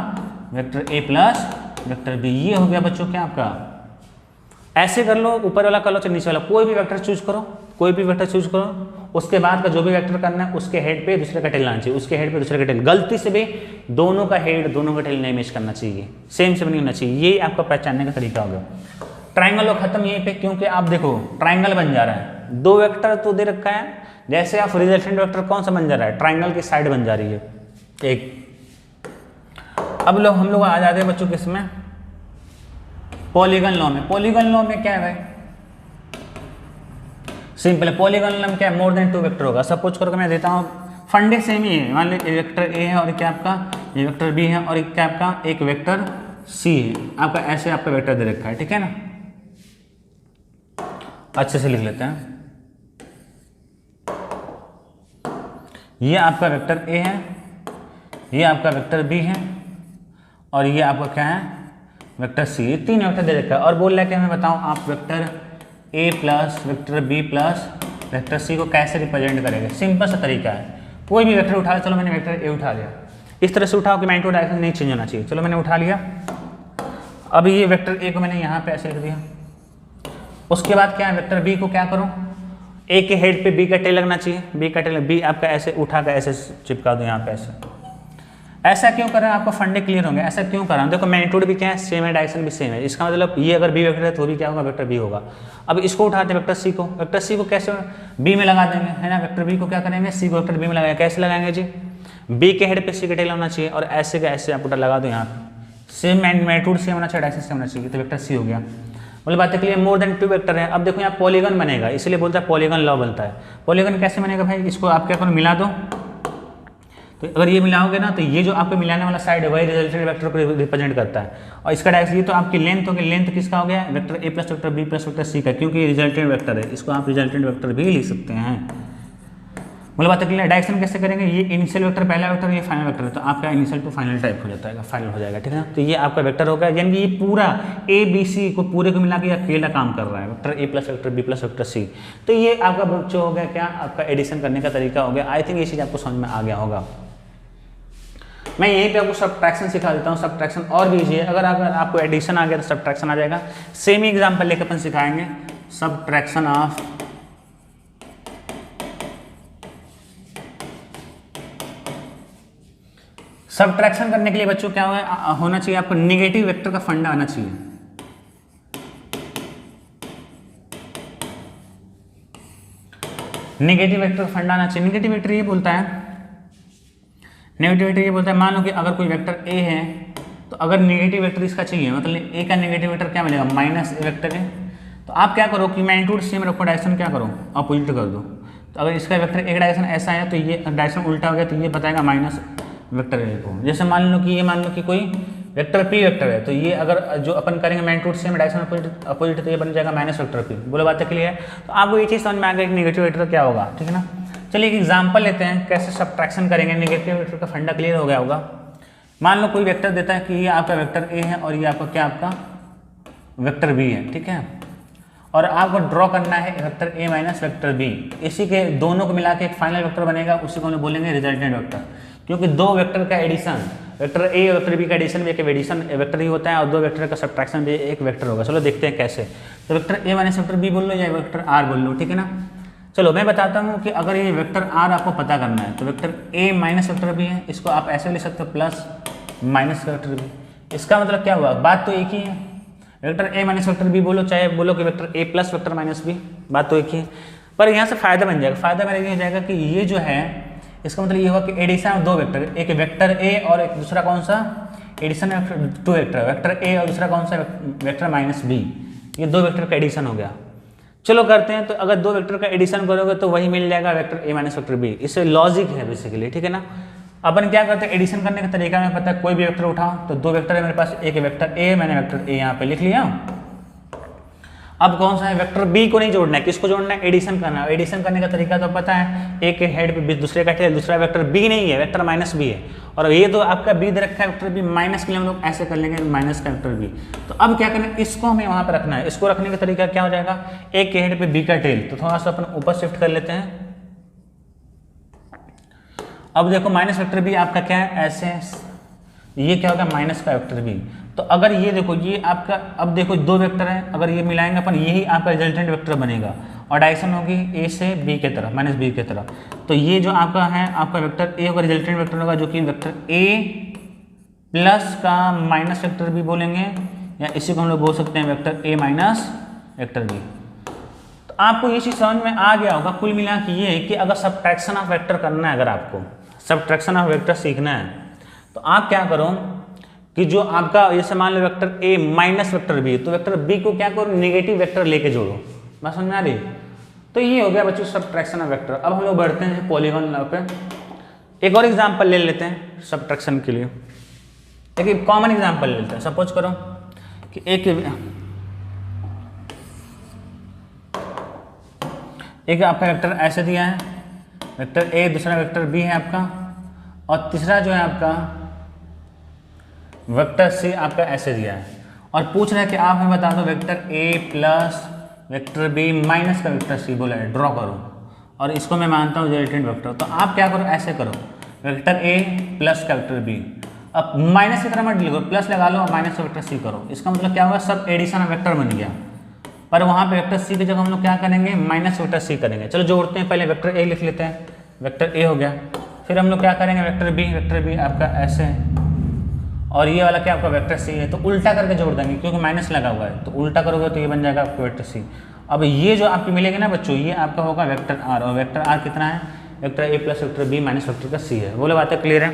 vector A plus vector B. ये हो गया बच्चों क्या आपका। ऐसे कर लो, ऊपर वाला कर लो चाहे नीचे वाला, कोई भी वेक्टर चूज करो, कोई भी वेक्टर चूज करो। उसके बाद का जो भी वेक्टर करना है उसके हेड पे दूसरे का टेल आना चाहिए, उसके हेड पे दूसरे का टेल। गलती से भी दोनों का हेड दोनों का टेल नहीं मैच करना चाहिए, सेम सेम नहीं होना चाहिए। ये आपका पहचानने का तरीका हो गया। ट्रायंगल और खत्म यहीं पे, क्योंकि आप देखो ट्रायंगल बन जा रहा है, दो वेक्टर तो दे रखा है। जैसे आप रिजल्टेंट वेक्टर कौन सा बन जा रहा है, ट्रायंगल की साइड बन जा रही है एक। अब लोग हम लोग आ जाते हैं बच्चों किसमें, पॉलीगन लॉ में। पॉलीगन लॉ में क्या है भाई, सिंपल है। पॉलीगन लॉ में क्या है, मोर देन टू वेक्टर होगा। सपोज करके मैं देता हूँ, फंडे सेम ही है। मान लीजिए वेक्टर ए है और क्या आपका ये वेक्टर बी है और क्या आपका एक वेक्टर सी है। आपका ऐसे आपका वेक्टर दे रखा है, ठीक है ना। अच्छे से लिख लेते हैं। ये आपका वेक्टर ए है, ये आपका वेक्टर बी है और ये आपका क्या है वेक्टर सी। ये तीन वेक्टर दे रखा है और बोल रहा है कि हमें बताओ आप vector A plus vector B plus vector C को कैसे रिप्रेजेंट करेंगे। सिंपल सा तरीका है, कोई भी वेक्टर उठा, चलो मैंने वेक्टर ए उठा लिया, इस तरह से उठाओ कि मैग्नीट्यूड डायरेक्शन नहीं चेंज होना चाहिए। चलो मैंने उठा लिया। अब ये वेक्टर ए को मैंने यहाँ पे ऐसे लिख दिया। उसके बाद क्या है, वेक्टर बी को क्या करो, ए के हेड पे बी का टेल लगना चाहिए। बी का टेल, बी आपका ऐसे उठा कर ऐसे चिपका दो यहाँ पे ऐसे। ऐसा क्यों कर रहा है, आपको फंडे क्लियर होंगे। ऐसा क्यों कर रहा हूँ, देखो मैग्नीट्यूड भी क्या है सेम है, डायरेक्शन भी सेम है। इसका मतलब ये अगर बी वेक्टर है तो भी क्या होगा, वेक्टर बी होगा। अब इसको उठाते हैं वेक्टर सी को, वेक्टर सी को कैसे बी में लगा देंगे, है ना। वेक्टर बी को क्या करेंगे, सी को वेक्टर बी में लगाएंगे। कैसे लगाएंगे जी, बी के हेड पे सी का टेल होना चाहिए और ऐसे का ऐसे आप उठा लगा दो यहाँ पे। सेम मैग्नीट्यूड सेम होना चाहिए, डायरेक्शन सेम होना चाहिए, तो वेक्टर सी हो गया। बोले बात के लिए मोर देन टू वेक्टर है। अब देखो यहाँ पॉलीगन बनेगा, इसलिए बोलता है पॉलीगन लॉ बनता है। पॉलीगन कैसे बनेगा भाई, इसको आप क्या करो मिला दो। तो अगर ये मिलाओगे ना तो ये जो आपको मिलाने वाला साइड है वही रिजल्टेंट वेक्टर को रिप्रेजेंट करता है। और इसका डायरेक्शन ये तो आपकी लेंथ होगी, लेंथ किसका हो गया, vector A plus vector B plus vector C का, क्योंकि ये रिजल्टेंट वेक्टर है। इसको आप रिजल्टेंट वेक्टर भी लिख सकते हैं। बोला बात क्लियर। डायरेक्शन कैसे करेंगे, ये इनिशियल वेक्टर पहला वेक्टर, ये फाइनल वेक्टर है, तो आपका इनिशियल टू फाइनल टाइप हो जाता है, फाइनल हो जाएगा, ठीक है ना। तो ये आपका वेक्टर होगा, यानी कि ये पूरा ए बी सी को पूरे को मिला के अकेला काम कर रहा है, vector A plus vector B plus vector C. तो ये आपका बच्चों हो गया क्या, आपका एडिशन करने का तरीका हो गया। आई थिंक ये चीज़ आपको समझ में आ गया होगा। मैं यहीं पे आपको सब्ट्रैक्शन सिखा देता हूँ, सब्ट्रैक्शन और भी ईजी है। अगर आपको एडिशन आ गया तो सब्ट्रैक्शन आ जाएगा। सेम ही एग्जाम्पल लेकर अपन सिखाएंगे, सब्ट्रैक्शन ऑफ सब्ट्रैक्शन करने के लिए बच्चों क्या होना चाहिए, आपको नेगेटिव वेक्टर का फंडा आना चाहिए। नेगेटिव वेक्टर का फंडा आना चाहिए। नेगेटिव वेक्टर ये बोलता है, नेगेटिव वेक्टर ये बोलता है, मान लो कि अगर कोई वेक्टर ए है तो अगर नेगेटिव वेक्टर इसका चाहिए, मतलब ए का नेगेटिव वेक्टर क्या मिलेगा, माइनस ए वेक्टर है। तो आप क्या करो कि मैग्नीट्यूड सेम रखो, डायरेक्शन क्या करो, अपोजिट कर दो। तो अगर इसका वेक्टर एक डायरेक्शन ऐसा है तो ये डायरेक्शन उल्टा हो गया, तो ये बताएगा माइनस वेक्टर ए को। जैसे मान लो कि कोई वेक्टर पी वेक्टर है, तो ये अगर जो अपन करेंगे मैग्नीट्यूड सेम डायरेक्शन अपोजिट, तो ये बन जाएगा माइनस वेक्टर पी। बोलो बात क्लियर है। तो आपको ये चीज़ समझ में आ गया कि नेगेटिव वेक्टर क्या होगा, ठीक है ना। चलिए एक एग्जांपल लेते हैं कैसे सब्ट्रैक्शन करेंगे। नेगेटिव वेक्टर का फंडा क्लियर हो गया होगा। मान लो कोई वेक्टर देता है कि ये आपका वेक्टर ए है और ये आपका क्या, आपका वेक्टर बी है, ठीक है। और आपको ड्रॉ करना है vector A minus vector B. इसी के दोनों को मिला के एक फाइनल वेक्टर बनेगा, उसी को हम बोलेंगे रिजल्टेंट वेक्टर। क्योंकि दो वेक्टर का एडिशन, वेक्टर ए और वेक्टर बी का एडिशन भी एक एडिशन वेक्टर ही होता है, और दो वेक्टर का सब्ट्रैक्शन भी एक वेक्टर होगा। चलो देखते हैं कैसे। तो vector A minus vector B बोल लो या वेक्टर आर बोल लो, ठीक है ना। चलो मैं बताता हूँ कि अगर ये वेक्टर आर आपको पता करना है तो vector A minus vector B है, इसको आप ऐसे लिख सकते हो प्लस माइनस वेक्टर बी। इसका मतलब क्या हुआ, बात तो एक ही है। Vector A minus vector B बोलो, चाहे बोलो कि vector A plus vector minus B, बात तो एक ही है। पर यहाँ से फायदा बन जाएगा, फायदा मेरा ये हो जाएगा कि ये जो है इसका मतलब ये हुआ कि एडिशन ऑफ दो वेक्टर, एक वेक्टर ए और एक दूसरा कौन सा, addition of two vector, vector A और दूसरा कौन सा वेक्टर माइनस बी। ये दो वेक्टर का एडिशन हो गया। चलो करते हैं। तो अगर दो वेक्टर का एडिशन करोगे तो वही मिल जाएगा vector A minus vector B. इससे लॉजिक है बेसिकली, ठीक है ना। अपन क्या करते हैं, एडिशन करने का तरीका में पता है, कोई भी वेक्टर उठाओ तो दो वेक्टर है मेरे पास, एक वेक्टर ए, मैंने वेक्टर ए यहाँ पे लिख लिया। अब कौन सा है, वेक्टर बी को नहीं जोड़ना है, किसको जोड़ना है, एडिशन करना है। एडिशन करने का तरीका तो पता है, एक के हेड पे दूसरे का टेल, दूसरा वेक्टर बी नहीं है, वेक्टर माइनस बी है, और ये तो आपका बी दे रखा है वेक्टर बी, माइनस के लिए हम लोग ऐसे कर लेंगे माइनस का वेक्टर बी। तो अब क्या करना है, इसको हमें वहाँ पर रखना है। इसको रखने का तरीका क्या हो जाएगा, एक के हेड पे बी का टेल, तो थोड़ा सा अपन ऊपर शिफ्ट कर लेते हैं। अब देखो माइनस वेक्टर बी आपका क्या है, ऐसे ये क्या होगा, माइनस का वेक्टर बी। तो अगर ये देखो ये आपका, अब देखो दो वेक्टर है, अगर ये मिलाएंगे अपन, यही आपका रिजल्टेंट वेक्टर बनेगा, और डायरेक्शन होगी ए से बी के तरफ, माइनस बी के तरफ। तो ये जो आपका है, आपका वेक्टर ए होगा, रिजल्टेंट वेक्टर होगा, जो कि वेक्टर ए प्लस का माइनस वेक्टर बी बोलेंगे, या इसी को हम लोग बोल सकते हैं vector A minus vector B. तो आपको ये चीज़ समझ में आ गया होगा। कुल मिला के ये कि अगर सब्ट्रैक्शन ऑफ वेक्टर करना है, अगर आपको सब्ट्रैक्शन ऑफ वेक्टर सीखना है, तो आप क्या करो कि जो आपका जैसे मान लो vector A minus vector B, तो वेक्टर बी को क्या करो, नेगेटिव वेक्टर लेके जोड़ो। बात समझ में आ रही। तो ये हो गया बच्चों सब्ट्रैक्शन ऑफ वेक्टर। अब हम लोग बढ़ते हैं पॉलीगॉन लॉ पे। एक और एग्जांपल ले लेते हैं सब्ट्रैक्शन के लिए। एक कॉमन एग्जांपल ले लेते हैं। सपोज करो कि एक आपका वेक्टर ऐसे दिया है, वेक्टर ए, दूसरा वेक्टर बी है आपका, और तीसरा जो है आपका वेक्टर सी आपका ऐसे दिया है, और पूछ रहा है कि आप हमें बता दो vector A plus vector B minus का वेक्टर सी बोला है, ड्रॉ करो, और इसको मैं मानता हूँ रिजल्टेंट वेक्टर। तो आप क्या करो, ऐसे करो, वेक्टर ए प्लस का वेक्टर बी, अब माइनस की तरह मत लिखो, प्लस लगा लो और माइनस का वेक्टर सी करो। इसका मतलब क्या होगा, सब एडिशन ऑफ वेक्टर बन गया, पर वहाँ पे वेक्टर सी की जगह हम लोग क्या करेंगे, माइनस वेक्टर सी करेंगे। चलो जोड़ते हैं, पहले वेक्टर ए लिख लेते हैं, वेक्टर ए हो गया, फिर हम लोग क्या करेंगे, वेक्टर बी आपका ऐसे, और ये वाला क्या आपका वेक्टर सी है, तो उल्टा करके जोड़ देंगे क्योंकि माइनस लगा हुआ है, तो उल्टा करोगे तो ये बन जाएगा आपका वेक्टर सी। अब ये जो आपकी मिलेगी ना बच्चों, ये आपका होगा वेक्टर आर, और वेक्टर आर कितना है, vector A plus vector B minus vector का सी है। बोले बातें क्लियर है।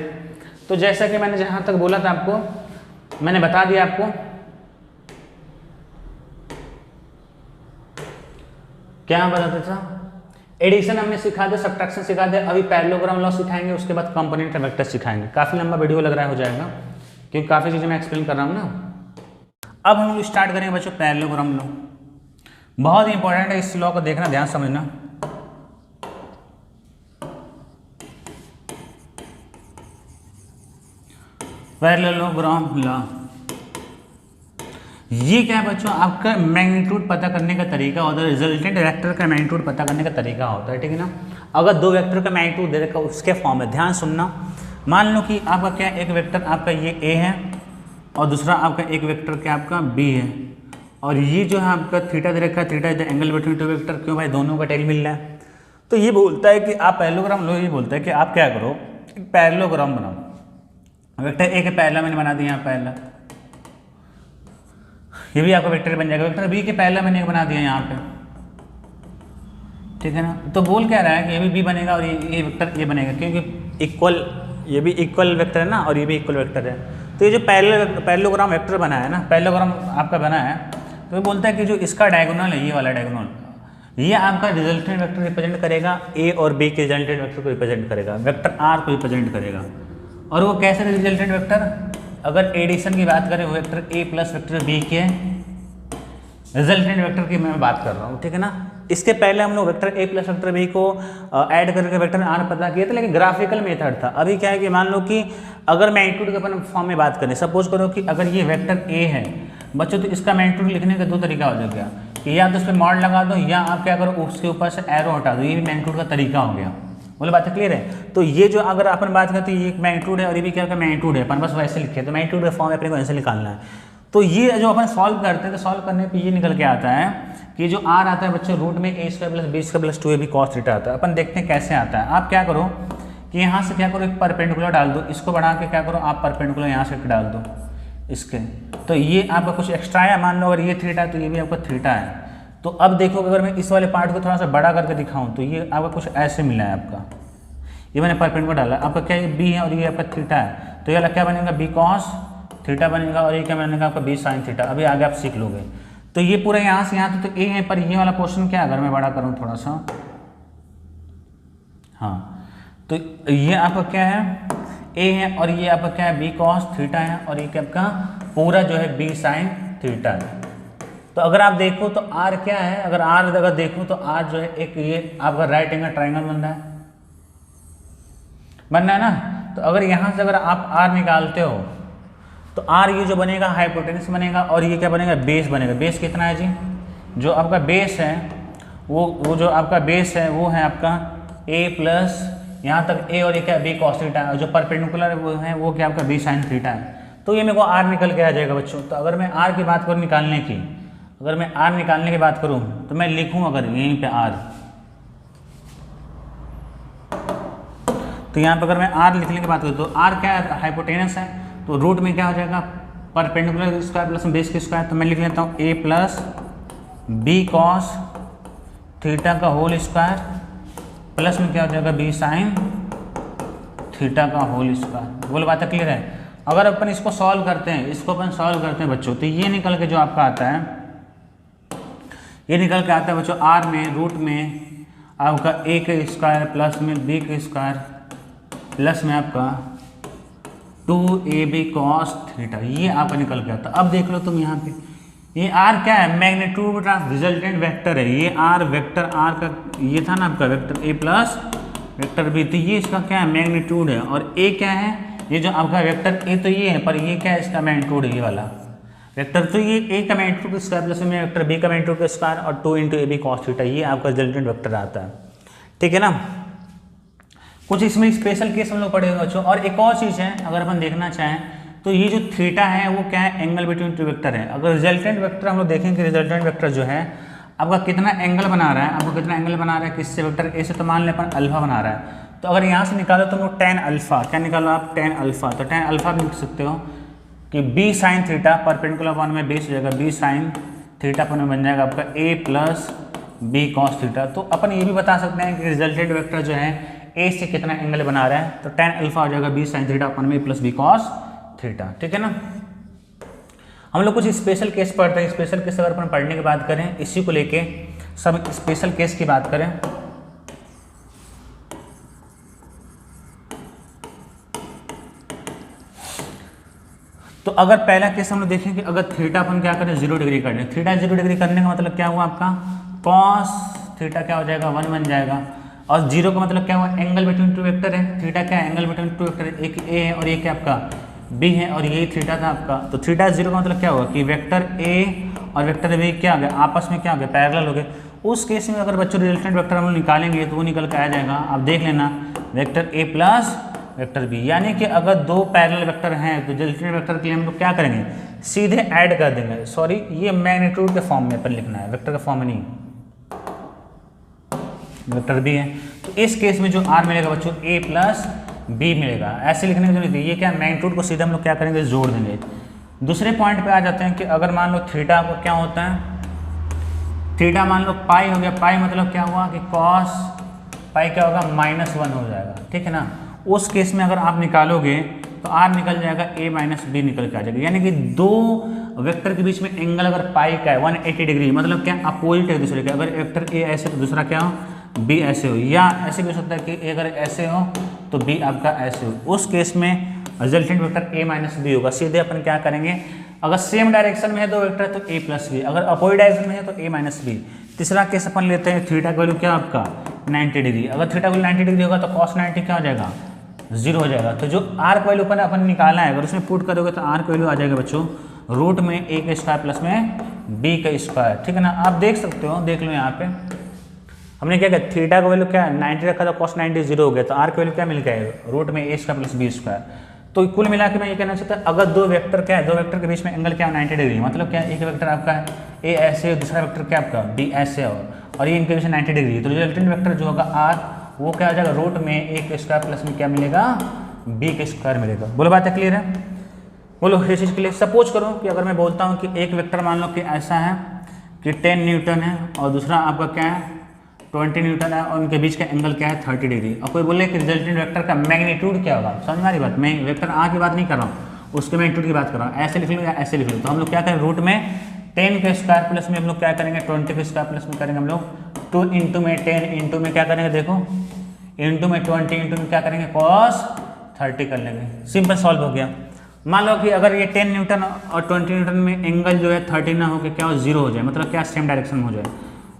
तो जैसा कि मैंने जहाँ तक बोला था आपको, मैंने बता दिया आपको, क्या बताता था, एडिशन हमने सिखा दिया, सब्ट्रैक्शन सिखा दिया, अभी पैरेललोग्राम लॉ सिखाएंगे, उसके बाद कंपोनेंट ऑफ वेक्टर सिखाएंगे। काफ़ी लंबा वीडियो लग रहा हो जाएगा क्योंकि काफ़ी चीज़ें मैं एक्सप्लेन कर रहा हूँ ना। अब हम लोग स्टार्ट करेंगे बच्चों पैरेललोग्राम लॉ। बहुत ही इंपॉर्टेंट है, इस लॉ को देखना, ध्यान समझना। Parallelogram law. ये क्या है बच्चों, आपका मैग्नीट्यूड पता करने का तरीका होता है, रिजल्टेंट वेक्टर का मैग्नीट्यूड पता करने का तरीका होता है, ठीक है ना। अगर दो वेक्टर का मैग्नीट्यूड दे रखा उसके फॉर्म में, ध्यान सुनना, मान लो कि आपका क्या एक वेक्टर आपका ये ए है और दूसरा आपका एक वेक्टर क्या आपका बी है, और ये जो है आपका थीटा दे रखा है, theta is the angle between two vector. क्यों भाई, दोनों का टेल मिल रहा है। तो ये बोलता है कि आप पैरेललोग्राम लो, ये बोलता है कि आप क्या करो, एक पैरेललोग्राम बनाओ। वेक्टर ए के पहला मैंने बना दिया, पहला ये भी आपका वेक्टर बन जाएगा, वेक्टर बी के पहला मैंने बना दिया यहाँ पे, ठीक है ना। तो बोल क्या रहा है कि ये भी बी बनेगा और ये वेक्टर ये बनेगा, क्योंकि इक्वल, ये भी इक्वल वेक्टर है ना और ये भी इक्वल वेक्टर है। तो ये जो पैरेललोग्राम वेक्टर बना है ना, पैरेललोग्राम आपका बना है, तो ये बोलता है कि जो इसका डायगोनल है, ये वाला डायगोनल, ये आपका रिजल्टेंट वेक्टर रिप्रेजेंट करेगा, ए और बी के रिजल्टेंट वेक्टर को रिप्रेजेंट करेगा, वेक्टर आर को रिप्रेजेंट करेगा। और वो कैसे रिजल्टेंट वेक्टर, अगर एडिशन की बात करें, वो vector A plus vector B के रिजल्टेंट वेक्टर की मैं बात कर रहा हूँ, ठीक है ना। इसके पहले हम लोग vector A plus vector B को ऐड करके वेक्टर आर पता किया था, लेकिन ग्राफिकल मेथड था। अभी क्या है कि मान लो कि अगर मैग्नीट्यूड के अपन फॉर्म में बात करें, सपोज करो कि अगर ये वेक्टर ए है बच्चों, तो इसका मैग्नीट्यूड लिखने का दो तरीका हो जाएगा कि या तो उस पर मॉड लगा दो, या आप क्या करो उसके ऊपर से एरो हटा दो, ये भी मैग्नीट्यूड का तरीका हो गया। बोले बात क्लियर है। तो ये जो अगर अपन बात करते हैं, ये एक मैग्नीट्यूड है और ये भी क्या मैग्नीट्यूड है, अपन बस वैसे लिखे, तो मैग्नीट्यूड का फॉर्म अपने को ऐसे निकालना है। तो ये जो अपन सॉल्व करते हैं, तो सॉल्व करने पे ये निकल के आता है कि जो आर आता है बच्चों, रूट में A square plus B square plus 2ab cos theta आता है। अपन देखते हैं कैसे आता है। आप क्या करो कि यहाँ से क्या करो, एक परपेंडिकुलर डाल दो, इसको बढ़ा के क्या करो आप परपेंडिकुलर यहाँ से डाल दो इसके, तो ये आपका कुछ एक्स्ट्रा है। मान लो अगर ये थीटा है तो ये भी आपका थीटा है। तो अब देखो अगर मैं इस वाले पार्ट को थोड़ा सा बड़ा करके दिखाऊँ, तो ये आपका कुछ ऐसे मिला है आपका, ये मैंने परपेंडिकुलर डाला, आपका क्या ये बी है और ये आपका थीटा है, तो ये क्या बनेगा बी कॉस थीटा बनेगा, और ये क्या बनेगा आपका बी साइन थीटा। अभी आगे आप सीख लोगे। तो ये पूरा यहाँ से यहाँ तो ए है, पर ये वाला पोर्शन क्या है, अगर मैं बड़ा करूँ थोड़ा सा, हाँ, तो ये आपका क्या है ए है, और ये आपका क्या है बी कॉस थीटा है, और ये क्या आपका पूरा जो है बी साइन थीटा है। तो अगर आप देखो तो आर क्या है, अगर आर अगर देखो तो आर जो है एक ये आपका राइट एंगल ट्राइंगल बन रहा है ना। तो अगर यहाँ से अगर आप आर निकालते हो तो आर ये जो बनेगा हाइपोटेनस बनेगा, और ये क्या बनेगा बेस बनेगा। बेस कितना है जी, जो आपका बेस है वो जो आपका बेस है वो है आपका ए प्लस यहाँ तक ए, और ये क्या बी कॉस थीटा है, और जो परपेंडिकुलर वो है वो क्या आपका बी साइन थीटा है। तो ये मेरे को आर निकल के आ जाएगा बच्चों। तो अगर मैं आर की बात करूँ निकालने की, अगर मैं आर निकालने की बात करूँ तो मैं लिखूँ अगर यहीं पे आर, तो यहाँ पर अगर मैं आर लिखने की बात करूँ तो आर क्या है हाइपोटेनस है, तो रूट में क्या हो जाएगा परपेंडिकुलर स्क्वायर प्लस बेस के स्क्वायर। तो मैं लिख लेता हूँ ए प्लस बी कॉस थीटा का होल स्क्वायर प्लस में क्या हो जाएगा बी साइन थीटा का होल स्क्वायर। बोल बात क्लियर है। अगर अपन इसको सॉल्व करते हैं, इसको अपन सॉल्व करते हैं बच्चों, तो ये निकल के जो आपका आता है, ये निकल के आता है बच्चों आर में रूट में आपका ए के स्क्वायर प्लस में बी के स्क्वायर प्लस में आपका 2ab cos थीटा, ये आपका निकल के आता। अब देख लो तुम यहाँ पे, ये आर क्या है मैग्नीट्यूड ऑफ रिजल्टेंट वेक्टर है। ये आर वेक्टर आर का ये था ना आपका vector A plus vector B, तो ये इसका क्या है मैग्नीट्यूड है। और ए क्या है, ये जो आपका वेक्टर ए तो ये है, पर ये क्या है इसका मैग्नीट्यूड है, ये वाला वेक्टर। तो ये ए का मैग्नीट्यूड स्क्वायर प्लस में वेक्टर बी का मैग्नीट्यूड स्क्वायर और 2 × ab cos थीटा, ये आपका रिजल्टेंट वेक्टर आता है, ठीक है ना। कुछ इसमें स्पेशल केस हम लोग पढ़ेंगे बच्चों। और एक और चीज़ है, अगर अपन देखना चाहें तो ये जो थीटा है वो क्या है एंगल बिटवीन टू वेक्टर है। अगर रिजल्टेंट वेक्टर हम लोग देखेंगे, रिजल्टेंट वेक्टर जो है आपका कितना एंगल बना रहा है, आपको कितना एंगल बना रहा है किससे, वेक्टर ए से, तो मान लें अपन अल्फा बना रहा है। तो अगर यहाँ से निकालो तो हम लोग tan अल्फा, क्या निकालो आप tan अल्फा, तो tan अल्फा भी लिख सकते हो कि B sine theta perpendicular one में बेस हो जाएगा बी साइन थीटा अपन में बन जाएगा आपका ए प्लस बी कॉस थीटा। तो अपन ये भी बता सकते हैं कि रिजल्टेंट वेक्टर जो है ए से कितना एंगल बना रहा है, तो tan अल्फा हो जाएगा बी साइन थीटा अपन में प्लस बी कॉस थीटा, ठीक है ना। हम लोग कुछ स्पेशल केस पढ़ते हैं। स्पेशल केस अगर अपन पढ़ने की बात करें, इसी को लेके सब स्पेशल केस की बात करें, तो अगर पहला केस हम लोग देखें कि अगर थीटा अपन क्या करें 0 डिग्री कर लें, थीटा 0 डिग्री करने का मतलब क्या हुआ आपका कॉस थीटा क्या हो जाएगा 1 बन जाएगा। और 0 का मतलब क्या हुआ एंगल बिटवीन टू वेक्टर है, थीटा क्या है एंगल बिटवीन टू वेक्टर है, एक ए है और एक क्या आपका बी है और ये थीटा था आपका, तो थीटा 0 का मतलब क्या होगा कि वेक्टर ए और वेक्टर बी क्या हो गया, आपस में क्या हो गया, पैरेलल हो गए। उस केस में अगर बच्चों रिजल्टेंट वेक्टर हम लोग निकालेंगे तो वो निकल के आ जाएगा, आप देख लेना, vector A plus vector B. यानी कि अगर दो पैरेलल वेक्टर हैं तो रिजल्टेंट वेक्टर के लिए हम लोग क्या करेंगे, सीधे ऐड कर देंगे। सॉरी, ये मैग्नीट्यूड के फॉर्म में अपन लिखना है, वेक्टर के फॉर्म में नहीं, वेक्टर बी है। तो इस केस में जो आर मिलेगा बच्चों, ए प्लस बी मिलेगा। ऐसे लिखने की जरूरत नहीं, ये क्या मैग्नीट्यूड को सीधे हम लोग क्या करेंगे, जोड़ देंगे। दूसरे पॉइंट पे आ जाते हैं कि अगर मान लो थीटा को क्या होता है, थीटा मान लो पाई हो गया, पाई मतलब क्या हुआ कि कॉस पाई क्या होगा, -1 हो जाएगा, ठीक है ना। उस केस में अगर आप निकालोगे तो आर निकल जाएगा, ए माइनस बी निकल के आ जाएगा। यानी कि दो वेक्टर के बीच में एंगल अगर पाई का है 180 डिग्री, मतलब क्या अपोजिट है दूसरे के। अगर वेक्टर ए ऐसे तो दूसरा क्या हो, बी ऐसे हो, या ऐसे भी हो सकता है कि ए अगर ऐसे हो तो बी आपका ऐसे हो। उस केस में resultant vector A minus B होगा। सीधे अपन क्या करेंगे, अगर सेम डायरेक्शन में है दो वेक्टर तो ए प्लस बी, अगर अपोजिट डायरेक्शन में है तो ए माइनस बी। तीसरा केस अपन लेते हैं, थीटा का वैल्यू क्या आपका 90 डिग्री। अगर थीटा वैल्यू 90 डिग्री होगा तो कॉस 90 क्या हो जाएगा, 0 हो जाएगा। तो जो आर का वैल्यू अपन निकालना है, अगर उसमें पुट करोगे तो आर का वैल्यू आ जाएगा बच्चों रूट में ए का स्क्वायर प्लस में बी का स्क्वायर, ठीक है ना। आप देख सकते हो, देख लो यहाँ पे हमने क्या किया, थीटा का वैल्यू क्या है 90 रखा था, कॉस 90 0 हो गया, तो आर का वैल्यू क्या मिल गया, रूट में A square plus B square. तो कुल मिला के मैं ये कहना चाहता हूँ, अगर दो वेक्टर क्या है, दो वेक्टर के बीच में एंगल क्या है 90 डिग्री, मतलब क्या है, एक वेक्टर आपका है ए ऐसे, दूसरा वेक्टर क्या आपका बी ऐसे, और ये इनके बीच में 90 डिग्री, तो रिजल्टेंट वेक्टर जो होगा आर वो क्या हो जाएगा, रूट में ए के स्क्वायर प्लस में क्या मिलेगा, बी के स्क्वायर मिलेगा। बोलो बात है क्लियर है, बोलो ये चीज़ के लिए। सपोज करो कि अगर मैं बोलता हूँ कि एक वेक्टर मान लो कि ऐसा है कि 10 न्यूटन है और दूसरा आपका क्या है 20 न्यूटन है, और उनके बीच का एंगल क्या है 30 डिग्री, और कोई बोले कि रिजल्टेंट वेक्टर का मैग्नीट्यूड क्या होगा। समझ में आ रही बात, मैं वेक्टर आ की बात नहीं कर रहा हूँ, उसके मैग्नीट्यूड की बात कर रहा हूँ। ऐसे लिख लो या ऐसे लिख लो, तो हम लोग क्या करें, रूट में 10 के स्क्वायर प्लस में हम लोग क्या करेंगे 20 के स्क्वायर प्लस में करेंगे हम लोग 2 इंटू में 10 इंटू में क्या करेंगे, देखो इंटू में 20 इंटू में क्या करेंगे cos 30 कर लेंगे। सिंपल सॉल्व हो गया। मान लो कि अगर ये 10 न्यूटन और 20 न्यूटन में एंगल जो है 30 ना हो के क्या हो 0 हो जाए, मतलब क्या सेम डायरेक्शन में हो जाए,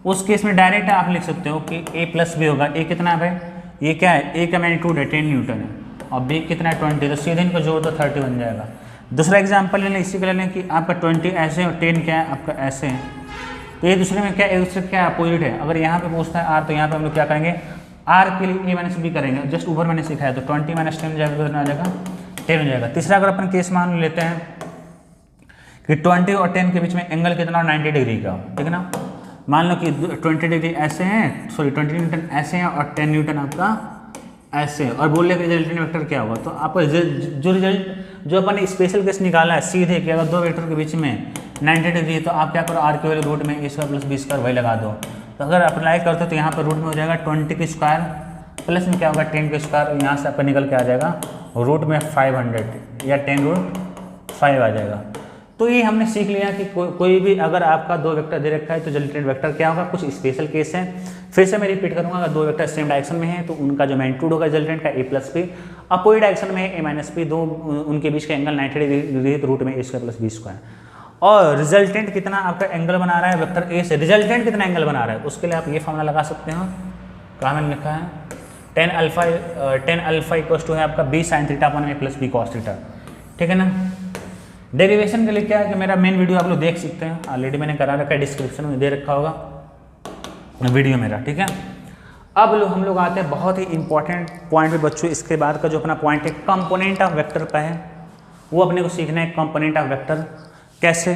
उस केस में डायरेक्ट आप लिख सकते हो कि a प्लस बी होगा। a कितना है, ये क्या है, a का मैग्नीट्यूड है 10 न्यूटन है और b कितना है 20, तो सीधे इनको जोड़ दो 30 बन जाएगा। दूसरा एग्जाम्पल ले लें, इसी का ले लें कि आपका 20 ऐसे और 10 क्या है आपका ऐसे है, तो ये दूसरे में क्या एक दूसरे क्या अपोजिट है। अगर यहाँ पे पूछता है r, तो यहाँ पे हम लोग क्या करेंगे, r के लिए a माइनस बी करेंगे, जस्ट ऊपर मैंने सिखाया, तो 20 माइनस 10 जाएगा, कितना आ जाएगा 10 हो जाएगा। तीसरा अगर अपन केस मान लेते हैं कि 20 और 10 के बीच में एंगल कितना 90 डिग्री का, ठीक है ना। मान लो कि 20 डिग्री ऐसे हैं, सॉरी 20 न्यूटन ऐसे हैं और 10 न्यूटन आपका ऐसे है, और बोल रहे रिजल्टेंट वेक्टर क्या होगा। तो आपको जो रिजल्ट जो अपन स्पेशल केस निकाला है सीधे कि अगर दो वेक्टर के बीच में 90 डिग्री है, तो आप क्या करो, आर के वैल्यू रूट में A square plus B square वही लगा दो। तो अगर अप्लाई करते हो तो यहाँ पर रूट में हो जाएगा 20 के स्क्वायर प्लस में क्या होगा 10 के स्क्वायर, यहाँ से आपका निकल के आ जाएगा रूट में 500 या 10 रूट 5 आ जाएगा। तो ये हमने सीख लिया कि कोई भी अगर आपका दो वेक्टर दे रखा है तो रिजल्टेंट वेक्टर क्या होगा। कुछ स्पेशल केस है, फिर से मैं रिपीट करूंगा, अगर दो वेक्टर सेम डायरेक्शन में है तो उनका जो मैग्नीट्यूड होगा रिजल्टेंट का ए प्लस बी, अपोजिट डायरेक्शन में है ए माइनस बी, दो उनके बीच का एंगल 90 डिग्री तो रूट में A square plus B square. और रिजल्टेंट कितना आपका एंगल बना रहा है वेक्टर ए से, रिजल्टेंट कितना एंगल बना रहा है, उसके लिए आप ये फॉर्मूला लगा सकते हो। कहाँ मैंने लिखा है, टेन अल्फा इक्वल्स टू है आपका बी साइन थीटा अपॉन ए प्लस बी कॉस थीटा, ठीक है ना। डेरिवेशन के लिए क्या है कि मेरा मेन वीडियो आप लोग देख सकते हैं, ऑलरेडी मैंने करा रखा है, डिस्क्रिप्शन में दे रखा होगा वीडियो मेरा, ठीक है। अब हम लोग आते हैं बहुत ही इंपॉर्टेंट पॉइंट पे बच्चों। इसके बाद का जो अपना पॉइंट है कंपोनेंट ऑफ वेक्टर पे है, वो अपने को सीखना है। कंपोनेंट ऑफ वेक्टर कैसे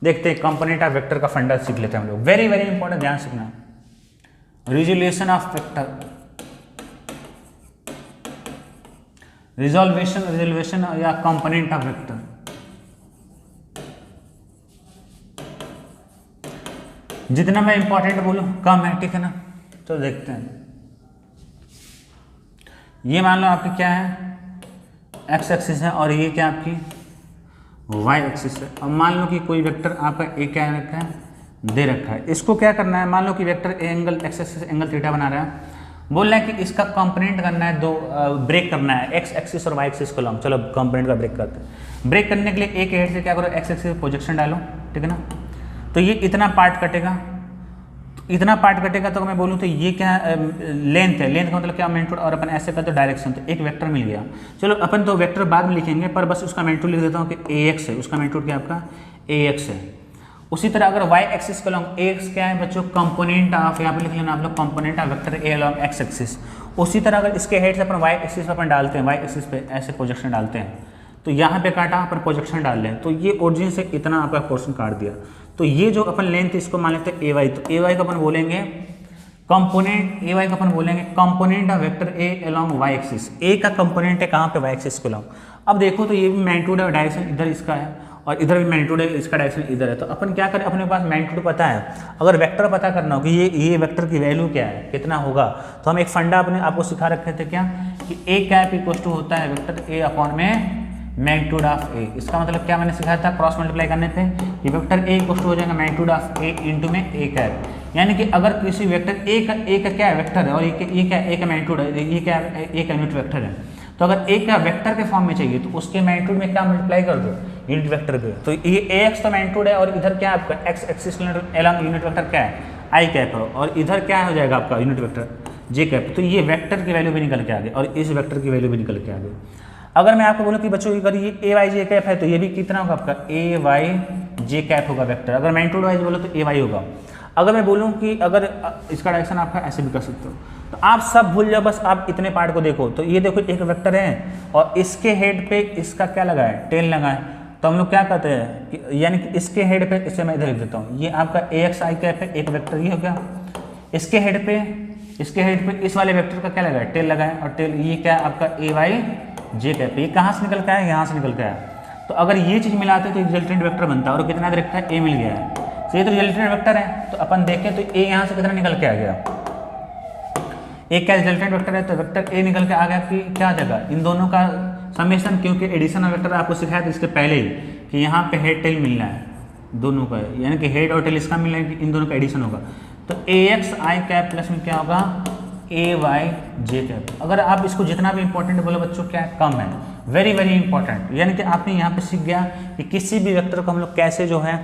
देखते हैं, कंपोनेंट ऑफ वेक्टर का फंडा सीख लेते हैं हम लोग। वेरी वेरी इंपॉर्टेंट, ध्यान सीखना। रिजोल्यूशन ऑफ वेक्टर, रिजोल्यूशन या कंपोनेंट ऑफ वेक्टर। जितना मैं इंपॉर्टेंट बोलूं कम है, ठीक है ना। तो देखते हैं, ये मान लो आपकी क्या है एक्स एक्सिस है और ये क्या आपकी वाई एक्सिस है। अब मान लो कि कोई वेक्टर आपका ए क्या रखा है, दे रखा है, इसको क्या करना है, मान लो कि vector A angle x axis angle theta बना रहा है, बोल रहा है कि इसका कंपोनेंट करना है, दो ब्रेक करना है, एक्स एक्सिस और वाई एक्सिस को लॉन्ग। चलो कंपोनेंट का ब्रेक करते हैं। ब्रेक करने के लिए एक हेड से क्या करो, एक्स एक्सिस प्रोजेक्शन डालो, ठीक है ना। तो ये इतना पार्ट कटेगा, तो इतना पार्ट कटेगा तो मैं बोलूँ तो ये क्या लेंथ है, लेंथ का मतलब क्या मैग्नीट्यूड, और अपन ऐसे करते डायरेक्शन, तो एक वेक्टर मिल गया। चलो अपन तो वेक्टर बाद में लिखेंगे, पर बस उसका मैग्नीट्यूड लिख देता हूँ कि ax है, उसका मैग्नीट्यूड क्या आपका ax है। उसी तरह अगर y एक्सिस को लॉन्ग ax क्या है बच्चों, कंपोनेंट ऑफ, यहाँ पे लिख लेना आप लोग component of vector a along x axis. उसी तरह अगर इसके हेड से अपन y एक्सिस पे अपन डालते हैं, y एक्सिस पे ऐसे प्रोजेक्शन डालते हैं, तो यहाँ पे काटा अपन प्रोजेक्शन डाल लें, तो ये ओरिजिन से इतना आपका पोर्शन काट दिया। तो ये जो अपन लेंथ इसको मान लेते हैं ए वाई, तो ए वाई को अपन बोलेंगे कंपोनेंट, ए वाई को अपन बोलेंगे component of vector A along Y axis. A का कंपोनेंट है कहाँ पे, वाई एक्सिस को अलॉन्ग। अब देखो तो ये भी मैग्नीट्यूड है, डायरेक्शन इधर इसका है, और इधर भी मैग्नीट्यूड है, इसका डायरेक्शन इधर है। तो अपन क्या करें, अपने पास मैग्नीट्यूड पता है, अगर वेक्टर पता करना हो कि ये वेक्टर की वैल्यू क्या है, कितना होगा, तो हम एक फंडा अपने आपको सिखा रखे थे क्या, कि ए कैप इक्वल टू होता है वेक्टर ए अपॉन में मैग्नीट्यूड ऑफ ए। इसका मतलब क्या मैंने सिखाया था, क्रॉस मल्टीप्लाई करने पे कि वेक्टर ए इक्वल टू हो जाएगा मैग्नीट्यूड ऑफ ए इंटू में ए कैप। यानी कि अगर किसी वेक्टर ए का क्या है, वेक्टर है, और ये क्या ए का मैग्नीट्यूड है, ये क्या ए का यूनिट वेक्टर है, तो अगर ए का वेक्टर के फॉर्म में चाहिए तो उसके मैग्नीट्यूड में क्या मल्टीप्लाई कर दो, यूनिट वेक्टर पे। तो ये ए एक्स तो मैग्नीट्यूड है, और इधर क्या आपका x axis along unit vector क्या है, आई कैप है, और इधर क्या हो जाएगा आपका यूनिट वेक्टर जे कैप। तो ये वेक्टर की वैल्यू भी निकल के आ गई, और इस वेक्टर की वैल्यू भी निकल के आ गई। अगर मैं आपको बोलूँ कि बच्चों अगर ये ए वाई जे कैप है, तो ये भी कितना होगा आपका ए वाई जे कैप होगा वेक्टर। अगर मैग्नीट्यूड वाइज बोलो तो ए वाई होगा। अगर मैं बोलूँ कि अगर इसका डायरेक्शन आपका ऐसे भी कर सकते हो, तो आप सब भूल जाओ, बस आप इतने पार्ट को देखो। तो ये देखो एक वेक्टर है, और इसके हेड पे इसका क्या लगा है, टेल लगा है। तो हम लोग क्या कहते हैं कि यानी कि इसके हेड पे, इसे मैं इधर लिख देता हूँ, ये आपका ए एक्स आई कैप है, एक वेक्टर ये हो गया। इसके हेड पे इस वाले वेक्टर का क्या लगा है, टेल लगा है, और टेल ये क्या है आपका ए वाई जे कैप। ये कहाँ से निकल के आया, यहाँ से निकल के आया। तो अगर ये चीज़ मिलाते तो रिजल्टेंट वेक्टर बनता है, और कितना दे रखा है, ए मिल गया है। तो ये तो रिजल्टेंट वेक्टर है, तो अपन देखें तो ए यहाँ से कितना निकल के आ गया, ए क्या रिजल्टेंट वेक्टर है, तो वेक्टर ए निकल के आ गया कि क्या आ जाएगा, इन दोनों का समेशन, क्योंकि एडिशन ऑफ वेक्टर आपको सिखाया था इसके पहले ही कि यहाँ पे हेड टेल मिलना है दोनों का, यानी कि हेड और टेल इसका मिलना है कि इन दोनों का एडिशन होगा। तो ए एक्स आई कैप प्लस में क्या होगा, ए वाई जे कैप। अगर आप इसको जितना भी इंपॉर्टेंट बोलो बच्चों, क्या है, कम है, वेरी वेरी इंपॉर्टेंट। यानी कि आपने यहाँ पे सीख गया कि किसी भी वेक्टर को हम लोग कैसे जो है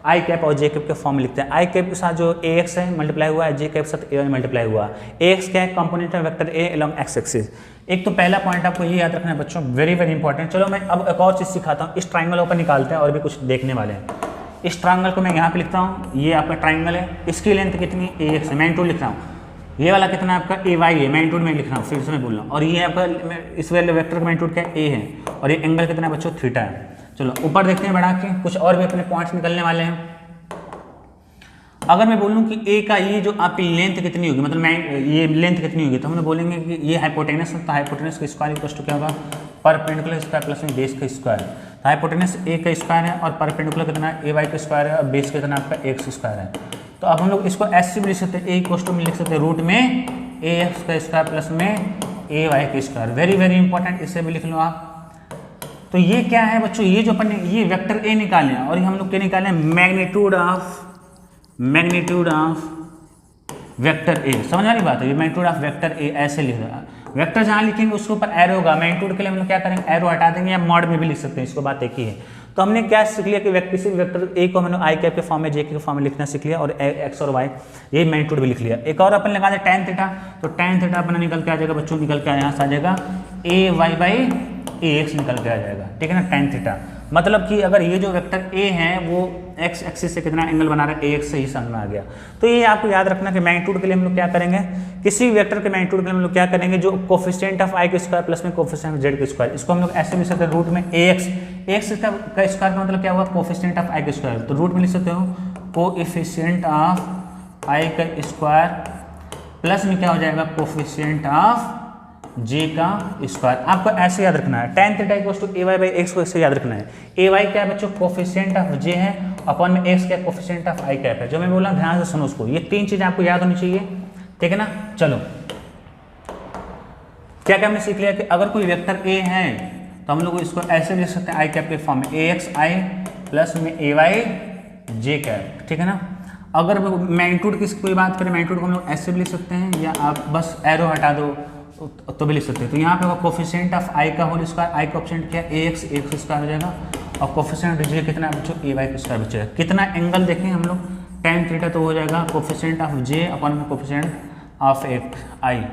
आई कैप और जे कैप के फॉर्म में लिखते हैं। आई कैप के साथ जो ए एक्स है मल्टीप्लाई हुआ है, जे कैप के साथ ए वाई मल्टीप्लाई हुआ है। ए एक्स क्या है, कंपोनेंट है vector A along x axis. एक तो पहला पॉइंट आपको ये याद रखना है बच्चों, वेरी वेरी इंपॉर्टेंट। चलो मैं अब एक और चीज़ सिखाता हूँ, इस ट्राइंगल ऊपर निकालते हैं और भी कुछ देखने वाले हैं। इस ट्राइंगल को मैं यहाँ पे लिखता हूँ, ये आपका ट्राइंगल है, इसकी लेंथ कितनी, ए एक्स है, मैग्नीट्यूड लिख रहा हूँ। ये वाला कितना आपका ए वाई है, मैग्नीट्यूड में लिख रहा हूँ, फिर से मैं बोल रहा हूँ। और ये आपका इस वाले वेक्टर का मैग्नीट्यूड क्या है, ए है, और ये एंगल कितना बच्चों, थीटा है। चलो ऊपर देखते हैं बढ़ा के, कुछ और भी अपने पॉइंट्स निकलने वाले हैं। अगर मैं बोलूँ कि ए का ये जो आपकी लेंथ कितनी होगी, मतलब ये लेंथ कितनी होगी, तो हम बोलेंगे कि ये हाइपोटेनस है, तो हाइपोटेनस का स्क्वायर इक्वल टू क्या होगा, परपेंडिकुलर स्क्वायर प्लस में बेस का स्क्वायर। तो हाइपोटेनस ए का स्क्वायर है, और परपेंडिकुलर कितना ए वाई का स्क्वायर है, और बेस कितना आपका एक्स स्क्वायर है। तो अब हम लोग इसको ऐसे भी लिख सकते हैं, ए इक्वल टू में लिख सकते हैं रूट में ए एक्स का स्क्वायर प्लस में ए वाई का स्क्वायर। वेरी वेरी इंपॉर्टेंट, इसे भी लिख लो आप। तो ये क्या है बच्चों, ये जो अपन ने ये वेक्टर ए निकाले हैं, और ये हम लोग क्या निकाले हैं, मैग्नीट्यूड ऑफ वेक्टर ए। समझ वाली बात है, ये मैग्नीट्यूड ऑफ वेक्टर ए ऐसे लिख रहा है। वेक्टर जहाँ लिखेंगे उसके ऊपर एरो होगा, मैग्नीट्यूड के लिए हम लोग क्या करेंगे, एरो हटा देंगे, या मॉड में भी लिख सकते हैं, इसको बात एक ही है। तो हमने क्या सीख लिया कि किसी वेक्टर ए को हमने आई कैप के फॉर्म में, जे के फॉर्म में लिखना सीख लिया, और एक्स और वाई ये मैग्नीट्यूड भी लिख लिया। एक और अपन लगा दें टैन थीटा, तो टैन थीटा अपना निकल के आ जाएगा बच्चों, निकल के यहाँ से आ जाएगा ए वाई बाई ए एक्स निकल के आ जाएगा, ठीक है ना, टैन थीटा। मतलब कि अगर ये जो वेक्टर ए है वो एक्स एक्सिस से कितना एंगल बना रहा है, ए एक्स से ही समझ में आ गया। तो ये आपको याद रखना कि मैग्नीट्यूड के लिए हम लोग क्या करेंगे, किसी वेक्टर के मैग्नीट्यूड के लिए हम लोग क्या करेंगे, जो कोफिशिएंट ऑफ आई के स्क्वायर प्लस में कोफिशिएंट ऑफ जेड के स्क्वायर, इसको हम लोग ऐसे लिख सकते हैं, रूट में ए एक्स का स्क्वायर का मतलब क्या हुआ, कोफिशिएंट ऑफ आई के स्क्वायर। तो रूट में लिख सकते हो कोएफिशिएंट ऑफ आई का स्क्वायर प्लस में क्या हो जाएगा, कोफिशिएंट ऑफ जे का स्क्वायर। आपको ऐसे याद रखना है, tan theta equals to A Y by X को ऐसे याद रखना है। ए वाई क्या है बच्चों, कोफिशिएंट ऑफ जे है, अपॉन में एक्स क्या कोफिशिएंट ऑफ आई कैप है। जो मैं बोला ध्यान से सुनो उसको, ये तीन चीजें आपको याद होनी चाहिए, ठीक है ना। चलो क्या क्या हमने सीख लिया कि अगर कोई वेक्टर ए है तो हम लोग इसको ऐसे लिख सकते हैं आई कैप के फॉर्म में, ए एक्स आई प्लस में ए वाई जे कैप, ठीक है ना। अगर मैग्नीट्यूड की कोई बात करें, मैग्नीट्यूड को हम लोग ऐसे भी लिख सकते हैं, या आप बस एरो हटा दो तो भी लिख सकते हैं। तो यहाँ पे होगा कोफिशिएंट ऑफ आई का होल स्क्वायर, आई कोफिशिएंट क्या है, ए एक्स स्क्वायर हो जाएगा, और कोफिशिएंट जे कितना बच्चों, ए वाई का स्क्वायर बचेगा। कितना एंगल देखें हम लोग, tan थीटा तो हो जाएगा कोफिशिएंट ऑफ जे अपॉन में कोफिशिएंट ऑफ एक आई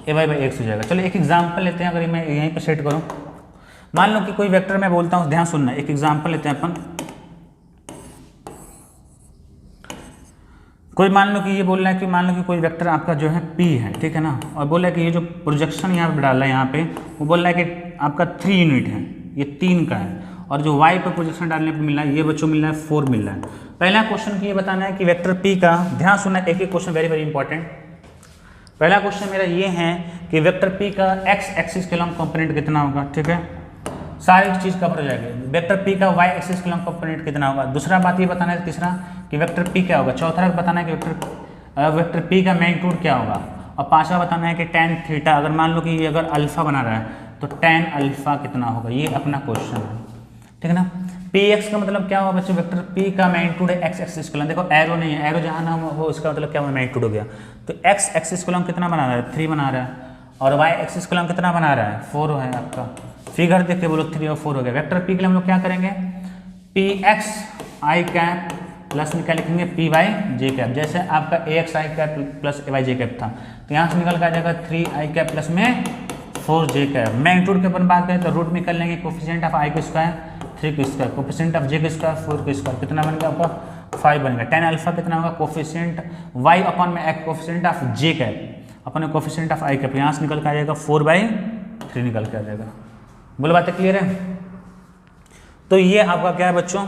ए वाई बाई एक्स हो जाएगा। चलो एक एग्जाम्पल लेते हैं, अगर मैं यहीं पे सेट करूँ, मान लो कि कोई वेक्टर मैं बोलता हूँ, ध्यान सुनना, एक एग्जाम्पल लेते हैं अपन। कोई मान लो कि ये बोल रहा है कि मान लो कि कोई वेक्टर आपका जो है p है, ठीक है ना, और बोल रहा है कि ये जो प्रोजेक्शन यहाँ पे डाला है यहाँ पे, वो बोल रहा है कि आपका 3 यूनिट है, ये 3 का है, और जो y पर प्रोजेक्शन डालने पे मिल रहा है ये बच्चों मिल रहा है 4 मिल रहा है। पहला क्वेश्चन की ये बताना है कि वेक्टर p का, ध्यान सुनना, एक एक क्वेश्चन वेरी वेरी इंपॉर्टेंट। पहला क्वेश्चन मेरा ये है कि वेक्टर p का x एक्सिस के लॉन्ग कंपोनेंट कितना होगा, ठीक है, सारी चीज़ कवर हो जाएगी। वेक्टर p का y एक्सिस के लॉन्ग कंपोनेंट कितना होगा, दूसरा बात ये बताना है, तीसरा कि वेक्टर p क्या होगा, चौथा बताना है कि वेक्टर p का मैग्नीट्यूड क्या होगा, और पांचवा बताना है कि tan थीटा, अगर मान लो कि ये अगर अल्फा बना रहा है तो tan अल्फा कितना होगा, ये अपना क्वेश्चन है, ठीक है ना। px का मतलब क्या होगा बच्चों, वेक्टर p का मैग्नीट्यूड है x एक्सिस कॉलम, देखो एरो नहीं है, एरो जहाँ ना हो इसका मतलब क्या मैग्नीट्यूड हो गया, तो x एक्सिस कॉलम कितना बना रहा है, 3 बना रहा है, और y एक्सिस कॉलम कितना बना रहा है, 4 है आपका। फिगर देख के बोलो 3 और 4 हो गया। वेक्टर p के लिए हम लोग क्या करेंगे, px i कैप प्लस में क्या लिखेंगे p y j कैप, जैसे आपका ax i cap plus ay j cap था, तो यहाँ से निकल के आ जाएगा 3i कैप प्लस में 4j कैप। मैग्नीट्यूड के अपन बात करें तो रूट में कर लेंगे कोफिशिएंट ऑफ i का स्क्वायर 3 का स्क्वायर, कोफिशिएंट ऑफ j का स्क्वायर 4 का स्क्वायर, कितना बन गया आपका 5 बन गया। tan अल्फा कितना होगा, कोफिशिएंट y अपॉन में coefficient of j cap upon coefficient of i cap, यहाँ से निकल के आ जाएगा 4/3 निकल के आ जाएगा। बोलो बातें क्लियर है। तो ये आपका क्या है बच्चों,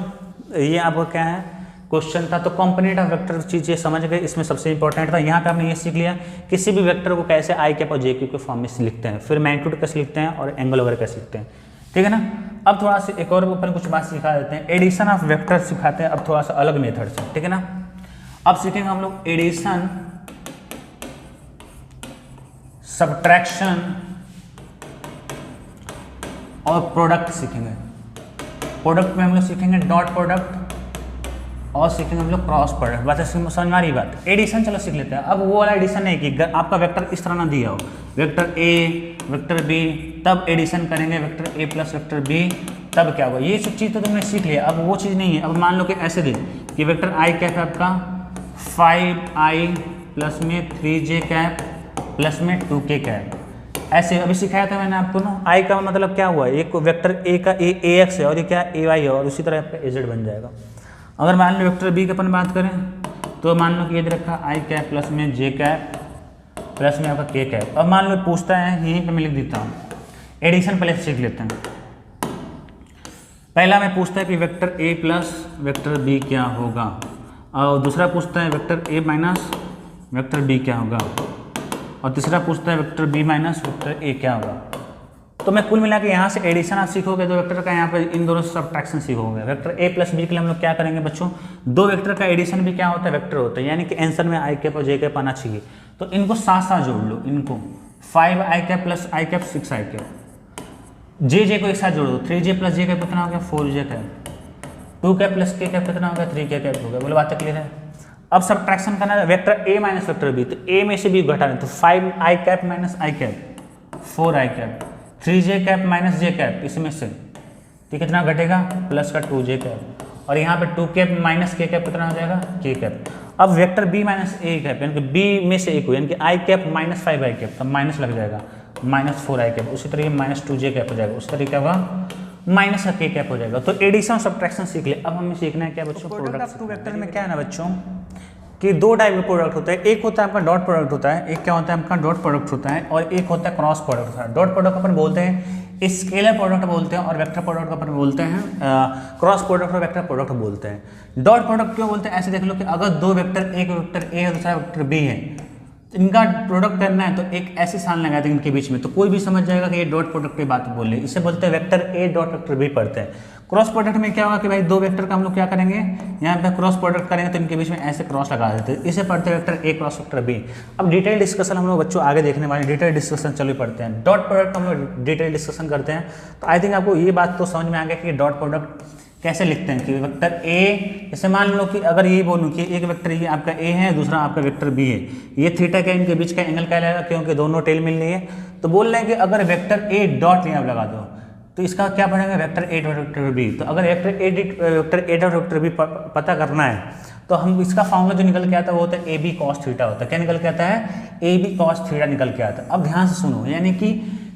ये आपका क्या है क्वेश्चन था। तो कंपोनेंट ऑफ वेक्टर चीज़ें समझ गए, इसमें सबसे इंपॉर्टेंट था। यहाँ पे हमने ये सीख लिया किसी भी वेक्टर को कैसे आई कैप और जे क्यू के फॉर्म में लिखते हैं, फिर मैग्नीट्यूड कैसे लिखते हैं और एंगल वगैरह कैसे लिखते हैं, ठीक है ना। अब थोड़ा सा एक और ऊपर कुछ बात सिखा देते हैं, एडिशन ऑफ वेक्टर सिखाते हैं अब थोड़ा सा अलग मेथड से, ठीक है ना। अब सीखेंगे हम लोग एडिशन, सब्ट्रैक्शन और प्रोडक्ट सीखेंगे। प्रोडक्ट में हम लोग सीखेंगे डॉट प्रोडक्ट और सीखेंगे हम लोग क्रॉस प्रोडक्ट। बात समझ में आ रही बात। एडिशन चलो सीख लेते हैं। अब वो वाला एडिशन नहीं कि आपका वेक्टर इस तरह ना दिया हो, वेक्टर ए वेक्टर बी, तब एडिशन करेंगे vector A plus vector B, तब क्या होगा, ये सब चीज़ तो तुमने सीख लिया। अब वो चीज़ नहीं है। अब मान लो कि ऐसे दे कि वेक्टर आई कैप है आपका 5i प्लस में 3j कैप प्लस में 2k कैप, ऐसे अभी सिखाया था मैंने आपको ना। आई का मतलब क्या हुआ, एक वेक्टर ए का ए एक्स है और ये क्या ए वाई है, और उसी तरह आपका ए जेड बन जाएगा। अगर मान लो वेक्टर बी की अपन बात करें तो मान लो कि ये दे रखा आई कैप प्लस में जे कैप प्लस में आपका के कैप। अब मान लो पूछता है, यहीं पे मैं लिख देता हूँ, एडिशन पहले से सीख लेते हैं। पहला मैं पूछता है कि vector A plus vector B क्या होगा, और दूसरा पूछता है vector A minus vector B क्या होगा, और तीसरा पूछता है vector B minus vector A क्या होगा। तो मैं कुल मिला के यहाँ से एडिशन आप सीखोगे, दो वेक्टर का यहाँ पे इन दोनों से सब्ट्रैक्शन सीखोगे। वेक्टर ए प्लस बी के लिए हम लोग क्या करेंगे बच्चों, दो वेक्टर का एडिशन भी क्या होता है, वेक्टर होता है, यानी कि आंसर में आई कैप और जे कैप आना चाहिए। तो इनको साथ साथ जोड़ लो, इनको 5i कैप प्लस आई कैप 6i कैप, जे को एक साथ जोड़ दो, 3j प्लस जे कैप कितना हो गया 4j कैप, 2 कैप प्लस के कैप कितना हो गया 3k कैप हो गया। बोलो बातें क्लियर है। अब सब्ट्रैक्शन करना है vector A minus vector B, तो ए में से बी घटाना, तो 5i cap minus I cap 4i cap, 3j cap minus J cap, इसमें से तो कितना घटेगा प्लस का 2j कैप, और यहाँ पे 2 कैप माइनस के कैप कितना हो जाएगा k कैप। अब vector b minus A cap यानी कि b में से एक हो, यानी कि आई कैप माइनस 5i कैप, तब माइनस लग जाएगा माइनस 4i कैप, उसी तरीके माइनस 2j कैप हो जाएगा, उस तरीके होगा माइनस का k कैप हो जाएगा। तो एडिशन सब्ट्रैक्शन सीख ले। अब हमें सीखना है क्या बच्चों, प्रोडक्ट ऑफ टू वेक्टर में क्या है ना बच्चों कि दो टाइप के प्रोडक्ट होते हैं, एक होता है आपका डॉट प्रोडक्ट होता है, एक क्या होता है आपका डॉट प्रोडक्ट होता है, और एक होता है क्रॉस प्रोडक्ट होता है। डॉट प्रोडक्ट अपन बोलते हैं स्केलर प्रोडक्ट बोलते हैं, और वेक्टर प्रोडक्ट अपन बोलते हैं क्रॉस प्रोडक्ट और वेक्टर प्रोडक्ट बोलते हैं। डॉट प्रोडक्ट क्यों बोलते हैं, ऐसे देख लो कि अगर दो वेक्टर, एक वेक्टर ए है दूसरा वेक्टर बी है, इनका प्रोडक्ट करना है तो एक ऐसे साइन लगा देंगे इनके बीच में, तो कोई भी समझ जाएगा कि ये डॉट प्रोडक्ट की बात बोल रहे हैं। इसे बोलते हैं vector A dot vector B पढ़ते हैं। क्रॉस प्रोडक्ट में क्या होगा कि भाई दो वेक्टर का हम लोग क्या करेंगे, यहाँ पे क्रॉस प्रोडक्ट करेंगे तो इनके बीच में ऐसे क्रॉस लगा देते हैं, इसे पढ़ते हैं vector A cross vector B. अब डिटेल डिस्कशन हम लोग बच्चों आगे देखने वाले, डिटेल डिस्कशन चलो पढ़ते हैं। डॉट प्रोडक्ट हम लोग डिटेल डिस्कशन करते हैं। तो आई थिंक आपको ये बात तो समझ में आ गया कि डॉट प्रोडक्ट कैसे लिखते हैं कि वेक्टर ए, जैसे मान लो कि अगर ये बोलूँ कि एक वेक्टर ये आपका ए है दूसरा आपका वेक्टर बी है, ये थीटा का इनके बीच का एंगल क्या लगेगा क्योंकि दोनों टेल मिल रही है। तो बोल रहे हैं कि अगर वेक्टर ए डॉट यहाँ लगा दो, तो इसका क्या पढ़ेंगे vector A dot vector B. तो अगर vector A dot vector B पता करना है तो हम इसका फॉर्मूला जो निकल के आता है वो होता है ए बी कॉस थीटा होता है। क्या निकल के आता है? ए बी कॉस थीटा निकल के आता है। अब ध्यान से सुनो, यानी कि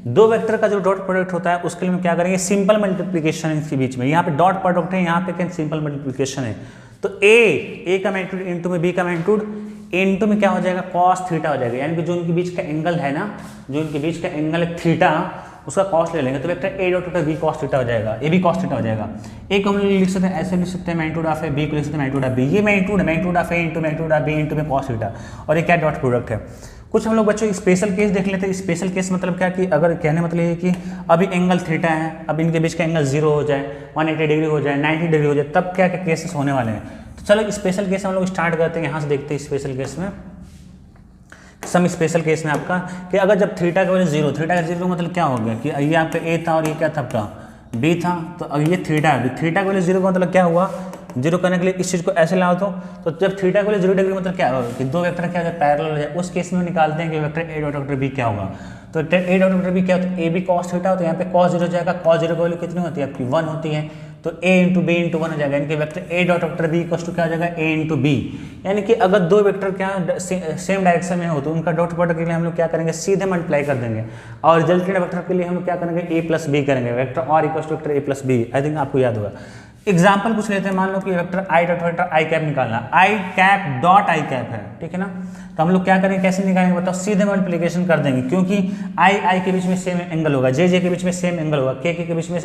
दो वेक्टर का जो डॉट प्रोडक्ट होता है उसके लिए हम क्या करेंगे, सिंपल मल्टीप्लिकेशन इसके बीच में। यहाँ पे डॉट प्रोडक्ट है, यहाँ पे क्या सिंपल मल्टीप्लिकेशन है। तो ए का मैग्नीट्यूड इंटू में बी का मैग्नीट्यूड इंटू में क्या हो जाएगा, कॉस थीटा हो जाएगा। यानी कि जो उनके बीच का एंगल है ना, जो उनके बीच का एंगल है थीटा, उसका कॉस ले लेंगे तो vector A dot vector B cos theta हो जाएगा, ए बी कॉस थीटा हो जाएगा। ए को हम लिख सकते हैं ऐसे लिख सकते हैं मैग्नीट्यूड ऑफ ए, बी को लिख सकते हैं मैग्नीट्यूड ऑफ बी। ये magnitude of A into magnitude of B into में कॉस थीटा, और ये क्या डॉट प्रोडक्ट है। कुछ हम लोग बच्चों स्पेशल केस देख लेते हैं। स्पेशल केस मतलब क्या कि अगर कहने मतलब ये कि अभी एंगल थीटा है, अब इनके बीच का एंगल 0 हो जाए, 180 डिग्री हो जाए, 90 डिग्री हो जाए, तब क्या क्या केसेस होने वाले हैं। तो चलो स्पेशल केस हम लोग स्टार्ट करते हैं, यहाँ से देखते हैं स्पेशल केस में। सम स्पेशल केस में आपका कि अगर जब थीटा का वैल्यू 0, थीटा का 0 मतलब क्या हो गया कि ये आपका ए था और ये क्या था आपका बी था। तो अब ये थीटा है, थीटा का वैल्यू 0 का मतलब क्या हुआ, 0 करने के लिए इस चीज़ को ऐसे लाओ तो जब थीटा का वैल्यू 0 डिग्री मतलब क्या होगा कि दो वेक्टर क्या हो जाए, पैरेलल हो जाए। उस केस में निकालते हैं कि vector A dot vector B क्या होगा। तो ए डॉट वेक्टर बी क्या होता है, ए बी कॉस थीटा होता है। यहाँ पे कॉस 0 जाएगा, कॉस 0 की वैल्यू कितनी होती है आपकी 1 होती है। तो a इंटू बी इंटू 1 हो जाएगा, यानी कि vector A dot vector B equal to क्या हो जाएगा, a इंटू बी। यानी कि अगर दो वेक्टर क्या सेम डायरेक्शन में हो तो उनका डॉट प्रोडक्ट के लिए हम लोग क्या करेंगे, सीधे मल्टीप्लाई कर देंगे। और रिजल्टेंट वेक्टर के लिए हम लोग क्या करेंगे, a प्लस बी करेंगे, वेक्टर और इक्वल टू वेक्टर a प्लस बी। आई थिंक आपको याद होगा। एग्जाम्पल कुछ लेते हैं, मान लो कि vector I dot vector I cap निकालना, आई कैप डॉट आई कैप है, ठीक है ना। तो हम लोग क्या करेंगे, कैसे निकालेंगे बताओ, सीधे मल्टीप्लिकेशन कर देंगे, क्योंकि आई के बीच में सेम एंगल होगा, जे के बीच में सेम एंगल होगा, के बीच में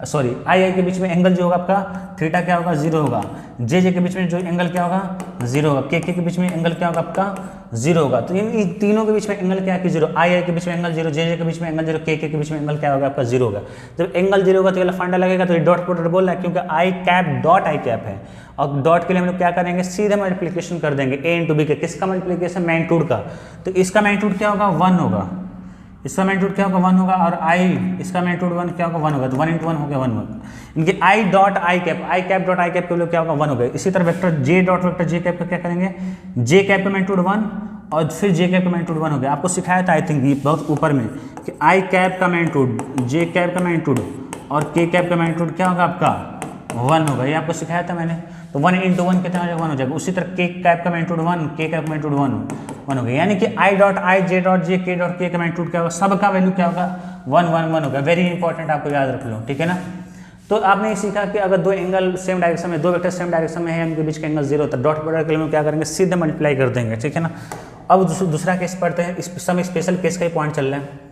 सॉरी आई के बीच में एंगल जो होगा आपका थीटा क्या होगा, 0 होगा। जे के बीच में जो एंगल क्या होगा, 0 होगा। के बीच में एंगल क्या होगा आपका 0 होगा। तो इन तीनों के बीच में एंगल क्या है, 0। आई के बीच में एंगल 0, जे के बीच में एंगल 0, के बीच में एंगल क्या होगा आपका 0 होगा। जब एंगल 0 होगा तो ये फंडा लगेगा, तो ये डॉट प्रोडक्ट बोल रहा है क्योंकि आई कैप डॉट आई कैप है। और डॉट के लिए हम लोग क्या करेंगे, सीधे मल्टीप्लिकेशन कर देंगे ए इंटू बी के। किसका मल्टीप्लिकेशन, मैग्नीट्यूड का। तो इसका मैग्नीट्यूड क्या होगा, 1 होगा, इसका मैग्नीट्यूड क्या होगा 1 होगा, और आई इसका मैग्नीट्यूड 1 क्या होगा 1 होगा। तो 1 इंटू 1 हो गया 1 होगा। इनके I dot I cap dot I cap के लोग क्या होगा 1 होगा। इसी तरह वेक्टर जे डॉट वेक्टर जे कैप का क्या करेंगे, जे कैप का मैग्नीट्यूड 1 और फिर जे कैप का मैग्नीट्यूड 1 हो गया। आपको सिखाया था आई थिंक ये बहुत ऊपर में कि आई कैप का मैग्नीट्यूड, जे कैप का मैग्नीट्यूड और के कैप का मैग्नीट्यूड क्या होगा आपका 1 होगा। ये आपको सिखाया था मैंने। तो 1 इंटू 1 कितना हो जाएगा 1 हो जाएगा। उसी तरह के कैप का मैग्नीट्यूड 1, के कैप का मैग्नीट्यूड 1 हो गया। यानी कि I dot I, J dot जे, के डॉट के का मैग्नीट्यूड क्या होगा, सबका वैल्यू क्या होगा 1 होगा। वेरी इंपॉर्टेंट, आपको याद रख लो, ठीक है ना। तो आपने ये सीखा कि अगर दो एंगल सेम डायरेक्शन में, दो वेक्टर सेम डायरेक्शन में है, उनके बीच का एंगल 0 होता है, डॉट प्रोडक्ट के लिए हम क्या करेंगे, सीधे मल्टीप्लाई कर देंगे, ठीक है ना। अब दूसरा केस पढ़ते हैं, सब स्पेशल केस का ही पॉइंट चल रहा है।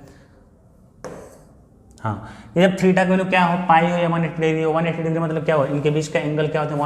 हाँ, ये जब थीटा का वैल्यू क्या हो, पाई हो या 180 डिग्री हो। 180 डिग्री मतलब क्या हो, इनके बीच का एंगल क्या होता है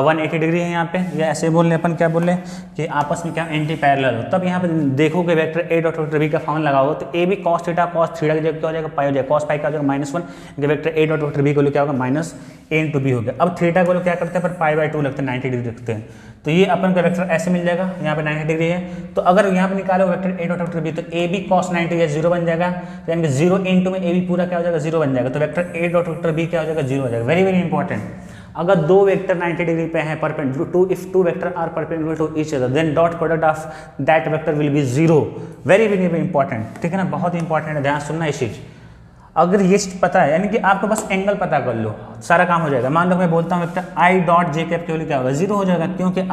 180 डिग्री है यहाँ पे, या ऐसे बोल रहे अपन क्या बोल रहे हैं कि आपस में क्या एंटी पैरेलल हो। तब यहाँ पे देखोगे vector A dot vector B का फॉर्मूला लगाओ तो ए बी कॉस थीटा की जगह क्या हो जाएगा, पाई हो जाएगा, कॉस पाई का हो जाएगा -1। Vector A dot vector B को क्या होगा माइनस ए इंटू बी हो गया। अब थीटा को क्या करते हैं, पर पाई/2 लगते हैं, 90 डिग्री रखते हैं। तो ये अपन का वेक्टर ऐसे मिल जाएगा, यहाँ पे 90 डिग्री है। तो अगर यहाँ पे निकालो vector A dot vector B तो ए बी कॉस 90 या 0 बन जाएगा। तो यानी कि 0 इंटू में ए बी पूरा क्या हो जाएगा 0 बन जाएगा। तो vector A dot vector B क्या हो जाएगा 0 हो जाएगा। वेरी वेरी इंपॉर्टेंट, अगर दो वेक्टर 90 डिग्री पे हैं perpendicular, if two vector are perpendicular to each other then dot product of that vector will be 0। Very very important, ठीक है ना, बहुत इंपॉर्टेंट है, ध्यान सुनना इस चीज। अगर ये पता है, यानी कि आपको बस एंगल पता कर लो, सारा काम हो जाएगा। मान लो मैं बोलता हूँ वेक्टर आई डॉट जे कैप के लिए क्या होगा 0 हो जाएगा, क्योंकि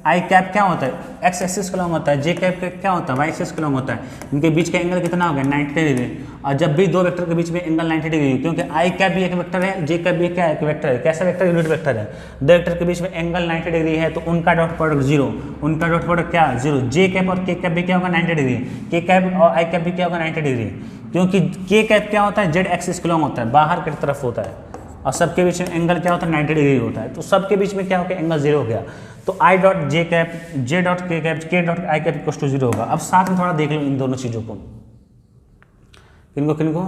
आई कैप क्या होता है एक्स एक्सिस के लॉन्ग होता है, जे कैप क्या होता है वाई एक्सिस के लॉन्ग होता है। इनके बीच का एंगल कितना हो गया 90 डिग्री। और जब भी दो वेक्टर के बीच में एंगल 90 डिग्री, क्योंकि आई कैप भी एक वेक्टर है, जे कैप भी क्या है एक वेक्टर है। कैसा वेक्टर, यूनिट वेक्टर है। दो वेक्टर के बीच में एंगल 90 डिग्री है तो उनका डॉट प्रोडक्ट 0, उनका डॉट प्रोडक्ट क्या 0। जे कैप और के कैप भी क्या होगा 90 डिग्री, के कैप और आई कैप भी क्या होगा 90 डिग्री, क्योंकि के कैप क्या होता है जेड एक्सिस के लॉन्ग होता है, बाहर की तरफ होता है, और सबके बीच में एंगल क्या होता है 90 डिग्री होता है। तो सबके बीच में क्या हो गया एंगल 0 हो गया। तो I dot J cap, J dot K cap, K dot I cap equal to 0 होगा। अब साथ में थोड़ा देख लो इन दोनों चीज़ों को, किनको,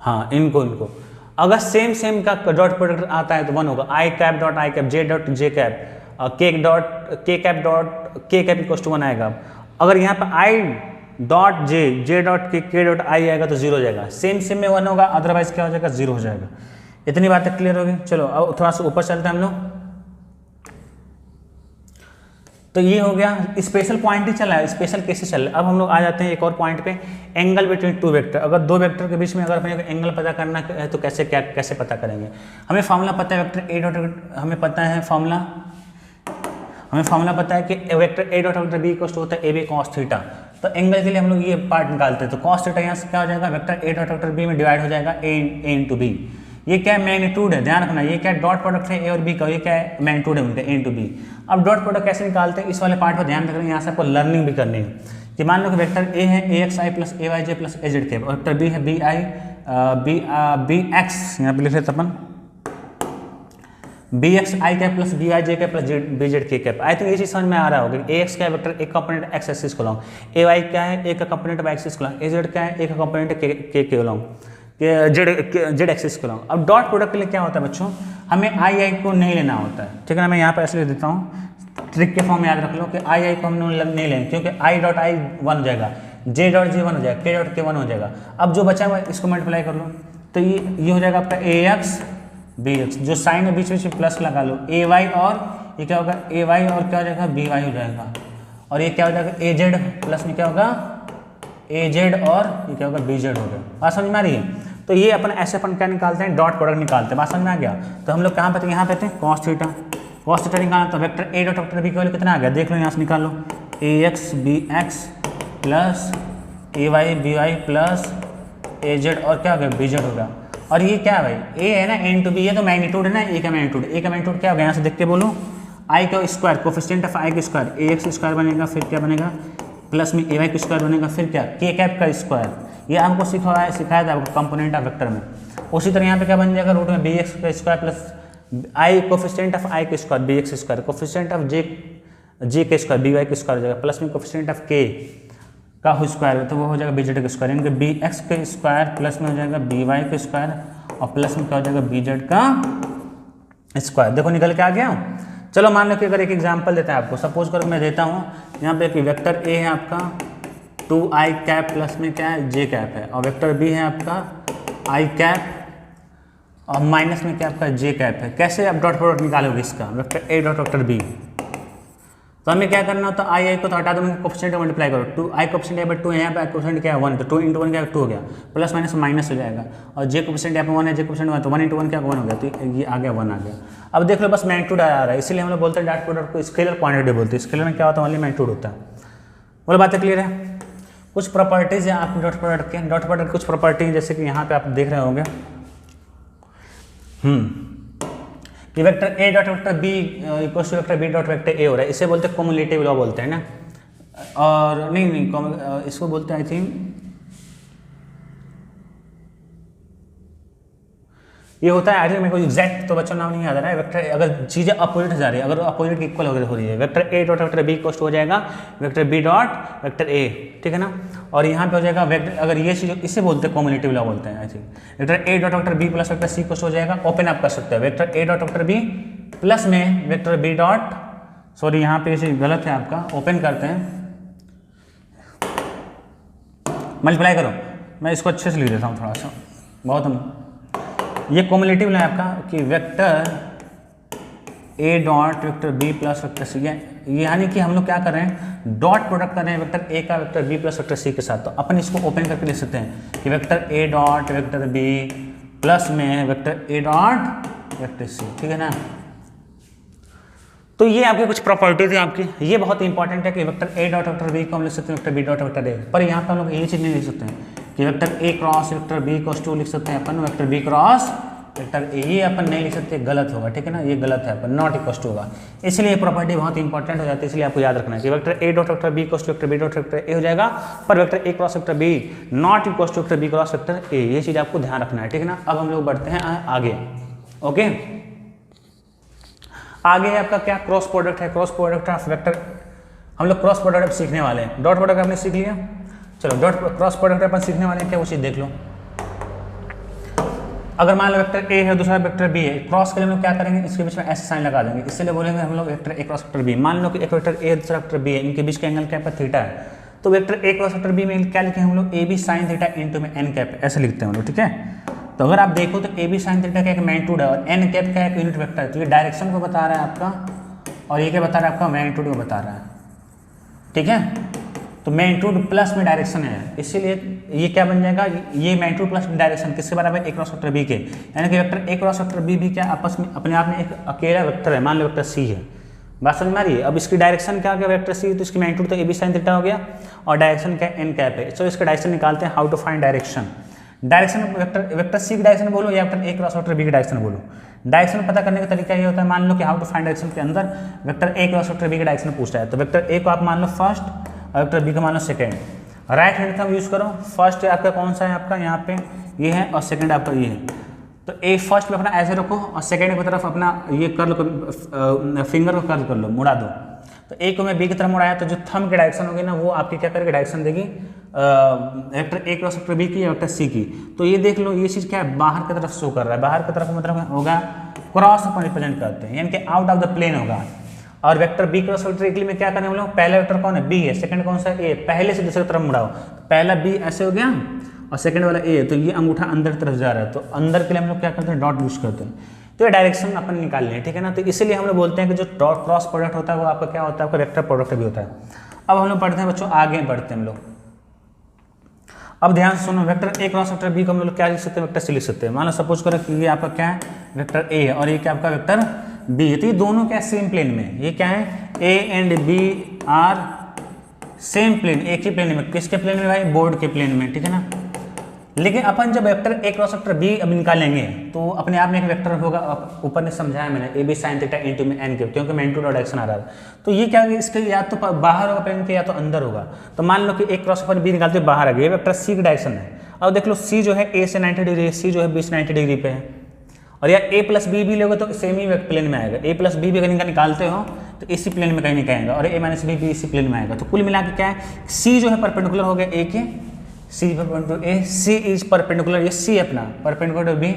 हाँ इनको। अगर सेम का डॉट प्रोडक्ट आता है तो 1 होगा। I cap dot I cap, J dot J cap, K cap dot K cap equal to 1 आएगा। अगर यहाँ पर I dot J dot K dot I आएगा तो 0 हो जाएगा। सेम में 1 होगा, अदरवाइज क्या हो जाएगा 0 हो जाएगा। इतनी बातें क्लियर होगी। चलो अब थोड़ा सा ऊपर चलते हैं हम लोग। तो ये हो गया स्पेशल पॉइंट ही चल रहा है, स्पेशल केसेस चल रहा है। अब हम लोग आ जाते हैं एक और पॉइंट पे, एंगल बिटवीन टू वेक्टर। अगर दो वेक्टर के बीच में अगर अपने एंगल पता करना है तो कैसे पता करेंगे। हमें फॉर्मूला पता है वेक्टर ए डॉट, हमें पता है फॉर्मूला पता है कि vector A dot vector B equal to होता है ए बी कॉस थीटा। तो एंगल के लिए हम लोग ये पार्ट निकालते हैं, तो कॉस थीटा यहाँ से क्या हो जाएगा, vector A dot vector B में डिवाइड हो जाएगा ए इंटू बी। ये क्या है, मैग्नीट्यूड है, ध्यान रखना। ये क्या डॉट प्रोडक्ट है ए और बी का, ये क्या है, मैग्नीट्यूड है उनका ए इंटू बी। अब डॉट प्रोडक्ट कैसे निकालते हैं, इस वाले पार्ट पर ध्यान रखना। यहाँ से आपको लर्निंग भी करनी है कि मान लो कि वेक्टर ए है A X I plus A Y J plus A Z K, और वेक्टर बी है बी आई बी एक्स, यहाँ पे लिख लेते अपन B X I cap plus B I J cap plus B Z K cap. I think ये चीज समझ में आ रहा होगा। ए एक्स क्या है, वेक्टर एक कंपोनेंट एक्स एक्सिस को लॉन्ग, ए वाई क्या है, एक कंपोनेंट वाई एक्सिस को लॉन्ग, ए जेड क्या है, एक कंपोनेंट के लॉन्ग, जेड एक्सिस को लॉन्ग। अब डॉट प्रोडक्ट के लिए क्या होता है बच्चों, हमें आई को नहीं लेना होता है, ठीक है ना। मैं यहाँ पर ऐसे लिख देता हूँ, ट्रिक के फॉर्म में याद रख लो कि आई को हम नहीं लेंगे, क्योंकि आई डॉट आई 1 हो जाएगा, जे डॉट जे 1 हो जाएगा, के डॉट के 1 हो जाएगा। अब जो बचा हुआ है इसको मल्टीप्लाई कर लो, तो ये हो जाएगा आपका ए एक्स बी एक्स, जो साइन है बीच में प्लस लगा लो, ए वाई और ये क्या होगा, ए वाई और क्या हो जाएगा, बी वाई हो जाएगा, और ये क्या हो जाएगा, ए जेड प्लस में क्या होगा, ए जेड और ये क्या होगा, बी जेड हो गया। बात समझ में आ रही है। तो ये अपन ऐसे अपन क्या निकालते हैं, डॉट प्रोडक्ट निकालते हैं। बात समझ में आ गया। तो हम लोग कहाँ पे थे, यहाँ पे थे कॉस थीटा। कॉस थीटा निकालना तो vector A dot vector B का वैल्यू कितना आ गया, देख लो यहाँ से निकाल लो, A X B X plus A Y B Y plus A Z और क्या हो गया, बी जेड हो गया। और ये क्या है भाई, ए है ना, एन टू बी, ये तो मैग्नीट्यूड है ना, ए का मैग्नीट्यूड। ए का मैग्नीट्यूड क्या हो गया, यहाँ से देख के बोलो, आई का स्क्वायर, कोफिशिएंट ऑफ आई का स्क्वायर, ए एक्स स्क्वायर बनेगा, फिर क्या बनेगा, प्लस में ए वाई का स्क्वायर बनेगा, फिर क्या, के कैप का स्क्वायर। ये हमको सिखाया था आपको कंपोनेंट ऑफ वेक्टर में। उसी तरह यहाँ पे क्या बन जाएगा, रूट में बी एक्स का square plus I coefficient of I का square, B X square, coefficient of J के स्क्वायर, बी वाई का स्क्वायर हो जाएगा, प्लस में कोफिशिएंट ऑफ के का स्क्वायर है तो वो हो जाएगा बी जेड का स्क्वायर, यानी कि बी एक्स के स्क्वायर प्लस में हो जाएगा बी वाई का स्क्वायर और प्लस में क्या हो जाएगा, बी जेड का स्क्वायर। देखो निकल के आ गया। चलो मान लो कि अगर एक एग्जांपल देता है आपको, सपोज करो मैं देता हूँ यहाँ पे कि वेक्टर ए है आपका 2i कैप प्लस में क्या है, जे कैप है, और वेक्टर बी है आपका i कैप और माइनस में क्या आपका जे कैप है। कैसे आप डॉट प्रोडक्ट निकालोगे इसका, vector A dot vector B. तो हमें क्या करना होता है, आई को तो हटा दो, कोफिशिएंट मल्टीप्लाई करो, 2i कोफिशिएंट यहाँ पे 2 है, यहाँ पे कोफिशिएंट क्या है 1, तो 2 इंटू 1 क्या 2 हो गया, प्लस माइनस माइनस हो जाएगा, और जे कोफिशिएंट यहाँ पे 1 है, जे कोफिशिएंट 1 तो 1 इंटू 1 क्या 1 हो गया, तो ये आ गया 1 आ गया। अब देख लो बस मैग्नीट्यूड आ रहा है, इसलिए हम लोग बोलते हैं डॉट प्रोडक्ट को स्केलर क्वांटिटी बोलते हैं। स्केलर में क्या होता है, ओनली मैग्नीट्यूड होता है। बोलो बातें क्लियर है। कुछ प्रॉपर्टीज है आपके डॉट प्रोडक्ट के, डॉट प्रोडक्ट कुछ प्रॉपर्टी जैसे कि यहाँ पे आप देख रहे होंगे कि vector A dot vector B equal to vector B dot vector A हो रहा है, इसे बोलते हैं कम्युलेटिव लॉ बोलते हैं ना। और नहीं इसको बोलते हैं आई थिंक ये होता है, आई थिंक मेरे को एग्जैक्ट तो बच्चों नाम नहीं याद आ रहा है। वेक्टर अगर चीज़ें अपोजिट जा रही है, अगर अपोजिट की इक्वल हो रही है, vector A dot vector B equal हो जाएगा vector B dot vector A, ठीक है ना। और यहाँ पे हो जाएगा वेक्टर, अगर ये चीज़ इसे बोलते हैं कम्युलेटिव लॉ बोलते हैं I think. Vector A dot vector B plus vector C equal हो जाएगा, ओपन आप कर सकते हैं, vector A dot vector B plus में वेक्टर बी डॉट, सॉरी यहाँ पे ये गलत है आपका, ओपन करते हैं, मल्टीप्लाई करो। मैं इसको अच्छे से लिख देता हूँ थोड़ा सा, बहुत हम ये कॉम्युलेटिव है आपका कि vector A dot vector B plus vector C है, यानी कि हम लोग क्या कर रहे हैं, डॉट प्रोडक्ट कर रहे हैं वेक्टर ए का vector B plus vector C के साथ। तो अपन इसको ओपन करके लिख सकते हैं कि vector A dot vector B plus में vector A dot vector C, ठीक है ना। तो ये आपकी कुछ प्रॉपर्टीज है आपकी, ये बहुत इंपॉर्टेंट है कि vector A dot vector B को हम लिख सकते हैं vector B dot vector A, पर यहाँ पर हम लोग ये चीज़ नहीं लिख सकते हैं कि vector A cross vector B equals to लिख सकते हैं अपन vector B cross vector A, ये अपन नहीं लिख सकते, गलत होगा, ठीक है ना, ये गलत है, अपन नॉट इक्वल्स टू होगा। इसलिए ये प्रॉपर्टी बहुत इंपॉर्टेंट हो जाती है, इसलिए आपको याद रखना है कि vector A dot vector B equals to vector B dot vector A हो जाएगा, पर vector A cross vector B not equals to vector B cross vector A, ये चीज़ आपको ध्यान रखना है, ठीक है ना। अब हम लोग बढ़ते हैं आगे, ओके। आगे आपका क्या क्रॉस प्रोडक्ट है, क्रॉस प्रोडक्ट ऑफ वेक्टर, हम लोग क्रॉस प्रोडक्ट सीखने वाले हैं। डॉट प्रोडक्ट आपने सीख लिया, चलो डॉट क्रॉस प्रोडक्ट अपन सीखने वाले हैं, क्या वो चीज़ देख लो। अगर मान लो वेक्टर ए है दूसरा वेक्टर बी है, क्रॉस के लिए हम लोग क्या करेंगे, इसके बीच में ऐसे साइन लगा देंगे, इसलिए बोलेंगे हम लोग vector A cross vector B. मान लो कि एक वेक्टर ए दूसरा वेक्टर बी है, इनके बीच का एंगल क्या है, थीटा है, तो vector A cross vector B में क्या लिखें हम लोग, A B sine theta into में एन कैप, ऐसे लिखते हैं हम लोग, ठीक है। तो अगर आप देखो तो ए बी साइन थीटा का एक मैग्नीट्यूड है और एन कैप का एक यूनिट वेक्टर है, तो ये डायरेक्शन को बता रहा है आपका और ये क्या बता रहा है आपका मैग्नीट्यूड को बता रहा है, ठीक है। तो मैग्नीट्यूड प्लस में डायरेक्शन है, इसीलिए ये क्या बन जाएगा, ये मैग्नीट्यूड प्लस डायरेक्शन किसके बराबर है, ए क्रॉस वेक्टर बी के, यानी कि vector A cross vector B भी क्या आपस में अपने आप में एक अकेला वेक्टर है, मान लो वेक्टर सी है। बात समझ में आ रही है। अब इसकी डायरेक्शन क्या हो गया, वेक्टर सी, तो इसकी मैग्नीट्यूड तो ए बी साइन थीटा हो गया और डायरेक्शन क्या एन कैप है। चलो इसका डायरेक्शन निकालते हैं, how to find direction. Direction vector C की डायरेक्शन बोलो या vector A cross vector B की डायरेक्शन बोलो। डायरेक्शन पता करने का तरीका ये होता है, मान लो कि हाउ टू फाइंड डायरेक्शन के अंदर vector A cross vector B की डायरेक्शन पूछता है, तो वेक्टर ए को आप मान लो फर्स्ट और वेक्टर बी को मान लो सेकेंड। राइट हैंड का यूज़ करो, फर्स्ट आपका कौन सा है आपका यहाँ पे ये है और सेकेंड आपका ये है, तो ए फर्स्ट पे अपना ऐसे रखो और सेकेंड की तरफ अपना ये कर लो, फिंगर को कर्ल कर लो, मुड़ा दो। तो ए को मैं बी की तरफ मुड़ाया तो जो थंब की डायरेक्शन होगी ना वो आपकी क्या करेगी, डायरेक्शन देगी vector A cross vector B की या वेक्टर सी की। तो ये देख लो ये चीज़ क्या है, बाहर की तरफ शो कर रहा है, बाहर की तरफ मतलब होगा क्रॉस अपन रिप्रेजेंट करते हैं, यानी कि आउट ऑफ द प्लेन होगा। और वेक्टर बी क्रॉस वेक्टर के लिए में क्या करने हम लोग, पहला वेक्टर कौन है, बी है, सेकंड कौन सा है, ए, पहले से दूसरी तरफ मुड़ाओ, पहला बी ऐसे हो गया और सेकंड वाला ए, तो ये अंगूठा अंदर की तरफ जा रहा है, तो अंदर के लिए हम लोग क्या करते हैं, डॉट यूज करते हैं। तो ये डायरेक्शन अपन निकाल लें, ठीक है ना। तो इसीलिए हम लोग बोलते हैं कि जो डॉट क्रॉस प्रोडक्ट होता है वो आपका क्या होता है, आपका वेक्टर प्रोडक्ट भी होता है। अब हम लोग पढ़ते हैं बच्चों, आगे बढ़ते हैं हम लोग। अब ध्यान से सुनो, vector A cross vector B को हम लोग क्या लिख सकते हैं, वेक्टर सी लिख सकते हैं। मान लो सपोज करो कि ये आपका क्या है, वेक्टर ए है और ये क्या आपका वेक्टर बी है, तो ये दोनों क्या सेम प्लेन में, ये क्या है, A and B are same plane, एक ही प्लेन में। किसके प्लेन में भाई, बोर्ड के प्लेन में, ठीक है ना। लेकिन अपन जब vector A cross vector B अब निकालेंगे तो अपने आप में एक वेक्टर होगा, ऊपर ने समझाया मैंने, A B sine theta into में एन क्यूब, क्योंकि मैग्नीट्यूड और डायरेक्शन आ रहा है। तो ये क्या है, इसके या तो बाहर होगा प्लेन के या तो अंदर होगा। तो मान लो कि ए क्रॉस वेक्टर बी निकालते बाहर आ गया, वेक्टर सी की डायरेक्शन है। अब देख लो सी जो है ए से 90 डिग्री है, सी जो है बी से 90 डिग्री पे है, और या ए प्लस बी भी लोगे तो सेम ही प्लेन में आएगा। ए प्लस बी भी अगर इनका निकालते हो तो इसी प्लेन में कहीं नहीं कहेंगे, और ए माइनस बी भी इसी प्लेन में आएगा। तो कुल मिला के क्या है, सी जो है परपेंडिकुलर हो गया ए के, C perpendicular A, C is perpendicular, ये सी अपना perpendicular to B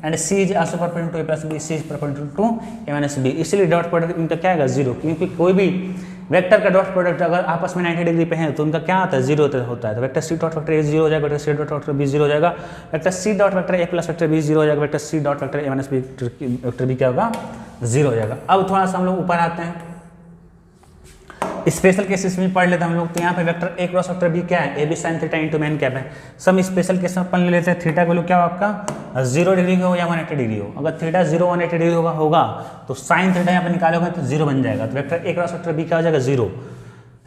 and C is also perpendicular to A plus B, C is perpendicular to A minus B. इसलिए डॉट प्रोडक्ट इनका क्या आएगा, जीरो, क्योंकि कोई भी वेक्टर का डॉट प्रोडक्ट अगर आपस में 90 डिग्री पे है तो उनका क्या आता है, जीरो होता है। तो vector C dot vector A zero हो जाएगा, vector C dot vector B zero हो जाएगा, vector C dot vector A plus vector B zero हो जाएगा, vector C dot vector A minus B vector B क्या होगा, जीरो हो जाएगा। अब थोड़ा सा हम लोग ऊपर आते हैं, स्पेशल केसेस में पढ़ लेते हैं हम लोग। तो यहाँ पे vector A cross vector B क्या है, A B sine theta into में एन कैप है। सब स्पेशल केस अपन ले लेते हैं, थीटा को क्या हो आपका 0 डिग्री हो या 180 डिग्री हो। अगर थीटा 0 180 डिग्री होगा तो साइन थीटा यहाँ पे निकालोगे तो 0 बन जाएगा। तो vector A cross vector B क्या हो जाएगा, 0,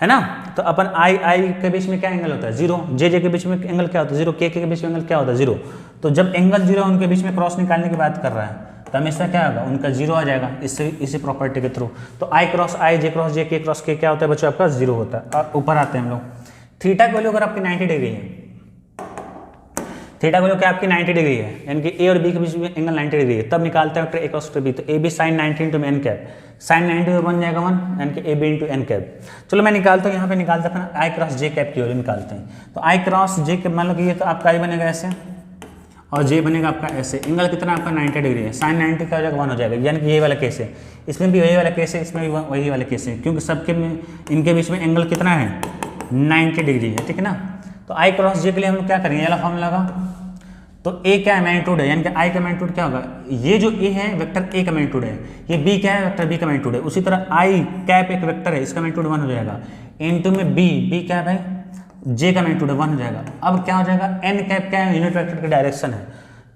है ना। तो अपन आई के बीच में क्या एंगल होता है, 0, जे के बीच में एंगल क्या होता है, 0, के बीच में एंगल क्या होता है, 0। तो जब एंगल 0 उनके बीच में क्रॉस निकालने की बात कर रहा है तो हमेशा क्या होगा, उनका 0 आ जाएगा इसी प्रॉपर्टी के थ्रू। तो आई क्रॉस आई, जे क्रॉस के क्या होता है बच्चों, आपका 0 होता है। और ऊपर आते हैं हम लोग, थीटा की वैल्यू अगर आपकी 90 डिग्री है, थीटा की वैल्यू क्या आपकी 90 डिग्री है, यानी कि ए और बी के बीच में एंगल 90 डिग्री है, तब निकालते हैं वेक्टर ए क्रॉस बी। तो A B sine 90 into n cap, sine 90 बन जाएगा 1, यानी कि A B into n cap. चलो मैं निकालता हूँ, यहाँ पे निकालते हैं आई क्रॉस जे कैप की वैल्यू निकालते हैं। तो आई क्रॉस जे कैप मान लो कि ये तो आपका आई बनेगा ऐसे और जे बनेगा आपका ऐसे, एंगल कितना आपका 90 डिग्री है, साइन 90 का हो जाएगा 1 हो जाएगा, यानी कि ये वाला केस है, इसमें भी वही वाला केस है, इसमें भी वही वाला केस है, क्योंकि सबके में इनके बीच में एंगल कितना है 90 डिग्री है, ठीक है ना। तो आई क्रॉस जे के लिए हम लोग क्या करेंगे, ये वाला फॉर्मूला लगा। तो ए क्या है, मैग्नीट्यूड है, यानी कि आई का मैग्नीट्यूड क्या होगा, ये जो ए है वेक्टर ए का मैग्नीट्यूड है, ये बी क्या है, वेक्टर बी का मैग्नीट्यूड है। उसी तरह आई कैप एक वेक्टर है, इसका मैग्नीट्यूड 1 हो जाएगा, इनटू में बी क्या है भाई, जे का मैग्नीट्यूड 1 हो जाएगा। अब क्या हो जाएगा, एन कैप क्या है, यूनिट वेक्टर की डायरेक्शन है।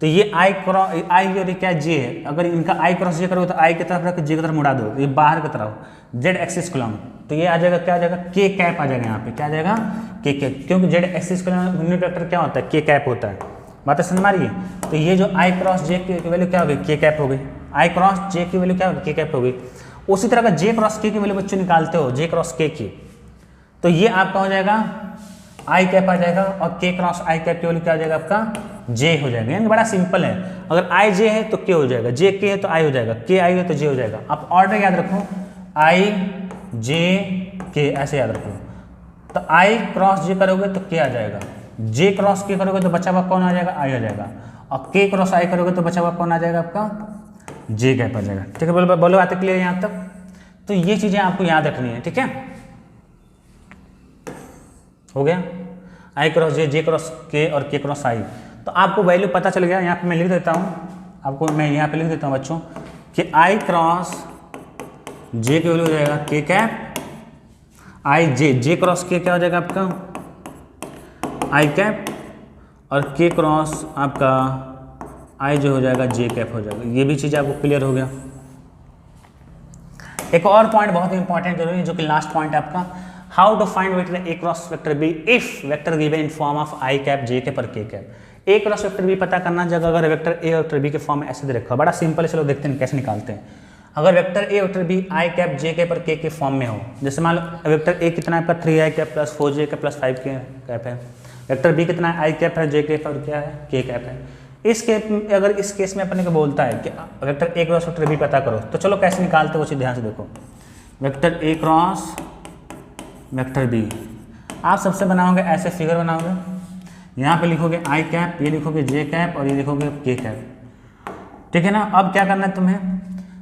तो ये आई और क्या जे है, अगर इनका आई क्रॉस जे करोगे तो आई की तरफ रख जे की तरफ मुड़ा दो, ये बाहर की तरफ जेड एक्सिस कॉलम, तो ये आ जाएगा क्या आ जाएगा, के कैप आ जाएगा, यहाँ पे क्या आ जाएगा, के कैप, क्योंकि Z axis column unit vector क्या होता है, के कैप होता है। बातें समझ मारिए। तो ये जो आई क्रॉस जे की वैल्यू क्या हो गई, के कैप हो गई, आई क्रॉस जे की वैल्यू क्या हो गई, के कैप हो गई। उसी तरह का जे क्रॉस के की वैल्यू बच्चों निकालते हो, जे क्रॉस के की, तो ये आपका हो जाएगा आई कैप आ जाएगा, और के क्रॉस आई कैप की वैल्यू क्या हो जाएगा आपका, जे हो जाएगा। यानी बड़ा सिंपल है, अगर आई जे है तो के हो जाएगा, जे के है तो आई हो जाएगा, के आई है तो जे हो जाएगा। आप ऑर्डर याद रखो, आई जे के ऐसे याद रखो। तो आई क्रॉस जे करोगे तो के आ जाएगा, जे क्रॉस के करोगे तो बचा हुआ कौन आ जाएगा, आई आ जाएगा, और के क्रॉस आई करोगे तो बचा हुआ कौन आ जाएगा आपका, जे कैप आ जाएगा। ठीक है, बोलो आते क्लियर यहाँ तक। तो ये चीज़ें आपको याद रखनी है, ठीक है, हो गया। आई क्रॉस जे क्रॉस के और के क्रॉस आई, तो आपको वैल्यू पता चल गया। यहाँ पे मैं लिख देता हूँ आपको, मैं यहाँ पे लिख देता हूँ बच्चों कि आई क्रॉस जे की वैल्यू हो जाएगा के कैप आई जे, जे क्रॉस के क्या हो जाएगा आपका आई कैप, और के क्रॉस आपका आई जो हो जाएगा जे कैप हो जाएगा। ये भी चीज़ आपको क्लियर हो गया। एक और पॉइंट बहुत इंपॉर्टेंट जरूरी है जो कि लास्ट पॉइंट है आपका, how to find vector A cross vector B if vector given in form of I cap J cap और K cap. A cross vector B पता करना जगह अगर वेक्टर ए वेक्टर बी के फॉर्म में ऐसे दे रखा, बड़ा सिंपल है, चलो देखते हैं कैसे निकालते हैं। अगर vector A vector B I cap J cap और के फॉर्म में हो, जैसे मान लो वेक्टर ए कितना है आपका 3 आई कैप प्लस 4 जे कैप प्लस 5 के कैप है, वेक्टर बी कितना है आई कैप है जे कैप और क्या है के कैप है। इस केस में अगर इस केस में अपने को बोलता है कि vector A cross vector B पता करो, तो चलो कैसे निकालते हो उसे ध्यान से देखो। Vector A cross vector B आप सबसे बनाओगे ऐसे फिगर बनाओगे, यहाँ पे लिखोगे आई कैप, ये लिखोगे जे कैप और ये लिखोगे के कैप, ठीक है ना। अब क्या करना है तुम्हें,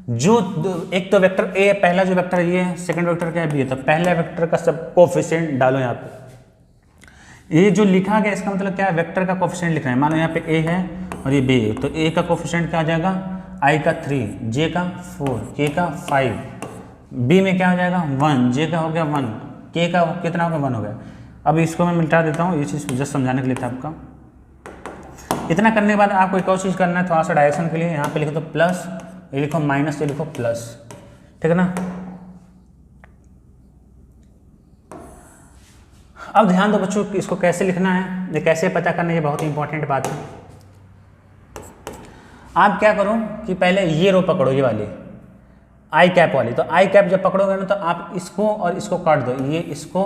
जो एक तो वेक्टर ए पहला जो वेक्टर ये है, सेकंड वेक्टर क्या है बी है, तो पहले वेक्टर का सब कोफिशिएंट डालो यहाँ पे। ये जो लिखा गया इसका मतलब क्या है, वेक्टर का कोफिशिएंट लिखना है। मान लो यहाँ पे ए है और ये बी है, तो ए का कोफिशिएंट क्या हो जाएगा आई का 3, जे का 4, के का 5, बी में क्या हो जाएगा 1, जे का हो गया 1, के का कितना हो गया 1 हो गया। अब इसको मैं मिटा देता हूँ, ये चीज़ जस्ट समझाने के लिए था आपका। इतना करने के बाद आपको एक और चीज़ करना है थोड़ा सा डायरेक्शन के लिए, यहाँ पे लिखो तो प्लस, ये लिखो माइनस, ये लिखो प्लस, ठीक है ना। अब ध्यान दो बच्चों इसको कैसे लिखना है, ये कैसे पता करना है, ये बहुत इंपॉर्टेंट बात है। आप क्या करो कि पहले ये रो पकड़ो, ये वाली आई कैप वाली, तो आई कैप जब पकड़ोगे ना तो आप इसको और इसको काट दो, ये इसको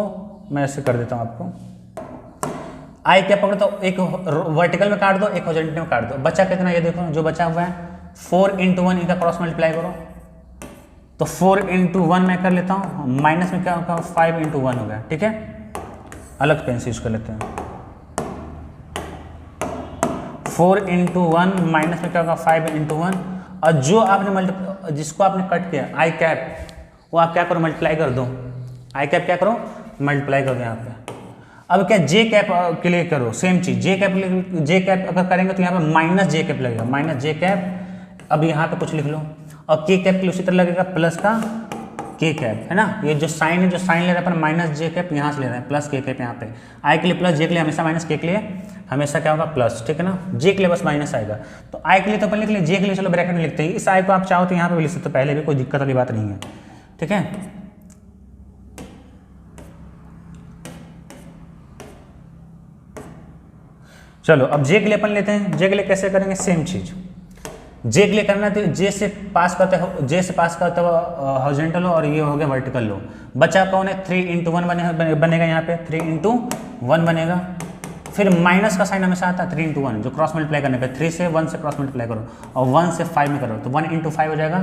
मैं ऐसे कर देता हूँ आपको। आई कैप पकड़ो तो एक वर्टिकल में काट दो, एक हॉरिजॉन्टल में काट दो, बचा कितना ये देखो जो बचा हुआ है 4 × 1, इनका क्रॉस मल्टीप्लाई करो, तो 4 × 1 मैं कर लेता हूँ, माइनस में क्या होगा 5 × 1 हो गया, ठीक है। अलग पेन से यूज कर लेते हैं, 4 × 1 माइनस में क्या होगा 5 × 1, और जो आपने जिसको आपने कट किया आई कैप, वो आप क्या करो मल्टीप्लाई कर दो, आई कैप क्या करो मल्टीप्लाई कर दो यहाँ पे। अब क्या जे कैप के लिए करो सेम चीज, जे कैप अगर करेंगे तो यहाँ पे माइनस जे कैप लगेगा, माइनस जे कैप। अब यहाँ पे कुछ लिख लो, और के कैप के लिए उसी तरह लगेगा प्लस का के कैप, है ना। ये जो साइन है, जो साइन ले रहा है अपन माइनस जे कैप यहाँ से ले रहे हैं, प्लस के कैप यहाँ पे। आई के लिए प्लस, जे के लिए हमेशा माइनस, के के लिए हमेशा क्या होगा प्लस, ठीक है ना। जे के लिए बस माइनस आएगा, तो आई के लिए तो अपन लिख लिया, जे के लिए चलो ब्रैकेट में लिखते हैं। इस आई को आप चाहो तो यहाँ पे भी लिख सकते हो, पहले भी कोई दिक्कत वाली बात नहीं है, ठीक है। चलो अब जे के लिए अपन लेते हैं, जे के लिए कैसे करेंगे सेम चीज। जे के लिए करना है तो जे से पास करते हो, जे से पास करते हो हॉरिजॉन्टल लो, और ये हो गया वर्टिकल लो। बचा कौन है 3 × 1 बनेगा यहाँ पे, 3 × 1 बनेगा। फिर माइनस का साइन हमेशा आता है 3 × 1, जो क्रॉस मल्टीप्लाई करने पे 3 से 1 से क्रॉस मल्टीप्लाई करो, और 1 से 5 में करो तो 1 × 5 हो जाएगा।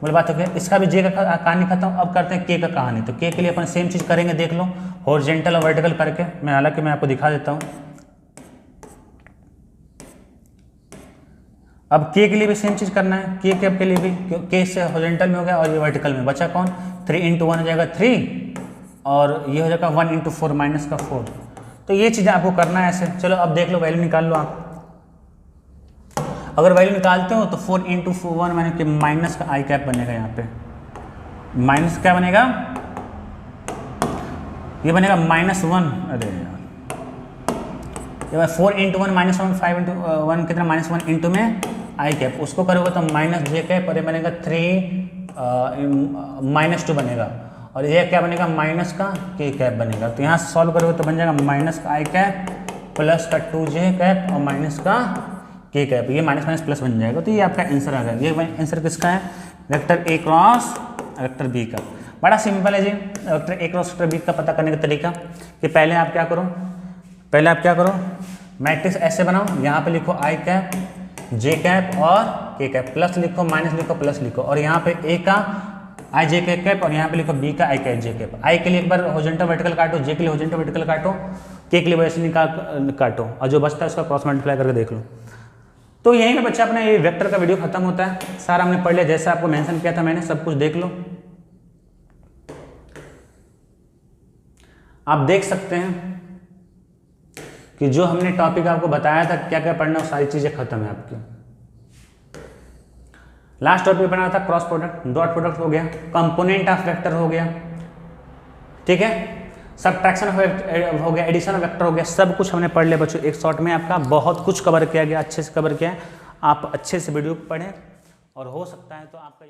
बोले बात हो गया, इसका भी जे का कहानी खत्म। अब करते हैं के का कहानी, तो के लिए अपन सेम चीज करेंगे, देख लो हॉरिजॉन्टल और वर्टिकल करके। मैं हालांकि मैं आपको दिखा देता हूँ। अब के लिए भी सेम चीज करना है, के कैप के लिए भी, के से हॉरिजॉन्टल में हो गया और ये वर्टिकल में बचा कौन 3 × 1 हो जाएगा 3, और ये हो जाएगा 1 × 4 माइनस का 4। तो ये चीज़ें आपको करना है ऐसे। चलो अब देख लो, वैल्यू निकाल लो आप। अगर वैल्यू निकालते हो तो 4 × 1 माने कि माइनस का आई कैप बनेगा, यहाँ पे माइनस क्या बनेगा, ये बनेगा -1। अरे यार 4 × 1 -1, 5 × 1 कितना -1 इंटू में आई कैप, उसको करोगे तो माइनस जे कैप, और ये बनेगा 3 -2 बनेगा, और ये क्या बनेगा माइनस का के कैप बनेगा। तो यहाँ से सॉल्व करोगे तो बन जाएगा माइनस का आई कैप प्लस का 2j कैप और माइनस का के कैप, ये माइनस माइनस प्लस बन जाएगा। तो ये आपका आंसर आ गया। ये आंसर किसका है, vector A cross vector B का। बड़ा सिंपल है जी vector A cross vector B का पता करने का तरीका, कि पहले आप क्या करो, मैट्रिक्स ऐसे बनाओ, यहाँ पे लिखो आई कैप जे कैप और के कैप, प्लस लिखो माइनस लिखो प्लस लिखो, और यहाँ पे ए का आई जे के कैप और यहाँ पे लिखो बी का आई कैप जे कैप। आई के लिए एक बार हॉरिजॉन्टल वर्टिकल काटो, जे के लिए हॉरिजॉन्टल वर्टिकल काटो, के लिए वैसे निकाल काटो, और जो बचता है उसका क्रॉस मल्टीप्लाई करके देख लो। तो यहीं पे बच्चा अपना ये वेक्टर का वीडियो खत्म होता है। सारा हमने पढ़ लिया, जैसा आपको मेंशन किया था मैंने, सब कुछ देख लो। आप देख सकते हैं कि जो हमने टॉपिक आपको बताया था क्या क्या पढ़ना, वो सारी चीजें खत्म है आपकी। लास्ट टॉपिक बना था क्रॉस प्रोडक्ट, डॉट प्रोडक्ट हो गया, कंपोनेंट ऑफ वेक्टर हो गया, ठीक है, सबट्रैक्शन हो गया, एडिशन ऑफ वेक्टर हो गया, सब कुछ हमने पढ़ लिया बच्चों एक शॉर्ट में। आपका बहुत कुछ कवर किया गया, अच्छे से कवर किया है। आप अच्छे से वीडियो पढ़ें और हो सकता है तो आपका